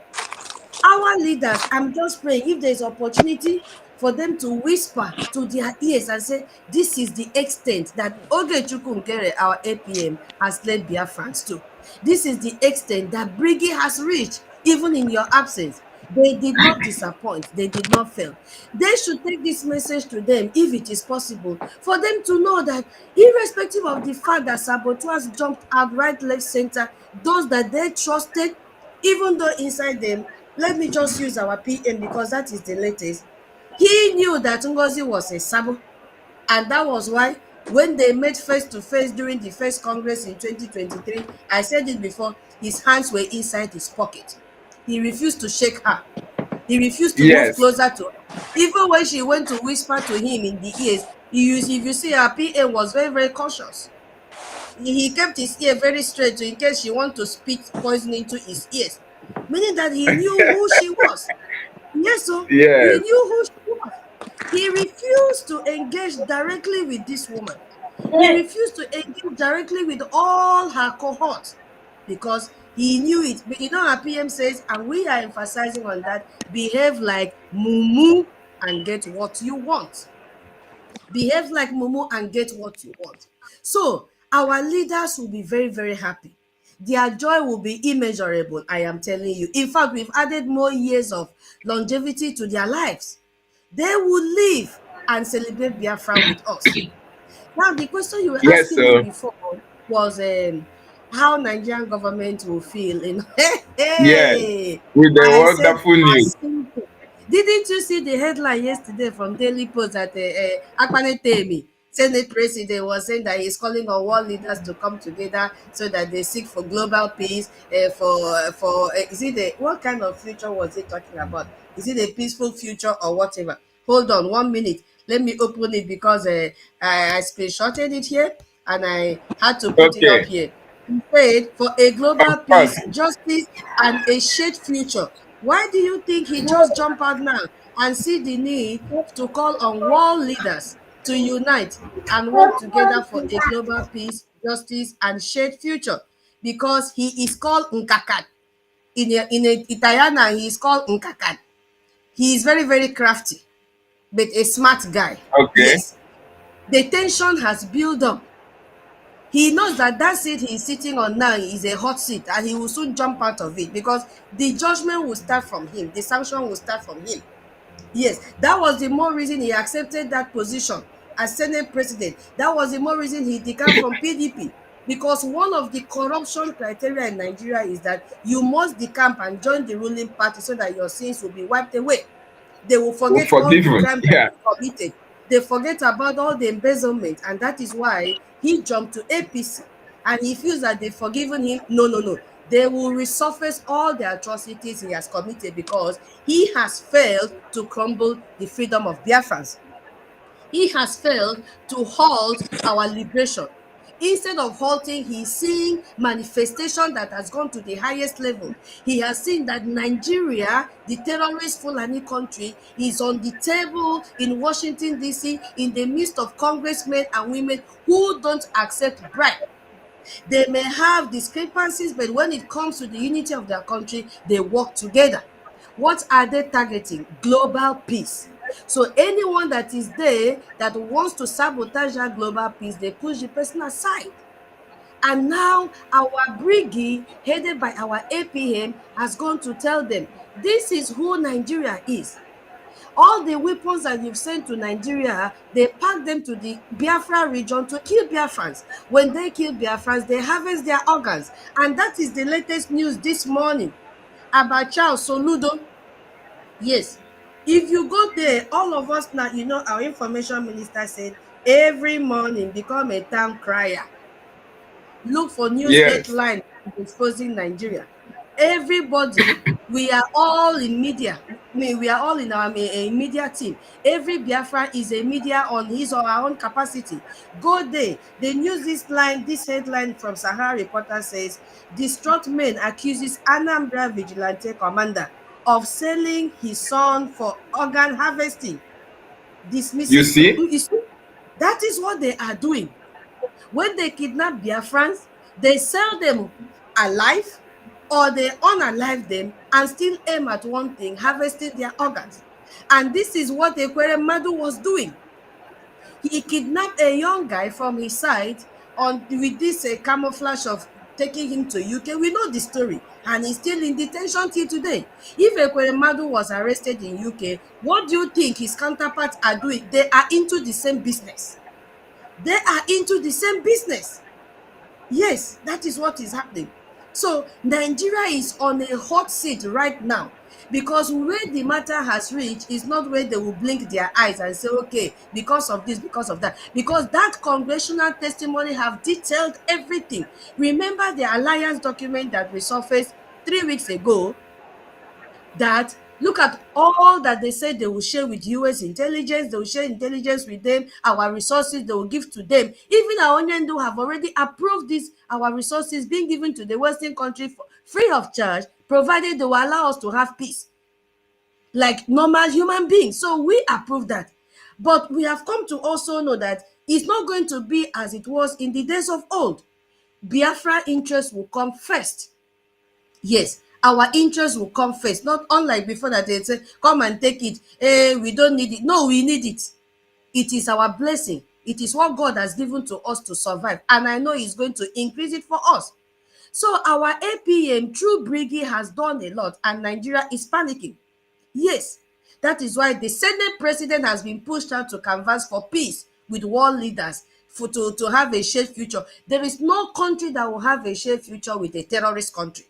Our leaders, I'm just praying if there's opportunity for them to whisper to their ears and say, this is the extent that Ogechukwu Nkere, our APM, has led Biafrans to. This is the extent that Briggy has reached, even in your absence. They did not disappoint. They did not fail. They should take this message to them, if it is possible, for them to know that irrespective of the fact that saboteurs jumped out right, left, center, those that they trusted, even though inside them, let me just use our PM because that is the latest. He knew that Ngozi was a sabo, and that was why when they met face to face during the first Congress in 2023, I said it before, his hands were inside his pocket. He refused to shake her. He refused to move Yes. closer to her. Even when she went to whisper to him in the ears, if you see, her PM was very, very cautious. He kept his ear very straight in case she want to spit poison into his ears, meaning that he knew who she was. Yes, so he Yes. knew who she was. He refused to engage directly with this woman. He refused to engage directly with all her cohorts because he knew it. But you know, our PM says, and we are emphasizing on that, behave like mumu and get what you want. Behave like mumu and get what you want. So our leaders will be very, very happy. Their joy will be immeasurable, I am telling you. In fact, we've added more years of longevity to their lives. They will live and celebrate Biafra with us. Now, the question you were Yes, asking me sir. before was how Nigerian government will feel. Yes. Hey, With the I said, wonderful news. as simple. Didn't you see the headline yesterday from Daily Post that Akpane Temi, Senate President, was saying that he's calling on world leaders to come together so that they seek for global peace, is it what kind of future was he talking about? Is it a peaceful future or whatever? Hold on 1 minute. Let me open it because I screenshotted it here and I had to put it up Okay. here. He said, for a global Of course. peace, justice, and a shared future. Why do you think he just jump out now and see the need to call on world leaders to unite and work together for a global peace, justice, and shared future? Because he is called Nkakat. In a Italiana, he is called Nkakat. He is very, very crafty, but a smart guy. Okay. Yes. The tension has built up. He knows that that seat he's sitting on now is a hot seat and he will soon jump out of it because the judgment will start from him. The sanction will start from him. Yes, that was the more reason he accepted that position as Senate President. That was the more reason he decammed from PDP. Because one of the corruption criteria in Nigeria is that you must decamp and join the ruling party so that your sins will be wiped away. They will We're forget all the forgiven. crimes that Yeah. you committed. They forget about all the embezzlement, and that is why he jumped to APC. And he feels that they've forgiven him. No, no, no. They will resurface all the atrocities he has committed because he has failed to crumble the freedom of Biafrans. He has failed to halt our liberation. Instead of halting, he's seeing manifestation that has gone to the highest level. He has seen that Nigeria, the terrorist Fulani country, is on the table in Washington, D.C., in the midst of congressmen and women who don't accept bribe. They may have discrepancies, but when it comes to the unity of their country, they work together. What are they targeting? Global peace. So anyone that is there that wants to sabotage that global peace, they push the person aside. And now our brigade, headed by our APM, has gone to tell them this is who Nigeria is. All the weapons that you've sent to Nigeria, they pack them to the Biafra region to kill Biafrans. When they kill Biafrans, they harvest their organs. And that is the latest news this morning about Charles Soludo. Yes. If you go there, all of us now, our information minister said every morning become a town crier. Look for news Yes. headline exposing Nigeria. Everybody, we are all in media. We are all in our media team. Every Biafra is a media on his or her own capacity. Go there. They use this headline from Sahara Reporter says, distraught man accuses Anambra vigilante commander of selling his son for organ harvesting. You Dismissing. So see? you see, that is what they are doing. When they kidnap Biafrans, they sell them alive or they unalive them and still aim at one thing, harvesting their organs. And this is what Madu was doing. He kidnapped a young guy from his side with this camouflage of taking him to UK. We know the story, and he's still in detention till today. If Madu was arrested in UK, what do you think his counterparts are doing? They are into the same business. They are into the same business. Yes, that is what is happening. So Nigeria is on a hot seat right now because where the matter has reached is not where they will blink their eyes and say, okay, because of this, because of that. Because that congressional testimony have detailed everything. Remember the alliance document that resurfaced 3 weeks ago, that look at all that they said they will share with US intelligence, they will share intelligence with them, our resources they will give to them. Even our Onyendu have already approved this, our resources being given to the Western country for, free of charge, provided they will allow us to have peace like normal human beings. So we approve that. But we have come to also know that it's not going to be as it was in the days of old. Biafra interest will come first. Yes, our interest will come first, not unlike before that they say, come and take it. We don't need it. No, we need it. It is our blessing. It is what God has given to us to survive. And I know He's going to increase it for us. So our APM through Briggy has done a lot, and Nigeria is panicking. Yes, that is why the Senate president has been pushed out to canvass for peace with world leaders to have a shared future. There is no country that will have a shared future with a terrorist country.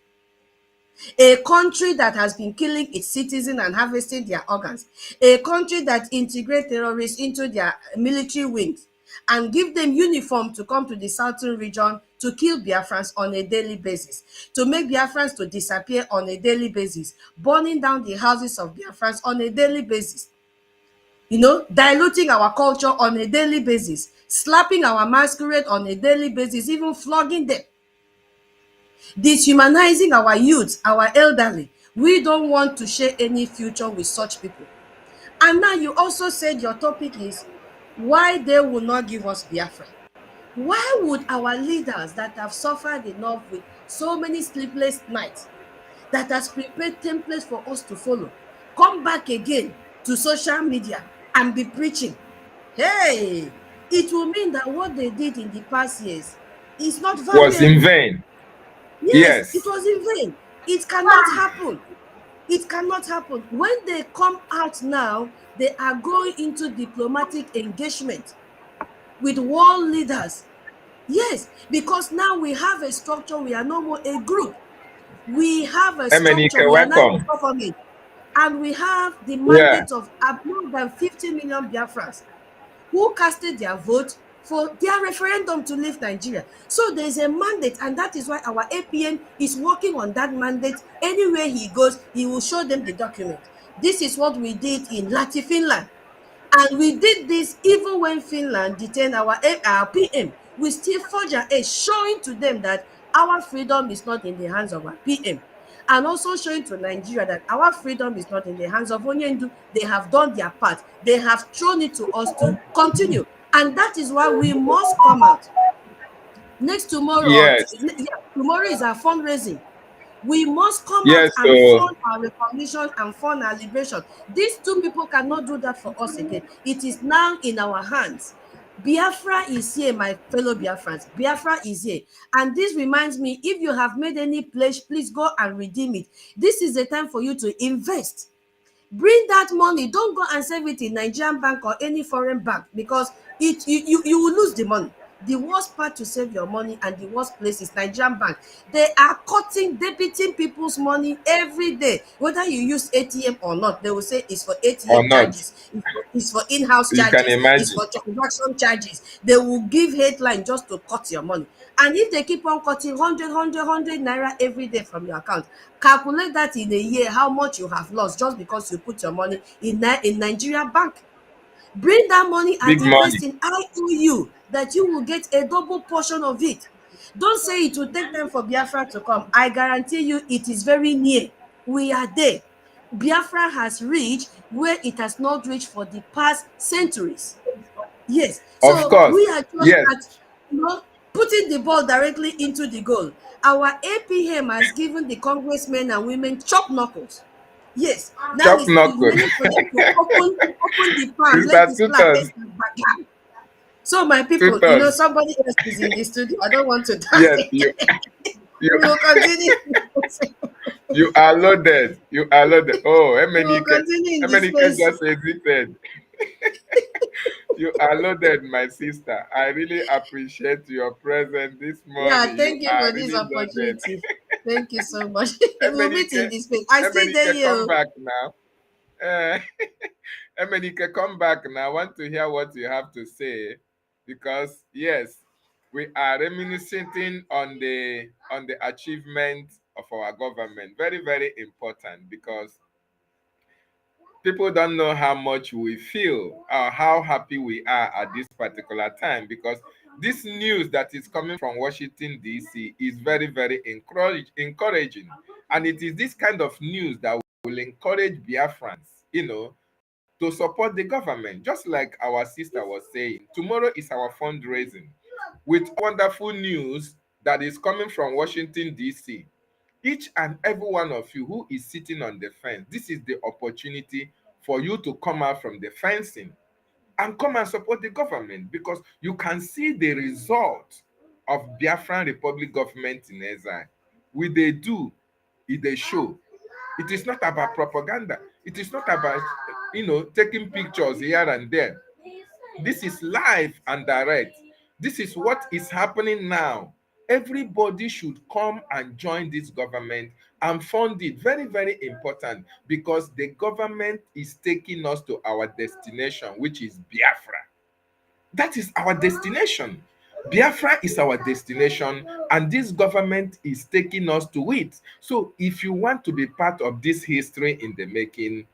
A country that has been killing its citizens and harvesting their organs, a country that integrates terrorists into their military wings and give them uniform to come to the southern region to kill Biafrans on a daily basis, to make Biafrans to disappear on a daily basis, burning down the houses of Biafrans on a daily basis, diluting our culture on a daily basis, slapping our masquerade on a daily basis, even flogging them, dehumanizing our youth, our elderly. We don't want to share any future with such people. And now you also said your topic is why they will not give us Biafra. Why would our leaders that have suffered enough with so many sleepless nights, that has prepared templates for us to follow, come back again to social media and be preaching? Hey, it will mean that what they did in the past years is not Was in valuable. vain. Yes, it Yes. was in vain. It cannot happen. It cannot happen. When they come out now, they are going into diplomatic engagement with world leaders. Yes, because now we have a structure. We are no more a group. We have a MNK, structure. We are now a welcome. government. And we have the Yeah. mandate of more than 50 million Biafrans who casted their vote for their referendum to leave Nigeria. So there's a mandate, and that is why our APN is working on that mandate. Anywhere he goes, he will show them the document. This is what we did in Lati, Finland. And we did this even when Finland detained our PM. We still forge ahead, showing to them that our freedom is not in the hands of our PM. And also showing to Nigeria that our freedom is not in the hands of Onyendu. They have done their part. They have thrown it to us to continue. And that is why we must come out. Next tomorrow, Yes. tomorrow is our fundraising. We must come out Yes. and So fund our recognition and fund our liberation. These two people cannot do that for us again. It is now in our hands. Biafra is here, my fellow Biafrans. Biafra is here. And this reminds me, if you have made any pledge, please go and redeem it. This is the time for you to invest. Bring that money. Don't go and save it in Nigerian bank or any foreign bank, because you will lose the money. The worst part to save your money and the worst place is Nigerian bank. They are cutting, debiting people's money every day. Whether you use ATM or not, they will say it's for or ATM not. charges, it's for in-house You can charges, it's imagine. for transaction charges. They will give headline just to cut your money. And if they keep on cutting 100 naira every day from your account, calculate that in a year how much you have lost just because you put your money in Nigeria bank. Bring that money and Big money. invest in IOU, that you will get a double portion of it. Don't say it will take time for Biafra to come. I guarantee you it is very near. We are there. Biafra has reached where it has not reached for the past centuries. Yes. Of So course. we are just Yes. at, putting the ball directly into the goal. Our APM has given the congressmen and women chop knuckles. Yes. Now Chop it's knuckle. remaining for them to open the palm, let Sister the slap Tutos. enter back. So my people, Tutos. somebody else is in the studio. I don't want to Yes, we you will continue. you are loaded. You are loaded. Oh, We will continue in this Emenike space. just exited. You are loaded, my sister. I really appreciate your presence this Yeah, morning. You thank you are for this really loaded. opportunity. Thank you so much. We'll meet in Emenike, this space. I still there Come you. back now. Uh, Emenike, come back now. I want to hear what you have to say because yes, we are reminiscing on the achievement of our government. Very, very important because people don't know how much we feel or how happy we are at this particular time because this news that is coming from Washington, D.C. is very, very encouraging. And it is this kind of news that will encourage Biafrans, to support the government. Just like our sister was saying, tomorrow is our fundraising with wonderful news that is coming from Washington, D.C. Each and every one of you who is sitting on the fence, this is the opportunity for you to come out from the fencing and come and support the government because you can see the result of Biafran Republic government in exile. Will they do? If they show. It is not about propaganda. It is not about, taking pictures here and there. This is live and direct. This is what is happening now. Everybody should come and join this government and fund it. Very, very important because the government is taking us to our destination, which is Biafra. That is our destination. Biafra is our destination, and this government is taking us to it. So, if you want to be part of this history in the making,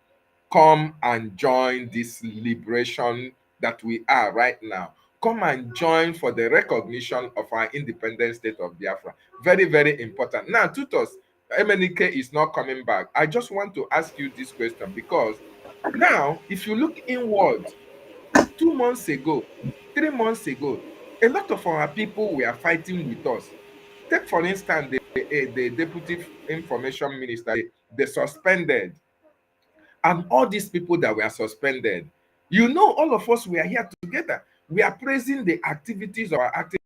come and join this liberation that we are right now. Come and join for the recognition of our independent state of Biafra. Very, very important. Now, Tutos, MNK is not coming back. I just want to ask you this question because now, if you look inward, 2 months ago, 3 months ago, a lot of our people were fighting with us. Take, for instance, the deputy information minister, they suspended, and all these people that were suspended. All of us were here together. We are praising the activities of our acting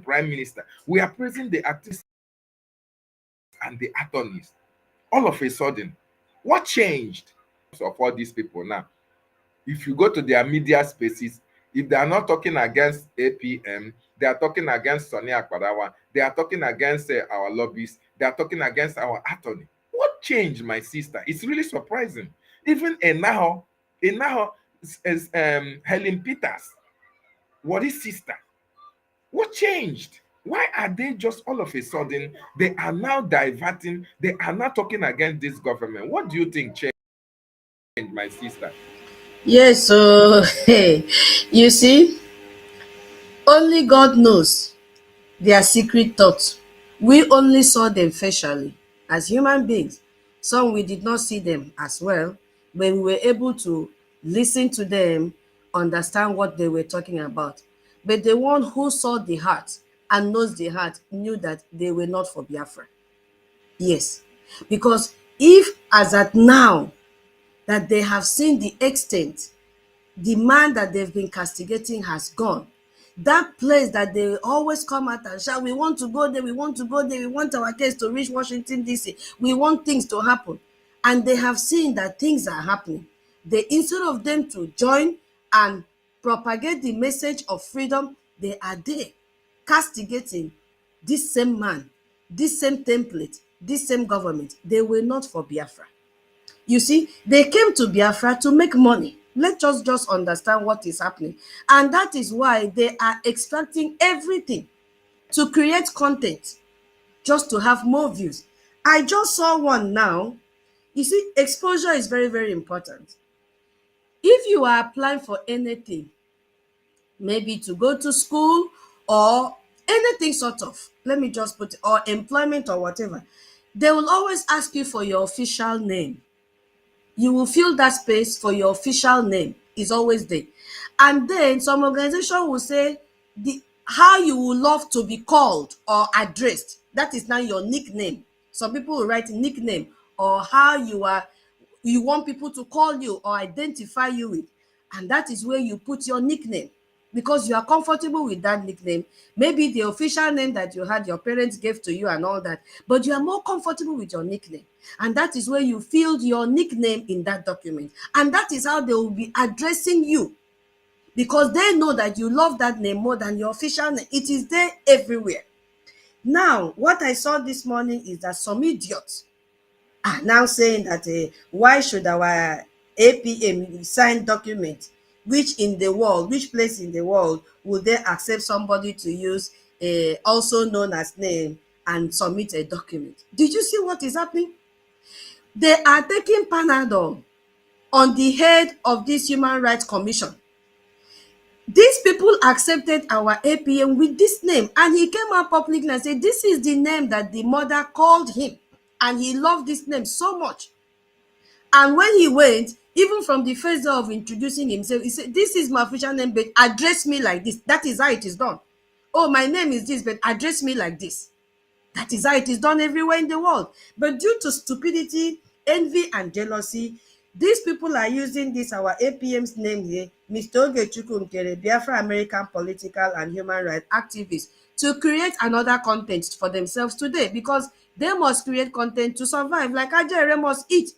prime minister. We are praising the activities and the attorneys. All of a sudden, what changed of all these people now? If you go to their media spaces, if they are not talking against APM, they are talking against Sonny Akparawa, they are talking against our lobbyists, they are talking against our attorney. What changed, my sister? It's really surprising. Even now is Helen Peters, what is sister? What changed? Why are they just all of a sudden, they are now diverting, they are now talking against this government? What do you think changed, my sister? Yes, so you see, only God knows their secret thoughts. We only saw them facially as human beings. Some we did not see them as well, but we were able to listen to them, understand what they were talking about. But the one who saw the heart and knows the heart knew that they were not for Biafra. Yes, because if as at now that they have seen the extent the man that they've been castigating has gone. That place that they always come out and shout, we want to go there, we want to go there, we want our case to reach Washington, D.C., we want things to happen. And they have seen that things are happening. They, instead of them to join and propagate the message of freedom, they are there castigating this same man, this same template, this same government. They were not for Biafra. You see, they came to Biafra to make money. Let's just understand what is happening. And that is why they are extracting everything to create content, just to have more views. I just saw one now. You see, exposure is very, very important. If you are applying for anything, maybe to go to school or anything sort of, let me just put it, or employment or whatever, they will always ask you for your official name. You will fill that space for your official name is always there. And then some organization will say the how you would love to be called or addressed. That is now your nickname. Some people will write nickname or how you want people to call you or identify you with. And that is where you put your nickname because you are comfortable with that nickname. Maybe the official name that you had, your parents gave to you and all that, but you are more comfortable with your nickname. And that is where you filled your nickname in that document. And that is how they will be addressing you because they know that you love that name more than your official name. It is there everywhere. Now, what I saw this morning is that some idiots are now saying that why should our APM sign document, which place in the world would they accept somebody to use also known as name and submit a document? Did you see what is happening? They are taking Panadol on the head of this Human Rights Commission. These people accepted our APM with this name, and he came out publicly and said, this is the name that the mother called him, and he loved this name so much. And when he went, even from the first day of introducing himself, he said, this is my official name, but address me like this. That is how it is done. Oh, my name is this, but address me like this. That is how it is done everywhere in the world. But due to stupidity, envy, and jealousy, these people are using this, our APM's name here, Mr. Ogechukwu Nkere, Biafra American political and human rights activist, to create another content for themselves today because they must create content to survive. Like Ajere must eat.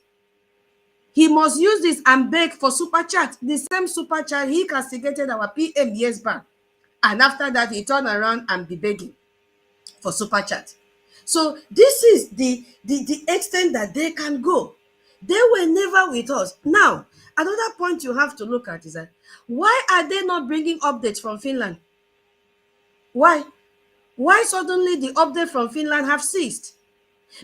He must use this and beg for super chat. The same super chat he castigated our PM years back. And after that, he turned around and be begging for super chat. So this is the extent that they can go. They were never with us. Now, another point you have to look at is that why are they not bringing updates from Finland? Why? Why suddenly the update from Finland have ceased?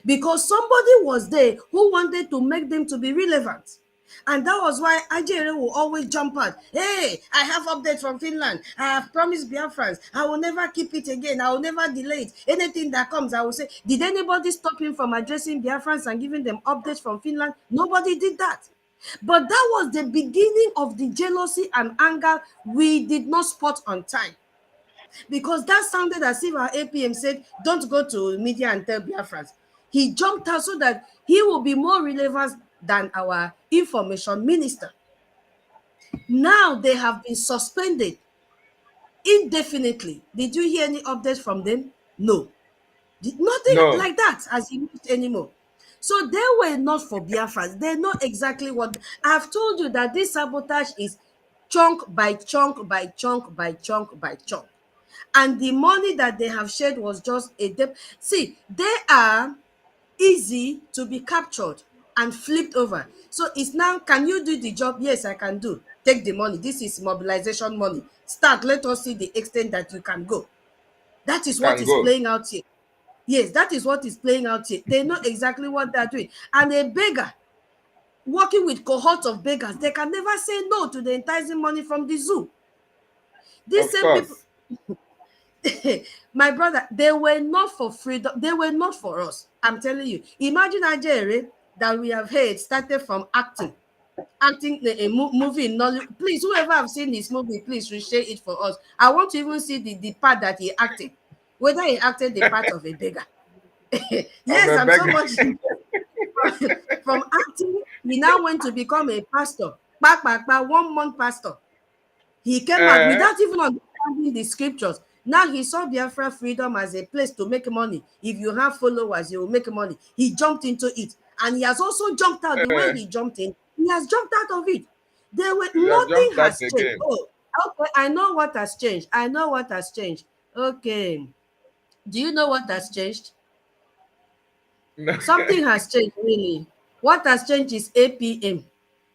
Because somebody was there who wanted to make them to be relevant. And that was why Ajere will always jump out. Hey, I have updates from Finland. I have promised Biafrans. I will never keep it again. I will never delay it. Anything that comes, I will say, did anybody stop him from addressing Biafrans and giving them updates from Finland? Nobody did that. But that was the beginning of the jealousy and anger we did not spot on time. Because that sounded as if our APM said, don't go to media and tell Biafrans. He jumped out so that he will be more relevant than our information minister. Now they have been suspended indefinitely. Did you hear any updates from them? No. Nothing No. like that as you used anymore. So they were not for Biafrans. They know exactly what. I've told you that this sabotage is chunk by chunk by chunk by chunk by chunk. And the money that they have shared was just a debt. See, they are easy to be captured and flipped over. So it's now, can you do the job? Yes, I can do. Take the money. This is mobilization money. Start. Let us see the extent that you can go. That is what Can is go. playing out here. Yes, that is what is playing out here. They know exactly what they're doing. And a beggar working with cohorts of beggars, they can never say no to the enticing money from the zoo. These Of same people, course. my brother, they were not for freedom. They were not for us. I'm telling you. Imagine Ajere that we have heard started from acting a movie in Nollywood. Please, whoever have seen this movie, please share it for us. I want to even see the part that he acted, whether he acted the part of a beggar. Of Yes, a I'm so beggar. much from acting. He now went to become a pastor. 1 month pastor. He came out without even understanding the scriptures. Now he saw Biafra freedom as a place to make money. If you have followers, you will make money. He jumped into it. And he has also jumped out. The way he jumped in, he has jumped out of it. Nothing jumped has out changed. again. Oh, okay, I know what has changed. I know what has changed. Okay. Do you know what has changed? Something has changed, really. What has changed is APM,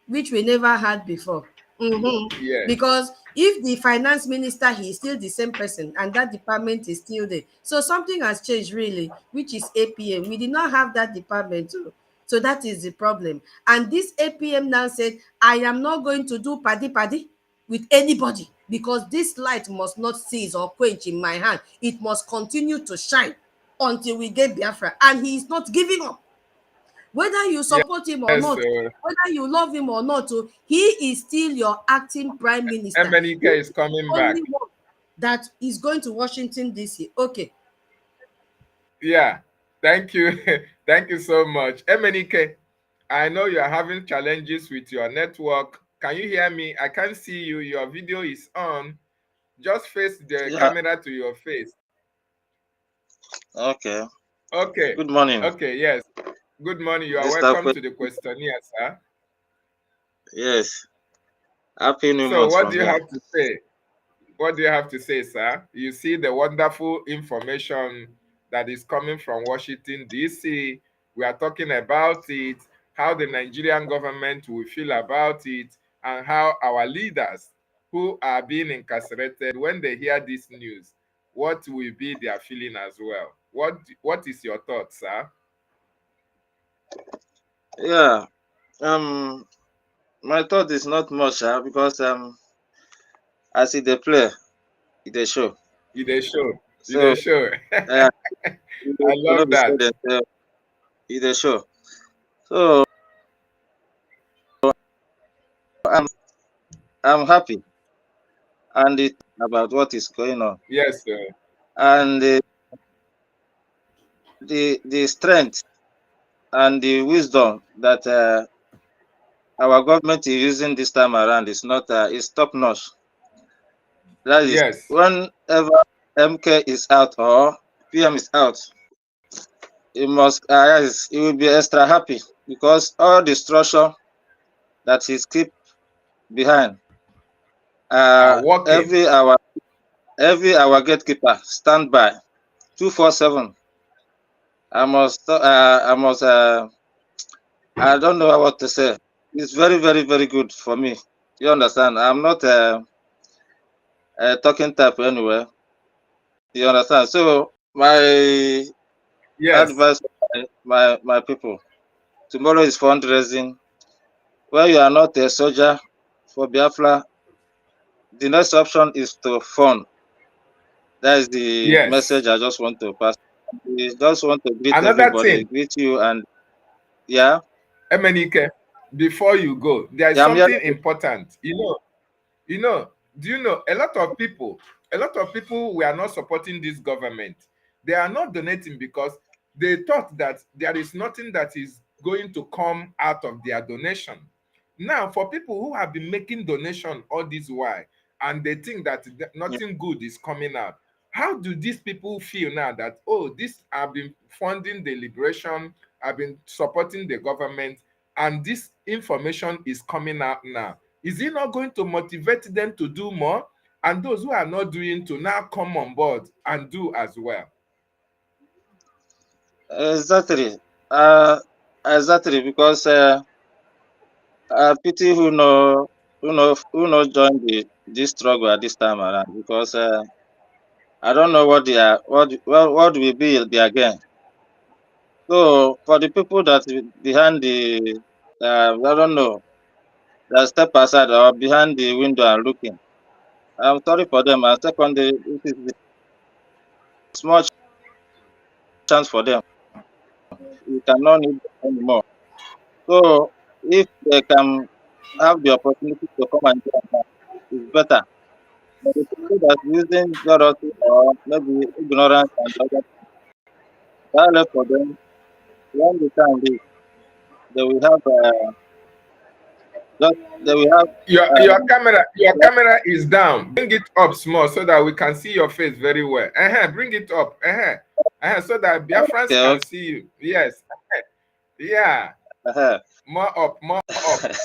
which we never had before. Yes. Because if the finance minister, he is still the same person and that department is still there. So something has changed, really, which is APM. We did not have that department too. So that is the problem. And this APM now said, I am not going to do paddy with anybody because this light must not cease or quench in my hand. It must continue to shine until we get Biafra. And he is not giving up. Whether you support him or Yes, not, whether you love him or not, he is still your acting prime minister. MNK He is is coming the only back. one that is going to Washington, D.C. Okay. Yeah. Thank you. Thank you so much. MNK, I know you are having challenges with your network. Can you hear me? I can't see you. Your video is on. Just face the camera to your face. Okay. Okay. Good morning. Okay, yes. Good morning. You are Mr. welcome to the questionnaire, sir. Yes. Happy New So Month what from do you here. have to say? What do you have to say, sir? You see the wonderful information that is coming from Washington, D.C. We are talking about it, how the Nigerian government will feel about it, and how our leaders who are being incarcerated, when they hear this news, what will be their feeling as well? What is your thought, sir? Yeah. My thought is not much, because I see the play, the show. They show. So They show. I love that. The show. So I'm happy and it about what is going on. Yes, sir. And the strength and the wisdom that our government is using this time around is not is top notch. That is, yes. Whenever MK is out or PM is out, it must it will be extra happy because all the structure that he's keep behind, working. every hour gatekeeper stand by 247. I don't know what to say. It's very, very, very good for me. You understand? I'm not a talking type anyway. You understand? So my advice, my people, tomorrow is fundraising. When you are not a soldier for Biafra, the next option is to fund. That is the message I just want to pass. I just want to greet everybody, greet you, and yeah. MNK, before you go, there is something important. Do you know a lot of people were not supporting this government. They are not donating because they thought that there is nothing that is going to come out of their donation. Now, for people who have been making donation all this while and they think that nothing good is coming out, how do these people feel now that, oh, this have been funding the liberation, have been supporting the government, and this information is coming out now? Is it not going to motivate them to do more? And those who are not doing to now come on board and do as well? Exactly. Exactly, because pity who no join this struggle at this time around, because I don't know what they are what will be the again. So for the people that behind the I don't know, that step aside or behind the window and looking, I'm sorry for them. And secondly, it is the small chance for them. We cannot need them anymore. So if they can have the opportunity to come and join us, it's better. But the people that using jealousy or maybe ignorance and other, that left for them, when the time is, they will have Just they will have Your camera is down. Bring it up small so that we can see your face very well. Bring it up. So that Biafrans okay, can see you. Yes. Yeah. okay. More up.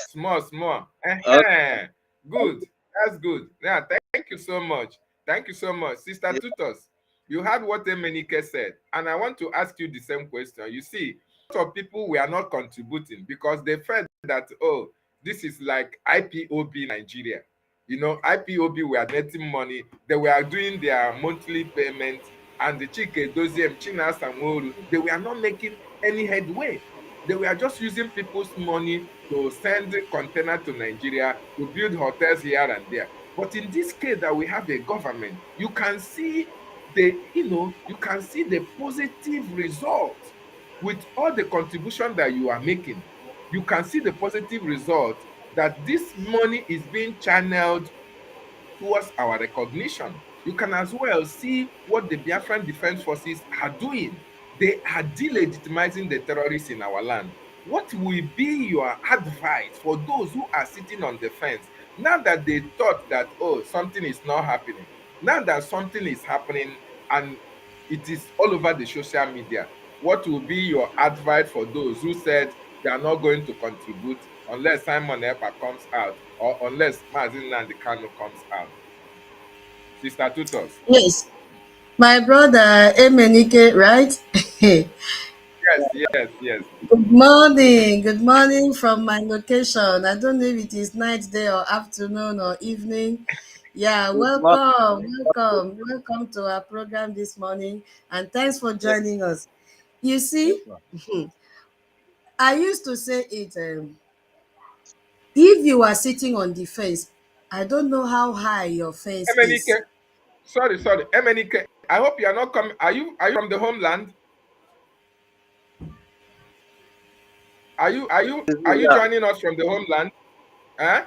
Small. Okay. Good. That's good. Yeah, thank you so much. Thank you so much. Sister Yeah. Tutos, you heard what Emenike said, and I want to ask you the same question. You see, a lot of people were not contributing because they felt that, oh, this is like IPOB Nigeria. You know, IPOB were netting money. They were doing their monthly payments, and the Chike Doziem, China Samoru, they were not making any headway. They were just using people's money to send container to Nigeria to build hotels here and there. But in this case that we have a government, you can see the positive result with all the contribution that you are making. You can see the positive result that this money is being channeled towards our recognition. You can as well see what the Biafran Defense Forces are doing. They are delegitimizing the terrorists in our land. What will be your advice for those who are sitting on the fence now that they thought that, oh, something is not happening? Now that something is happening and it is all over the social media, what will be your advice for those who said they are not going to contribute unless Simon Ekpa comes out or unless Mazi Nnamdi Kanu comes out? Sister Tutos. Yes, my brother Emenike, right? Yes. Good morning from my location. I don't know if it is night, day, or afternoon or evening. Yeah, Good morning. welcome to our program this morning, and thanks for Yes, joining us. You yes, see, ma'am. I used to say it. If you are sitting on the fence, I don't know how high your fence is. Emenike, sorry. Emenike, I hope you are not coming. Are you from the homeland? Are you Yeah, joining us from the homeland? Huh?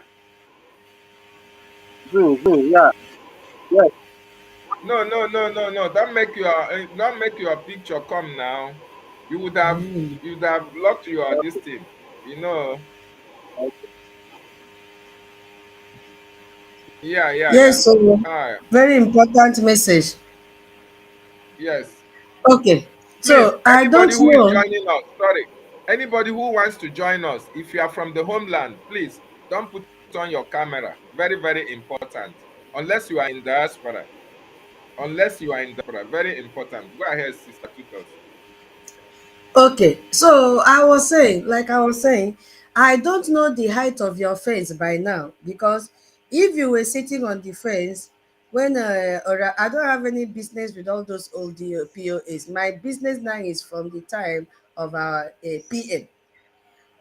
yeah, yes. No. Don't make your picture come now. You would have Mm. you would have locked your this thing. You know. Yeah. Yes, so Ah, very important message. yes. Okay, Please, so I anybody don't who is know. joining us, sorry, anybody who wants to join us, if you are from the homeland, please don't put on your camera. Very, very important. Unless you are in diaspora. Very important. Go ahead, Sister Tutos. Okay, so I was saying, I don't know the height of your fence by now, because if you were sitting on the fence when I don't have any business with all those old POAs. My business now is from the time of our PM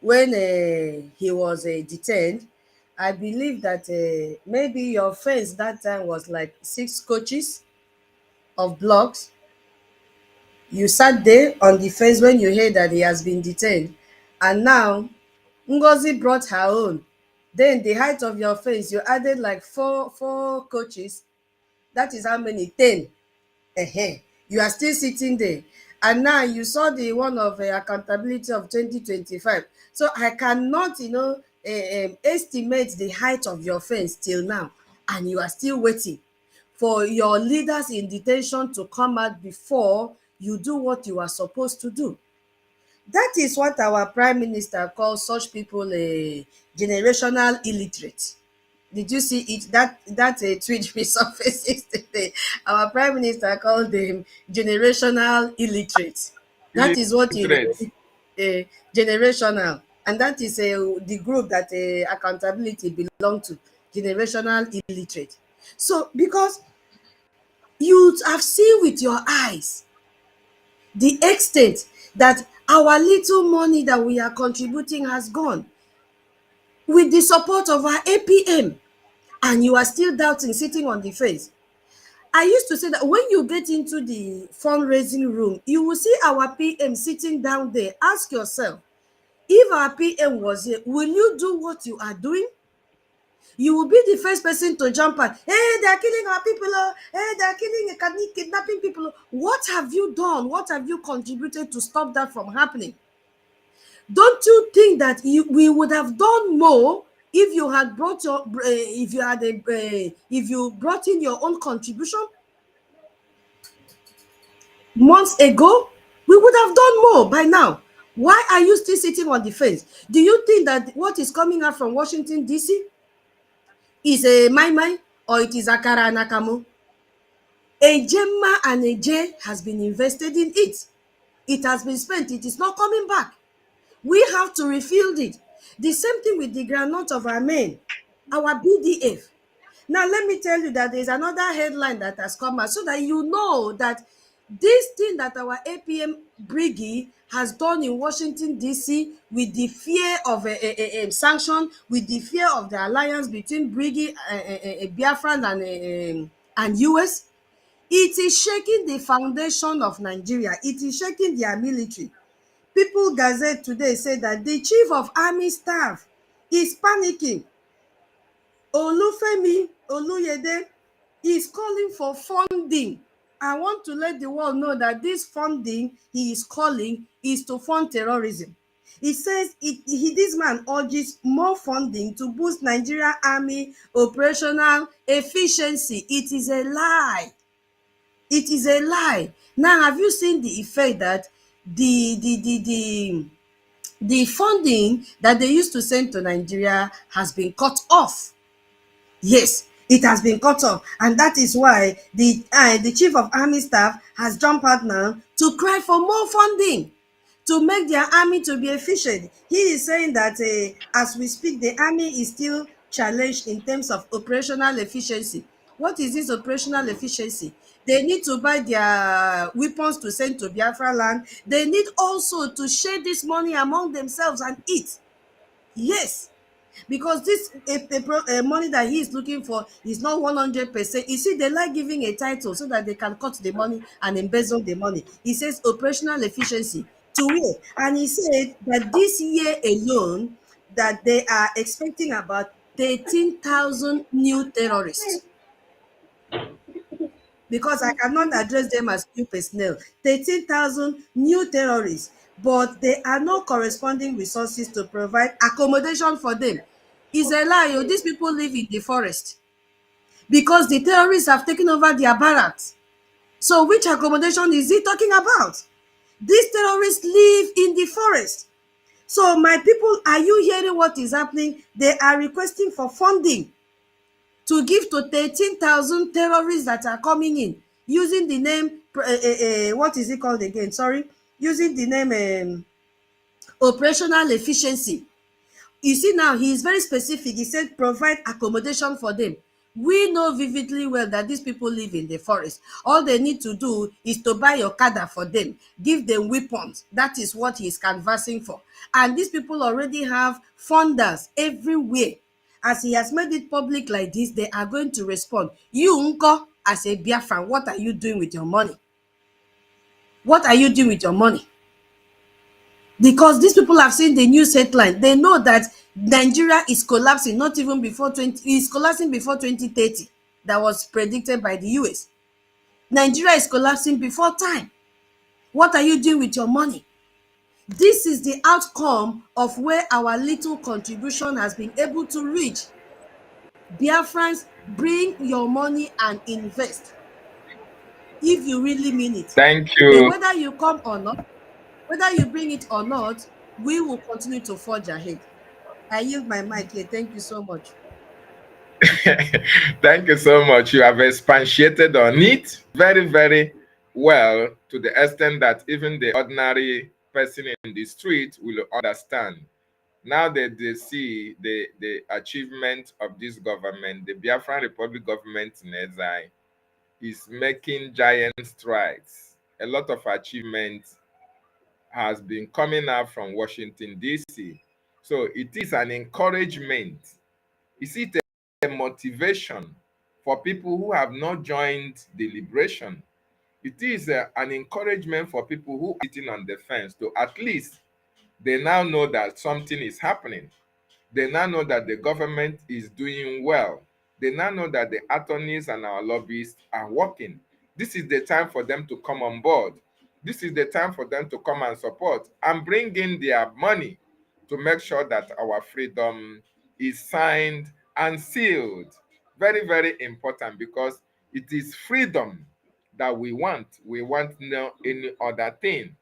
when he was detained. I believe that maybe your fence that time was like 6 coaches of blocks. You sat there on the fence when you heard that he has been detained, and now Ngozi brought her own. Then the height of your fence, you added like four coaches. That is how many? 10. You are still sitting there, and now you saw the one of accountability of 2025. So I cannot, estimate the height of your fence till now, and you are still waiting for your leaders in detention to come out before you do what you are supposed to do. That is what our prime minister calls such people a generational illiterate. Did you see it? That a tweet resurfaced yesterday. Our prime minister called them generational illiterate. That is what he Illiterate. generational, and that is the group that accountability belong to. Generational illiterate. So because you have seen with your eyes the extent that our little money that we are contributing has gone with the support of our APM, and you are still doubting, sitting on the fence. I used to say that when you get into the fundraising room, you will see our PM sitting down there. Ask yourself, if our PM was here, will you do what you are doing? You will be the first person to jump at, hey, they are killing our people, hey, they are kidnapping people. What have you done? What have you contributed to stop that from happening? Don't you think that we would have done more If you had brought your, if you brought in your own contribution months ago, we would have done more by now. Why are you still sitting on the fence? Do you think that what is coming out from Washington, D.C. is a mai or it is akara and akamu? A gemma and a J has been invested in it. It has been spent. It is not coming back. We have to refill it. The same thing with the groundnut of our men, our BDF. Now, let me tell you that there's another headline that has come out so that you know that this thing that our APM brigade has done in Washington, D.C., with the fear of a sanction, with the fear of the alliance between brigade, Biafran, and US, it is shaking the foundation of Nigeria. It is shaking their military. People Gazette today say that the chief of army staff is panicking. Olufemi Oluyede is calling for funding. I want to let the world know that this funding he is calling is to fund terrorism. He says this man urges more funding to boost Nigeria Army operational efficiency. It is a lie. It is a lie. Now, have you seen the effect that the funding that they used to send to Nigeria has been cut off? Yes, it has been cut off, and that is why the chief of army staff has jumped out now to cry for more funding to make their army to be efficient. He is saying that as we speak, the army is still challenged in terms of operational efficiency. What is this operational efficiency? They need to buy their weapons to send to Biafra land. They need also to share this money among themselves and eat. Yes, because this money that he is looking for is not 100%. You see, they like giving a title so that they can cut the money and embezzle the money. He says operational efficiency to where? And he said that this year alone, that they are expecting about 13,000 new terrorists, because I cannot address them as new personnel. 13,000 new terrorists, but there are no corresponding resources to provide accommodation for them. It's a lie. Oh, these people live in the forest because the terrorists have taken over their barracks. So which accommodation is he talking about? These terrorists live in the forest. So my people, are you hearing what is happening? They are requesting for funding to give to 13,000 terrorists that are coming in using the name, what is it called again? Sorry, using the name operational efficiency. You see, now he is very specific. He said provide accommodation for them. We know vividly well that these people live in the forest. All they need to do is to buy okada for them, give them weapons. That is what he is canvassing for. And these people already have funders everywhere. As he has made it public like this, they are going to respond. You, Unko, as a Biafran, what are you doing with your money? What are you doing with your money? Because these people have seen the news headline. They know that Nigeria is collapsing, not even before is collapsing before 2030. That was predicted by the US. Nigeria is collapsing before time. What are you doing with your money? This is the outcome of where our little contribution has been able to reach. Biafrans, bring your money and invest if you really mean it. Thank Then you. whether you come or not, whether you bring it or not, we will continue to forge ahead. I yield my mic here. Thank you so much. Thank you so much. You have expatiated on it very, very well, to the extent that even the ordinary person in the street will understand. Now that they see the achievement of this government, the Biafran Republic government in exile is making giant strides. A lot of achievements has been coming out from Washington, D.C. So it is an encouragement. Is it a motivation for people who have not joined the liberation? It is an encouragement for people who are sitting on the fence to at least they now know that something is happening. They now know that the government is doing well. They now know that the attorneys and our lobbyists are working. This is the time for them to come on board. This is the time for them to come and support and bring in their money to make sure that our freedom is signed and sealed. Very, very important, because it is freedom that we want. We want no any other thing.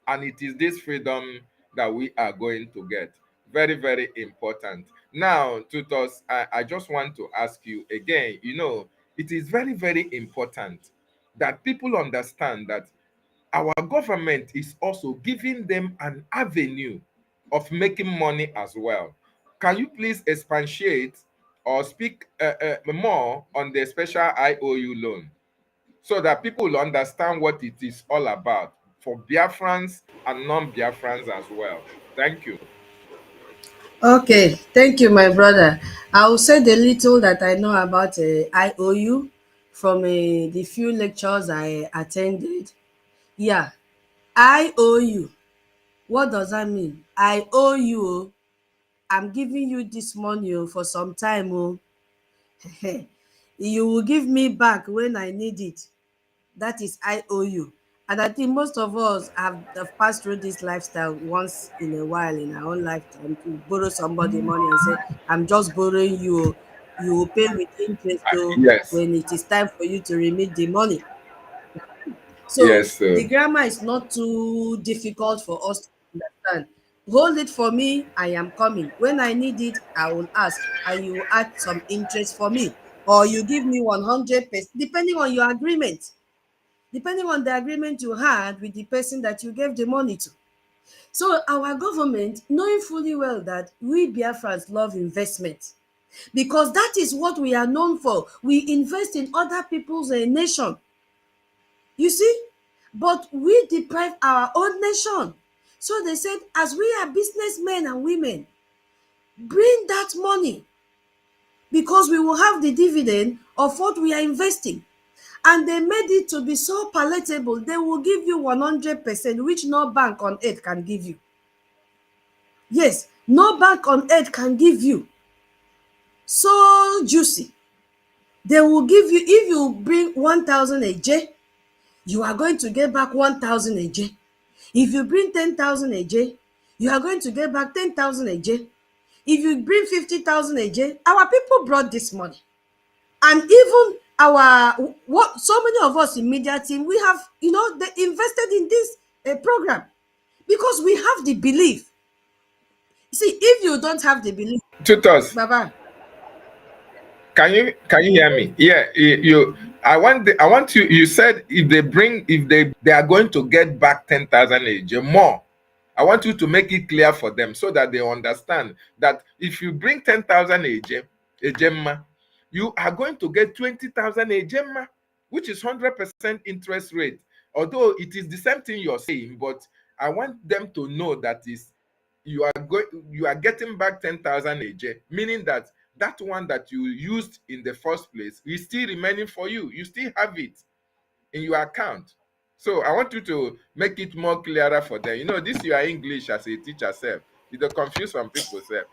And it is this freedom that we are going to get. Very, very important. Now, tutors, I just want to ask you again, it is very, very important that people understand that our government is also giving them an avenue of making money as well. Can you please expatiate or speak more on the special IOU loan, so that people will understand what it is all about for Biafrans and non-Biafrans as well? Thank you. Okay, thank you, my brother. I will say the little that I know about IOU from the few lectures I attended. Yeah, IOU. What does that mean? I owe you. Oh. I'm giving you this money for some time. Oh. You will give me back when I need it. That is IOU. And I think most of us have passed through this lifestyle once in a while in our own lifetime, to borrow somebody money and say, I'm just borrowing you. Oh. You will pay with interest Yes, when it is time for you to remit the money. So yes, the grammar is not too difficult for us to understand. Hold it for me, I am coming. When I need it, I will ask, and you will add some interest for me. Or you give me 100%, depending on your agreement, depending on the agreement you had with the person that you gave the money to. So our government, knowing fully well that we Biafrans love investment, because that is what we are known for. We invest in other people's nation. You see? But we deprive our own nation. So they said, as we are businessmen and women, bring that money, because we will have the dividend of what we are investing. And they made it to be so palatable. They will give you 100%, which no bank on earth can give you. Yes, no bank on earth can give you. So juicy. They will give you, if you bring 1,000 a J, you are going to get back 1,000 a J. If you bring 10,000 a J, you are going to get back 10,000 a J. If you bring 50,000 a J, our people brought this money. And even our, what so many of us in media team, we have, they invested in this program, because we have the belief. See, if you don't have the belief, tutors. Baba, Can you hear me? Yeah, I want you. You said if they are going to get back 10,000 AJ more. I want you to make it clear for them, so that they understand that if you bring 10,000 AJ ma, you are going to get 20,000 AJ ma, which is 100% interest rate. Although it is the same thing you're saying, but I want them to know that is you are getting back 10,000 AJ, meaning that that one that you used in the first place is still remaining for you. You still have it in your account. So I want you to make it more clearer for them. This you are English as a teacher self. You don't confuse some people self.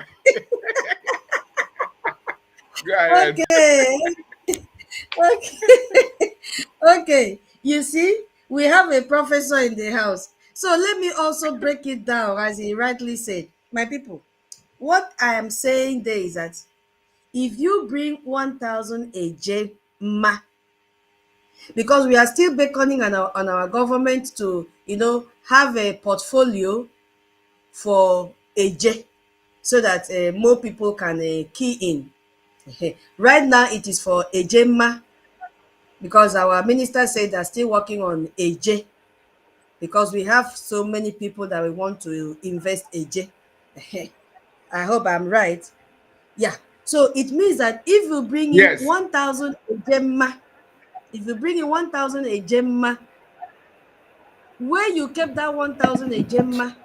Go ahead. okay, okay, okay. You see, we have a professor in the house. So let me also break it down, as he rightly said. My people, what I am saying there is that if you bring 1,000 a J ma, because we are still beckoning on our government to, have a portfolio for a J, so that more people can key in. Right now, it is for a J ma, because our minister said they're still working on a J, because we have so many people that we want to invest a J. I hope I'm right. Yeah. So it means that if you bring in Yes, 1,000 a J ma, if you bring in 1,000 a J ma, where you kept that 1,000 a gemma,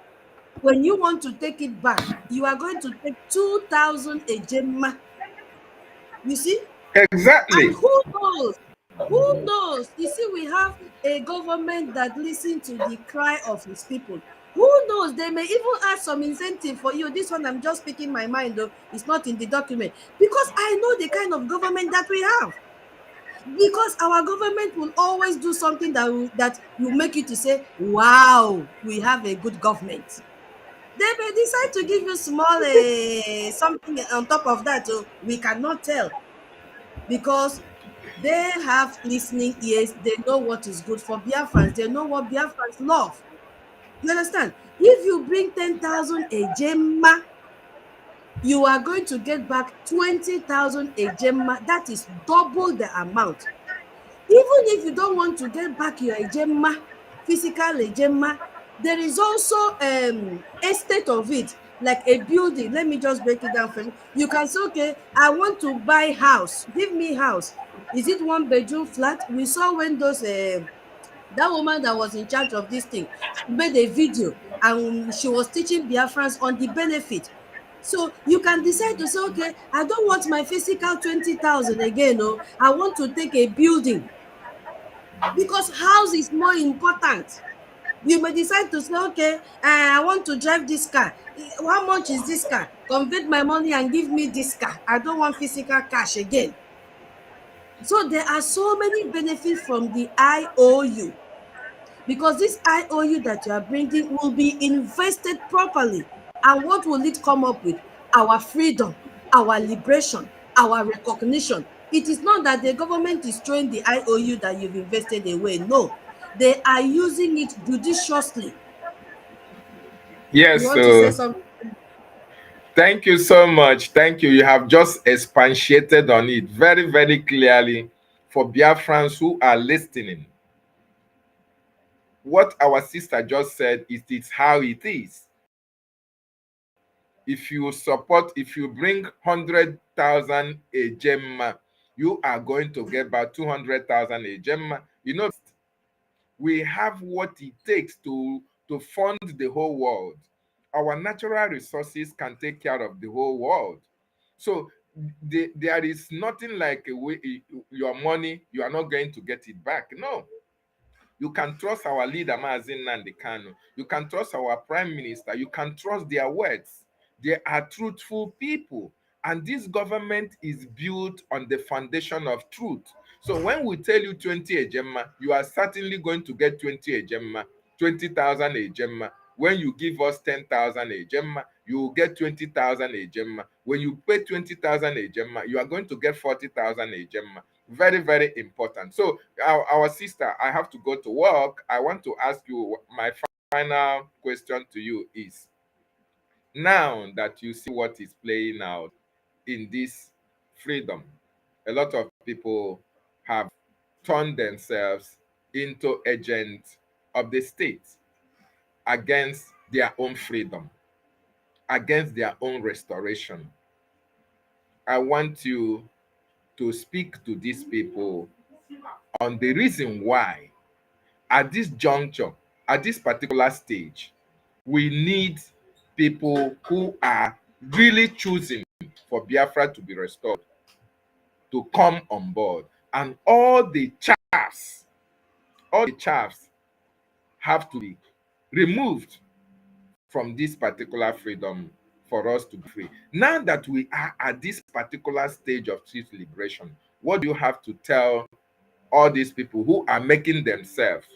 when you want to take it back, you are going to take 2,000 a gemma. You see? And exactly. who knows? Who knows? You see, we have a government that listens to the cry of his people. Who knows? They may even add some incentive for you. This one, I'm just speaking my mind, though. It's not in the document. Because I know the kind of government that we have. Because our government will always do something that will make you to say, wow, we have a good government. They may decide to give you small something on top of that. So we cannot tell because they have listening ears. They know what is good for Biafrans. They know what Biafrans love. You understand? If you bring 10,000 a gemma, you are going to get back 20,000 a gemma. That is double the amount. Even if you don't want to get back your ejemma, physical ejemma, there is also estate of it, like a building. Let me just break it down for you. You can say, okay, I want to buy house. Give me house. Is it one bedroom flat? We saw when those that woman that was in charge of this thing, she made a video and she was teaching Biafrans on the benefit. So you can decide to say, okay, I don't want my physical 20,000 again. Oh, I want to take a building because house is more important. You may decide to say, okay, I want to drive this car. How much is this car? Convert my money and give me this car. I don't want physical cash again. So there are so many benefits from the IOU because this IOU that you are bringing will be invested properly. And what will it come up with? Our freedom, our liberation, our recognition. It is not that the government is throwing the IOU that you've invested away. No, they are using it judiciously. You Yes, want to say so something? thank you so much. Thank you. You have just expatiated on it very, very clearly for Biafrans who are listening. What our sister just said is it's how it is. If you support, if you bring 100,000 a gemma, you are going to get about 200,000 a gemma. You know, we have what it takes to fund the whole world. Our natural resources can take care of the whole world. So there is nothing like a way, your money, you are not going to get it back. No. You can trust our leader, Mazi Nnamdi Kanu. You can trust our prime minister. You can trust their words. They are truthful people. And this government is built on the foundation of truth. So when we tell you 20 ejemma, you are certainly going to get 20 ejemma, 20,000 ejemma. When you give us 10,000 ejemma, you will get 20,000 ejemma. When you pay 20,000 ejemma, you are going to get 40,000 ejemma. Very, very important. So our sister, I have to go to work. I want to ask you, my final question to you is, now that you see what is playing out in this freedom, a lot of people have turned themselves into agents of the state against their own freedom, against their own restoration. I want you to speak to these people on the reason why at this juncture, at this particular stage, we need people who are really choosing for Biafra to be restored to come on board. And all the chaffs have to be removed from this particular freedom for us to be free. Now that we are at this particular stage of truth liberation, what do you have to tell all these people who are making themselves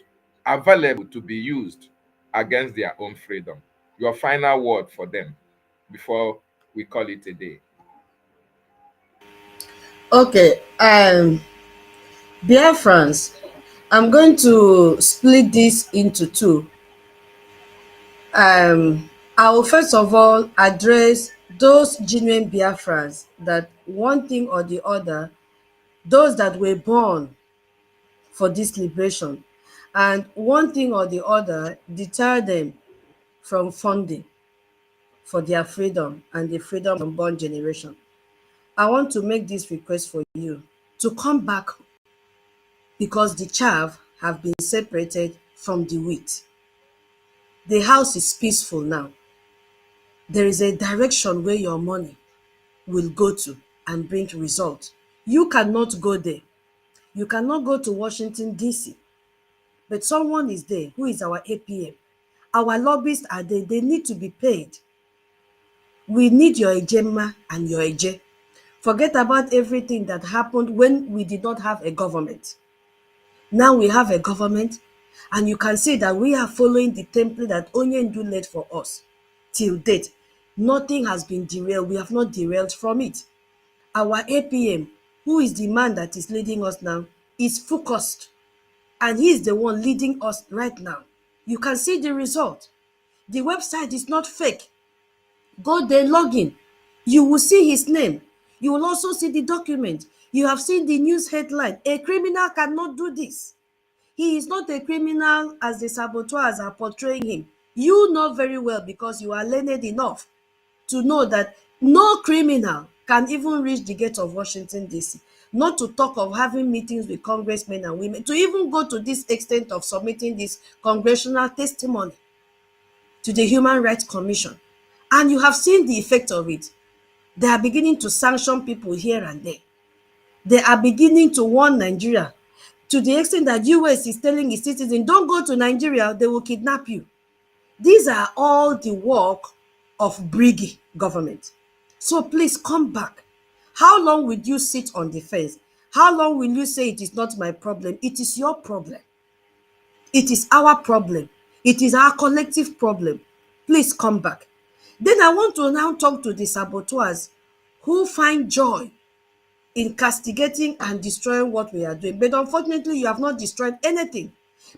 available to be used against their own freedom? Your final word for them before we call it a day. Okay, Biafrans, I'm going to split this into two. I will first of all address those genuine Biafrans that one thing or the other, those that were born for this liberation, and one thing or the other deter them from funding for their freedom and the freedom unborn generation. I want to make this request for you to come back because the chaff have been separated from the wheat. The house is peaceful now. There is a direction where your money will go to and bring results. You cannot go there. You cannot go to Washington, D.C., but someone is there who is our APM. Our lobbyists are there. They need to be paid. We need your Ejema and your Eje. Forget about everything that happened when we did not have a government. Now we have a government, and you can see that we are following the template that Onyendu led for us. till date. Nothing has been derailed. We have not derailed from it. Our APM, who is the man that is leading us now, is focused, and he is the one leading us right now. You can see the result. The website is not fake. Go there, log in. You will see his name. You will also see the document. You have seen the news headline. A criminal cannot do this. He is not a criminal as the saboteurs are portraying him. You know very well, because you are learned enough to know that no criminal can even reach the gate of Washington, D.C. Not to talk of having meetings with congressmen and women, to even go to this extent of submitting this congressional testimony to the Human Rights Commission. And you have seen the effect of it. They are beginning to sanction people here and there. They are beginning to warn Nigeria, to the extent that US is telling its citizens, don't go to Nigeria, they will kidnap you. These are all the work of Briggy government. So please come back. How long will you sit on the fence? How long will you say it is not my problem? It is your problem. It is our problem. It is our collective problem. Please come back. Then I want to now talk to the saboteurs who find joy in castigating and destroying what we are doing. But unfortunately, you have not destroyed anything,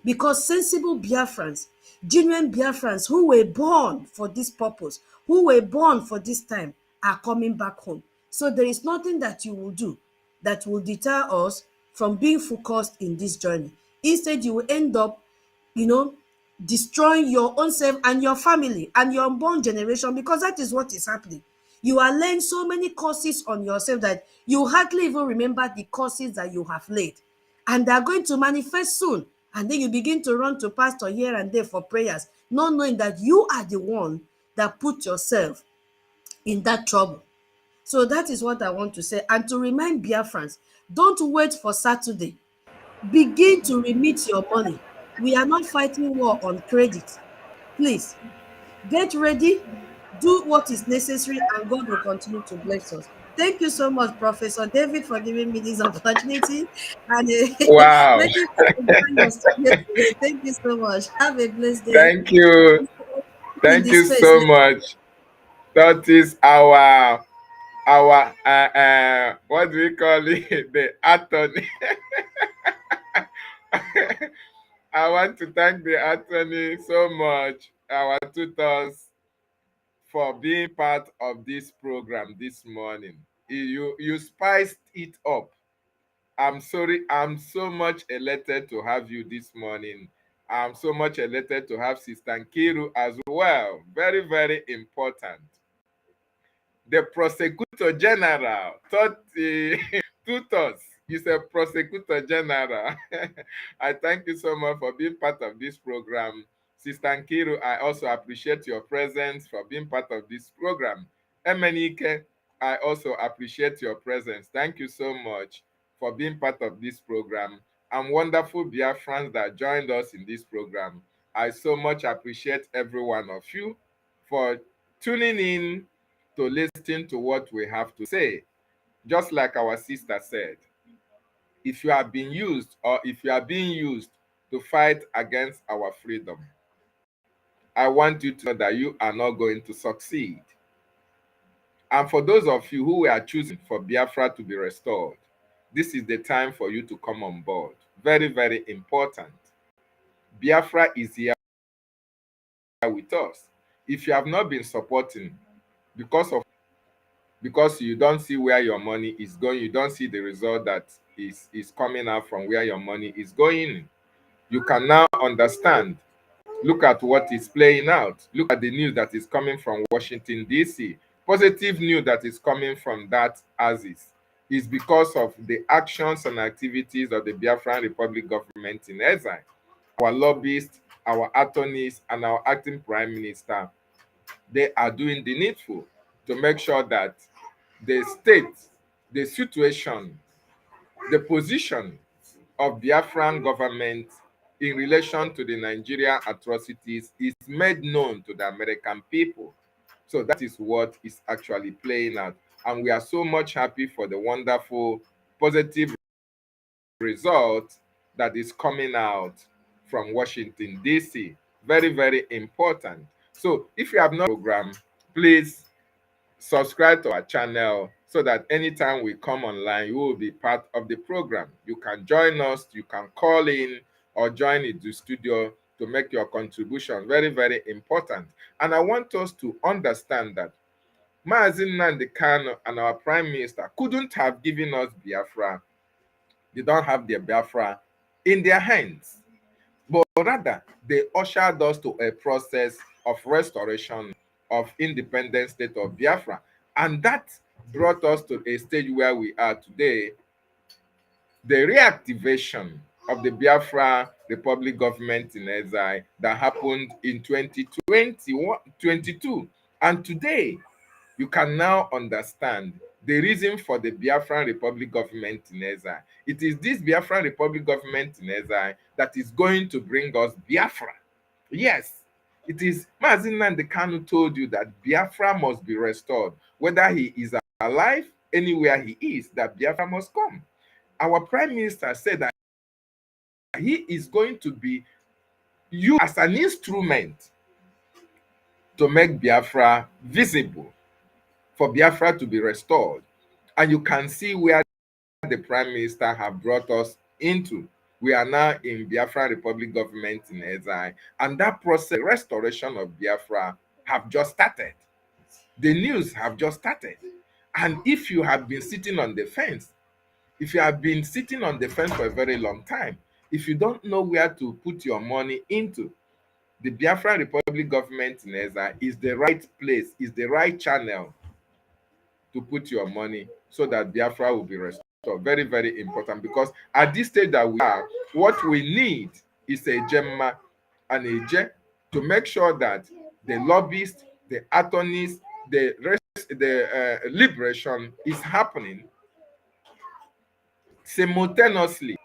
because sensible Biafrans, genuine Biafrans who were born for this purpose, who were born for this time, are coming back home. So there is nothing that you will do that will deter us from being focused in this journey. Instead, you will end up, you know, destroying your own self and your family and your unborn generation, because that is what is happening. You are laying so many curses on yourself that you hardly even remember the curses that you have laid. And they are going to manifest soon. And then you begin to run to pastor here and there for prayers, not knowing that you are the one that put yourself in that trouble. So that is what I want to say. And to remind Biafrans, don't wait for Saturday. Begin to remit your money. We are not fighting war on credit. Please, get ready, do what is necessary, and God will continue to bless us. Thank you so much, Professor David, for giving me this opportunity and Wow. making me enjoy your studio today. Thank you so much. Have a blessed day. Thank you. In Thank the you space. so much. That is our what do we call it? The attorney. I want to thank the attorney so much, our tutors, for being part of this program this morning. You spiced it up. I'm sorry, I'm so much elated to have you this morning. I'm so much elated to have Sister Nkiru as well. Very, very important. The prosecutor general thought tutors is a prosecutor general. I thank you so much for being part of this program. Sister Nkiru, I also appreciate your presence for being part of this program. MNK, I also appreciate your presence. Thank you so much for being part of this program. And wonderful Biafrans that joined us in this program. I so much appreciate every one of you for tuning in to listen to what we have to say. Just like our sister said, if you are being used or if you are being used to fight against our freedom, I want you to know that you are not going to succeed. And for those of you who are choosing for Biafra to be restored, this is the time for you to come on board. Very, very important. Biafra is here with us. If you have not been supporting because you don't see where your money is going, you don't see the result that is coming out from where your money is going, you can now understand. Look at what is playing out. Look at the news that is coming from Washington, D.C. Positive news that is coming from that axis is because of the actions and activities of the Biafran Republic government in exile. Our lobbyists, our attorneys, and our acting prime minister, they are doing the needful to make sure that the state, the situation, the position of Biafran government in relation to the Nigerian atrocities is made known to the American people. So that is what is actually playing out. And we are so much happy for the wonderful, positive result that is coming out from Washington, D.C. Very, very important. So if you have not program, please subscribe to our channel so that anytime we come online, you will be part of the program. You can join us, you can call in or join in the studio to make your contribution. Very, very important. And I want us to understand that Mazi Nnamdi Kanu and our Prime Minister couldn't have given us Biafra. They don't have their Biafra in their hands. But rather, they ushered us to a process of restoration of independent state of Biafra. And that brought us to a stage where we are today. The reactivation of the Biafra Republic government in exile that happened in 2022. And today, you can now understand the reason for the Biafran Republic government in exile. It is this Biafran Republic government in exile that is going to bring us Biafra. Yes, it is. Mazi Nnamdi Kanu told you that Biafra must be restored. Whether he is alive, anywhere he is, that Biafra must come. Our Prime Minister said that he is going to be used as an instrument to make Biafra visible, for Biafra to be restored. And you can see where the Prime Minister have brought us into. We are now in Biafra Republic government in exile, and that process, restoration of Biafra, have just started. The news have just started. And if you have been sitting on the fence, if you have been sitting on the fence for a very long time, if you don't know where to put your money into, the Biafra Republic government in exile is the right place, is the right channel to put your money so that Biafra will be restored. Very, very important, because at this stage that we are, what we need is a Gemma and a J to make sure that the lobbyists, the attorneys, the liberation is happening simultaneously.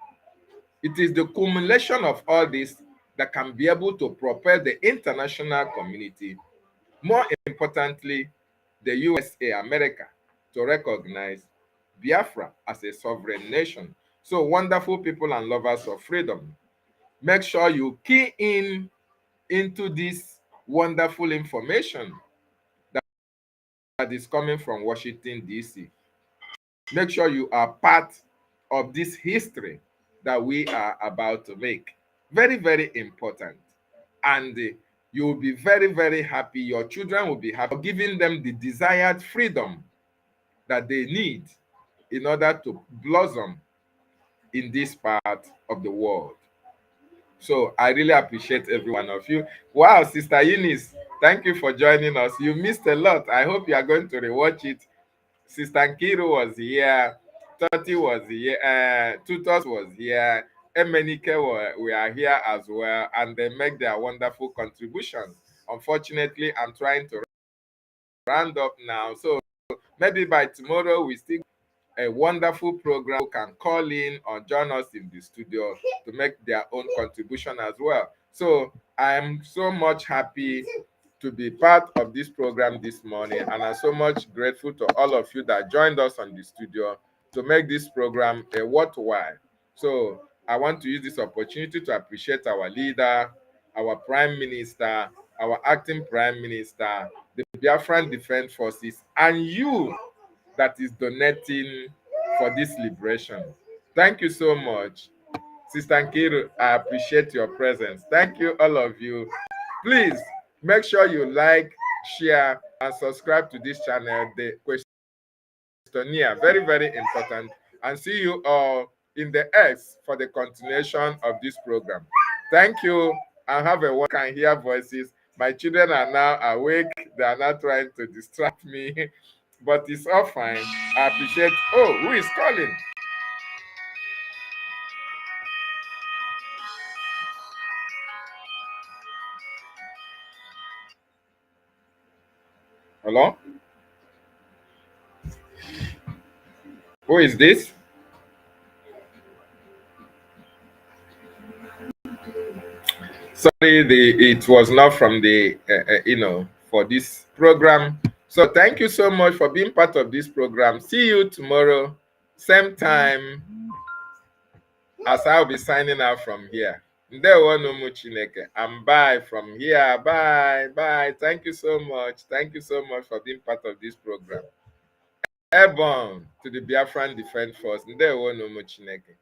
It is the accumulation of all this that can be able to propel the international community, more importantly, the USA, America, to recognize Biafra as a sovereign nation. So, wonderful people and lovers of freedom, make sure you key in into this wonderful information that is coming from Washington, D.C. Make sure you are part of this history that we are about to make. Very, very important. And you will be very, very happy. Your children will be happy, giving them the desired freedom that they need in order to blossom in this part of the world. So I really appreciate every one of you. Wow, Sister Eunice, thank you for joining us. You missed a lot. I hope you are going to rewatch it. Sister Nkiru was here, Toti was here, Tutos was here, MNK we are here as well, and they make their wonderful contributions. Unfortunately, I'm trying to round up now. So maybe by tomorrow we still a wonderful program. You can call in or join us in the studio to make their own contribution as well. So I'm so much happy to be part of this program this morning, and I'm so much grateful to all of you that joined us on the studio to make this program a worthwhile. So I want to use this opportunity to appreciate our leader, our Prime Minister, our acting Prime Minister, the Biafran Defense Forces, and you that is donating for this liberation. Thank you so much. Sister Nkiru, I appreciate your presence. Thank you, all of you. Please make sure you like, share, and subscribe to this channel. The questionnaire, very, very important. And see you all in the X for the continuation of this program. Thank you, and have a one can hear voices. My children are now awake. They are not trying to distract me, but it's all fine. I appreciate. Oh, who is calling? Hello? Who is this? Sorry, it was not from the for this program. So thank you so much for being part of this program. See you tomorrow, same time, as I'll be signing out from here. Ndewo no Chineke. I'm bye from here. Bye. Bye. Thank you so much. Thank you so much for being part of this program. Airborne to the Biafran Defense Force. Ndewo no Chineke.